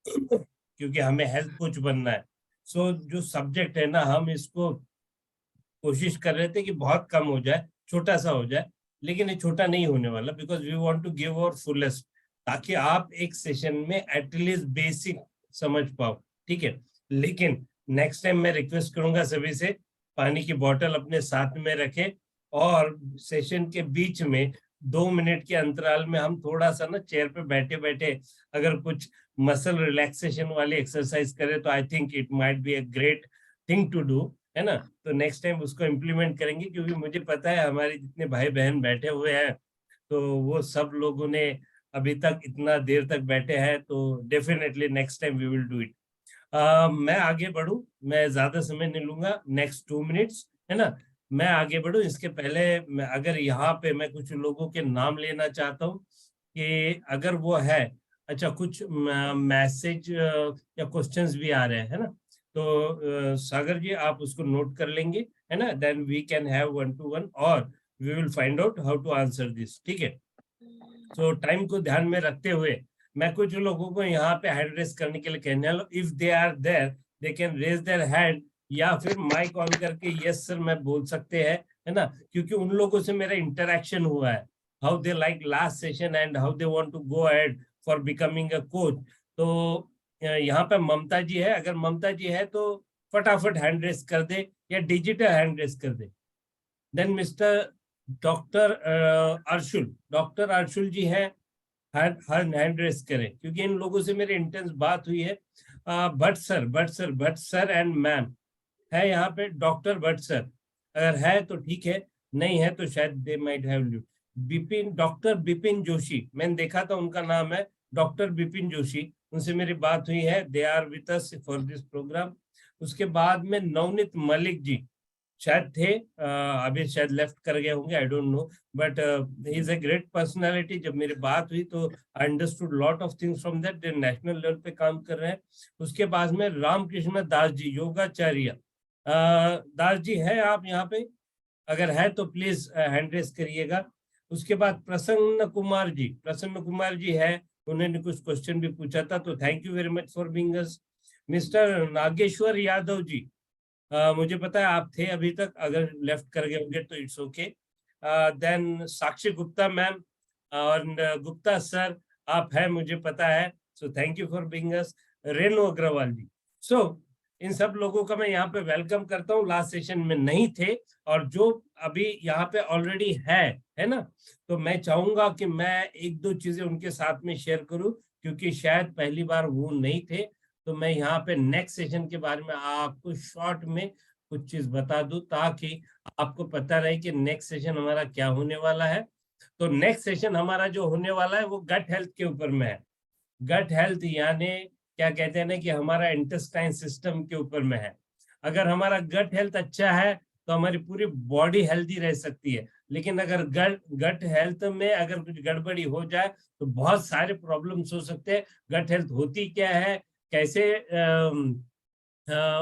क्योंकि हमें हेल्थ कोच बनना है। सो जो सब्जेक्ट है ना, हम इसको कोशिश कर रहे थे कि बहुत कम हो जाए, छोटा सा हो जाए, लेकिन ये छोटा नहीं होने वाला, because we want to give our fullest, ताकि आप एक सेशन में एटलीस्ट बेसिक समझ पाओ, ठीक है। लेकिन नेक्स्ट टाइम मैं रिक्वेस्ट करूंगा सभी से, पानी की बोतल अपने साथ में रखें और सेशन के बीच में 2 मिनट के अंतराल में हम थोड़ा सा ना चेयर पे बैठे बैठे अगर कुछ मसल रिलैक्सेशन वाली एक्सरसाइज करें तो I think it might be a great thing to do, है ना। तो नेक्स्ट टाइम उसको इम्प्लीमेंट करेंगे, क्योंकि मुझे पता है हमारे जितने भाई बहन बैठे हुए हैं तो वो सब लोगों ने अभी तक इतना देर तक बैठे हैं, तो definitely next time we will do it. मैं आगे बढ़ूं, मैं ज्यादा समय नहीं लूंगा, नेक्स्ट 2 मिनट्स, है ना। मैं आगे बढ़ूं इसके पहले अगर यहाँ पे मैं कुछ लोगों के नाम लेना चाहता हूँ कि अगर वो है, अच्छा कुछ मैसेज या क्वेश्चंस भी आ रहे हैं, है ना, तो सागर जी आप उसको नोट कर लेंगे, है ना, then we can have 1-to-1 और we will find out how to answer this, ठीक है। तो टाइम को ध्यान में रखते हुए मैं कुछ लोगों को यहाँ पे हैंड रेस करने के लिए कहने वाला, if they are there they can raise their hand, या फिर माइक ऑन करके यस सर मैं बोल सकते हैं, है ना, क्योंकि उन लोगों से मेरा इंटरेक्शन हुआ है, how they like last session and how they want to go ahead for becoming a coach. तो यहाँ पे ममता जी है, अगर ममता जी है तो फटाफट हैंड रेस कर दे या डिजिटल हैंड रेस कर दे। देन मिस्टर डॉक्टर अर्शुल जी है, हैंड रेस करें, क्योंकि इन लोगों से मेरी इंटेंस बात हुई है। भट्ट सर एंड मैम है यहाँ पे, डॉक्टर भट्ट सर अगर है तो ठीक है, नहीं है तो शायद they might have leave. Doctor Bipin Joshi, मैंने देखा था उनका नाम है डॉक्टर बिपिन जोशी, उनसे मेरी बात हुई है, they are with us for this programme. उसके बाद में नवनीत मलिक जी शायद थे, अभी शायद लेफ्ट कर गए होंगे, I don't know, but he is a great personality. जब मेरी बात हुई तो I understood lot of things from that, they national level पे काम कर रहे हैं। उसके बाद में रामकृष्ण दास जी, योगाचार्य दास जी है आप यहाँ पे, अगर है तो प्लीज हैंड रेस करिएगा। उसके बाद प्रसन्न कुमार जी है, उन्होंने कुछ क्वेश्चन भी पूछा था, तो thank you very much for being us. Mister Nageshwar Yadav ji, मुझे पता है आप थे अभी तक, अगर लेफ्ट कर गए होंगे तो it's okay. Then Sakshi Gupta ma'am और गुप्ता सर, आप हैं मुझे पता है, so thank you for being us. Renu Agarwal ji, so इन सब लोगों का मैं यहाँ पे वेलकम करता हूँ। लास्ट सेशन में नहीं थे और जो अभी यहाँ पे ऑलरेडी है ना, तो मैं चाहूंगा कि मैं एक दो चीजें उनके साथ में शेयर करूं, क्योंकि शायद पहली बार वो नहीं थे। तो मैं यहाँ पे नेक्स्ट सेशन के बारे में आपको शॉर्ट में कुछ चीज बता दूं, ताकि आपको पता रहे कि नेक्स्ट सेशन हमारा क्या होने वाला है। तो नेक्स्ट सेशन हमारा जो होने वाला है वो गट हेल्थ के ऊपर में है। गट हेल्थ यानी क्या कहते हैं ना, कि हमारा इंटेस्टाइन सिस्टम के ऊपर में है। अगर हमारा गट हेल्थ अच्छा है तो हमारी पूरी बॉडी हेल्दी रह सकती है, लेकिन अगर गट हेल्थ में अगर कुछ गड़बड़ी हो जाए तो बहुत सारे प्रॉब्लम्स हो सकते हैं। गट हेल्थ होती क्या है, कैसे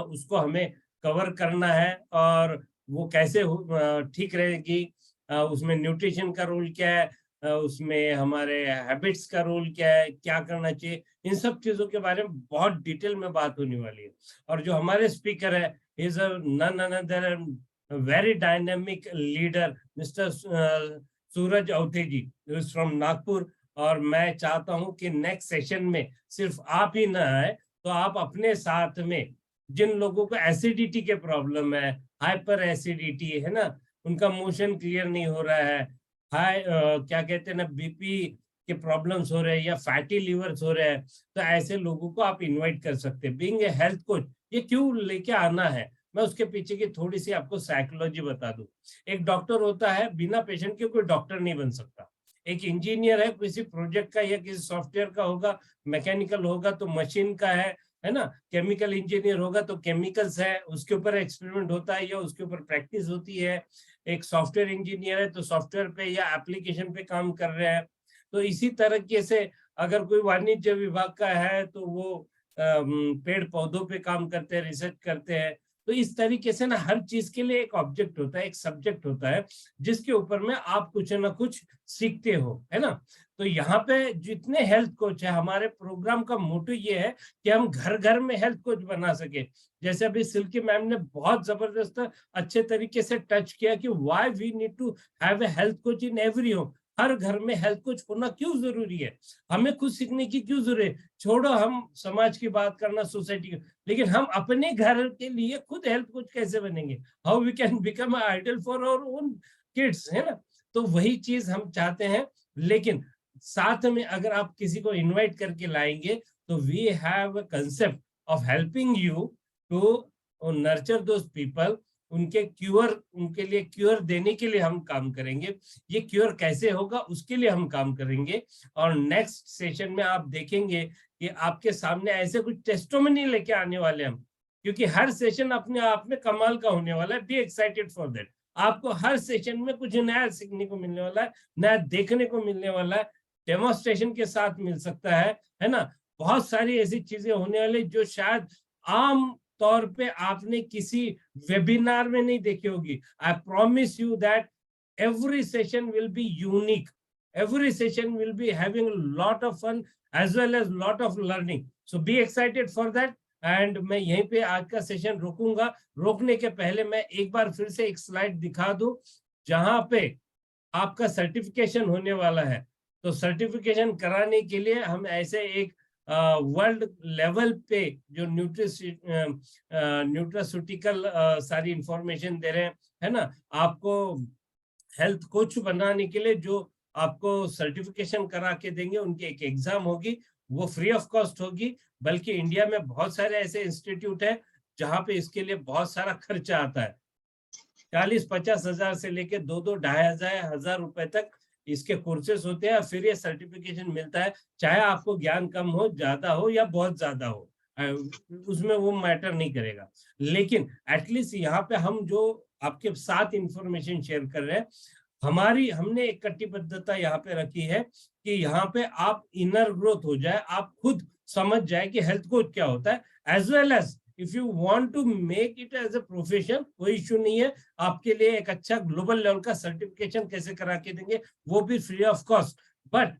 उसको हमें कवर करना है और वो कैसे ठीक रहेगी, उसमें न्यूट्रिशन का रोल क्या है, उसमें हमारे हैबिट्स का रोल क्या है, क्या करना चाहिए, इन सब चीजों के बारे में बहुत डिटेल में बात होने वाली है। और जो हमारे स्पीकर है, is none another very dynamic leader, mister Suraj Awathe ji, from Nagpur. और मैं चाहता हूं कि नेक्स्ट सेशन में सिर्फ आप ही ना आए, तो आप अपने साथ में जिन लोगों को एसिडिटी के प्रॉब्लम है, हाइपर एसिडिटी है ना, उनका मोशन क्लियर नहीं हो रहा है, क्या कहते हैं ना, बीपी के प्रॉब्लम्स हो रहे हैं या फैटी लीवर्स हो रहे हैं, तो ऐसे लोगों को आप इनवाइट कर सकते हैं। बीइंग ए हेल्थ कोच, ये क्यों लेके आना है, मैं उसके पीछे की थोड़ी सी आपको साइकोलॉजी बता दूं। एक डॉक्टर होता है, बिना पेशेंट के कोई डॉक्टर नहीं बन सकता। एक इंजीनियर है, किसी प्रोजेक्ट का या किसी सॉफ्टवेयर का होगा, मैकेनिकल होगा तो मशीन का है ना, केमिकल इंजीनियर होगा तो केमिकल्स है, उसके ऊपर एक्सपेरिमेंट होता है या उसके ऊपर प्रैक्टिस होती है। एक सॉफ्टवेयर इंजीनियर है तो सॉफ्टवेयर पे या एप्लीकेशन पे काम कर रहे हैं। तो इसी तरीके से अगर कोई वाणिज्य विभाग का है तो वो पेड़ पौधों पे काम करते हैं, रिसर्च करते हैं। तो इस तरीके से ना हर चीज के लिए एक ऑब्जेक्ट होता है, एक सब्जेक्ट होता है, जिसके ऊपर में आप कुछ ना कुछ सीखते हो, है ना। तो यहाँ पे जितने हेल्थ कोच है, हमारे प्रोग्राम का मोटो ये है कि हम घर घर में हेल्थ कोच बना सके। जैसे अभी सिल्की मैम ने बहुत जबरदस्त अच्छे तरीके से टच किया कि why we need to have a health coach in every home. हर घर में हेल्थ कोच होना क्यों जरूरी है, हमें खुद सीखने की क्यों जरूरत है। छोड़ो हम समाज की बात करना, सोसाइटी की, लेकिन हम अपने घर के लिए खुद हेल्थ कोच कैसे बनेंगे, how we can become a idol for our own kids, है ना। तो वही चीज हम चाहते हैं। लेकिन साथ में अगर आप किसी को इनवाइट करके लाएंगे तो we have a concept of helping you to nurture those people, उनके लिए क्योर देने के लिए हम काम करेंगे। ये क्योर कैसे होगा उसके लिए हम काम करेंगे। और नेक्स्ट सेशन में आप देखेंगे कि आपके सामने ऐसे कुछ टेस्टोमनी लेके आने वाले हम, क्योंकि हर सेशन अपने आप में कमाल का होने वाला है। Be excited for that. आपको हर सेशन में कुछ नया सीखने को मिलने वाला है, नया देखने को मिलने वाला है, डेमोन्स्ट्रेशन के साथ मिल सकता है ना। बहुत सारी ऐसी चीजें होने वाली जो शायद आम तौर पे आपने किसी वेबिनार में नहीं देखी होगी। I promise you that every session will be unique, every session will be having a lot of fun as well as lot of learning, so be excited for that। And मैं यहीं पे आज का session रोकूंगा। रोकने के पहले मैं एक बार फिर से एक स्लाइड दिखा दूं जहां पे आपका सर्टिफिकेशन होने वाला है। तो सर्टिफिकेशन कराने के लिए हम ऐसे एक वर्ल्ड लेवल पे जो न्यूट्रास्यूटिकल सारी इंफॉर्मेशन दे रहे हैं, है ना। आपको हेल्थ कोच बनाने के लिए जो आपको सर्टिफिकेशन करा के देंगे, उनकी एक एग्जाम होगी, वो फ्री ऑफ कॉस्ट होगी। बल्कि इंडिया में बहुत सारे ऐसे इंस्टीट्यूट है जहां पे इसके लिए बहुत सारा खर्चा आता है। 40-50 हजार से लेके 2-2-2,500 रुपए तक इसके कोर्सेस होते हैं, फिर ये सर्टिफिकेशन मिलता है। चाहे आपको ज्ञान कम हो, ज्यादा हो या बहुत ज्यादा हो, उसमें वो मैटर नहीं करेगा। लेकिन एटलीस्ट यहाँ पे हम जो आपके साथ इंफॉर्मेशन शेयर कर रहे हैं, हमने एक कटिबद्धता यहाँ पे रखी है कि यहाँ पे आप इनर ग्रोथ हो जाए, आप खुद समझ जाए कि हेल्थ कोच क्या होता है। As well as if you want to make it as a profession, कोई इश्यू नहीं है। आपके लिए एक अच्छा ग्लोबल लेवल का सर्टिफिकेशन कैसे करा के देंगे, वो भी free of cost. But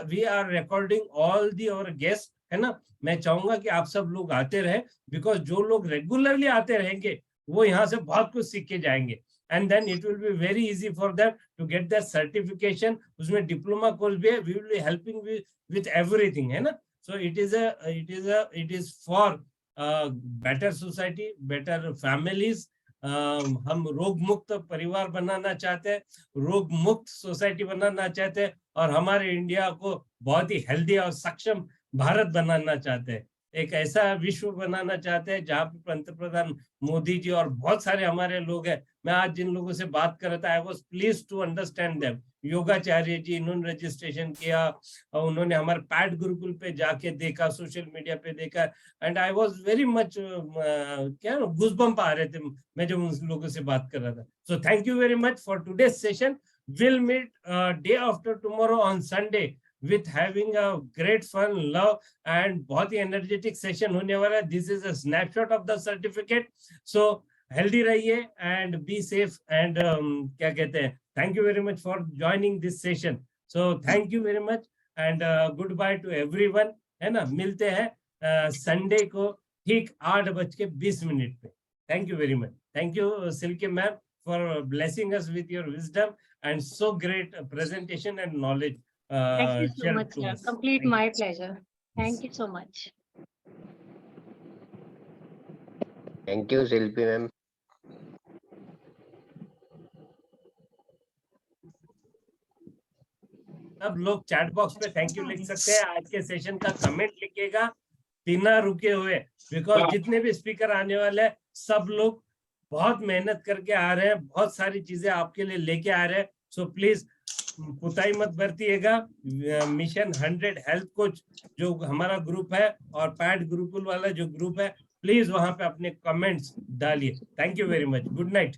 we are recording all the our guest, है ना। मैं चाहूंगा कि आप सब लोग आते रहे, बिकॉज जो लोग रेगुलरली आते रहेंगे वो यहाँ से बहुत कुछ सीख के जाएंगे। and then it will be very easy for them to get their certification. उसमें diploma course भी है, we will be helping with everything, है ना? So it is for better society, better families. हम रोग मुक्त परिवार बनाना चाहते हैं, रोग मुक्त सोसाइटी बनाना चाहते हैं, और हमारे इंडिया को बहुत ही हेल्दी और सक्षम भारत बनाना चाहते हैं। एक ऐसा विश्व बनाना चाहते हैं जहाँ पे पंतप्रधान मोदी जी और बहुत सारे हमारे लोग हैं। मैं आज जिन लोगों से बात कर रहा था, I was pleased to understand them. योगाचार्य जी, इन्होंने रजिस्ट्रेशन किया और उन्होंने हमारे पैड गुरुकुल पे जाके देखा, सोशल मीडिया पे देखा, and I was very much क्या गूज़बम्प आ रहे थे मैं जब उन लोगों से बात कर रहा था। So thank you very much for today's session. Will meet day after tomorrow on Sunday with having a great fun, love, and बहुत ही energetic session होने वाला है। This is a snapshot of the certificate. So healthy रहिए and be safe and क्या कहते हैं, thank you very much for joining this session. So thank you very much and goodbye to everyone, है ना? मिलते हैं संडे को ठीक 8:20 पे। Thank you very much. Thank you Silky ma'am for blessing us with your wisdom and so great presentation and knowledge. Thank you so much, sir. Complete my pleasure. Thank you so much. Thank you, Silpi ma'am. सब लोग chat box पे thank you लिख सकते हैं। आज के session का comment लिखिएगा बिना रुके हुए, बिकॉज जितने भी स्पीकर आने वाले हैं सब लोग बहुत मेहनत करके आ रहे हैं, बहुत सारी चीजें आपके लिए लेके आ रहे हैं। सो प्लीज पुताई मत बरतिएगा। मिशन 100 हेल्थ कोच जो हमारा ग्रुप है और पैड गुरुकुल वाला जो ग्रुप है, प्लीज वहां पे अपने कमेंट्स डालिए। Thank you very much. Good night.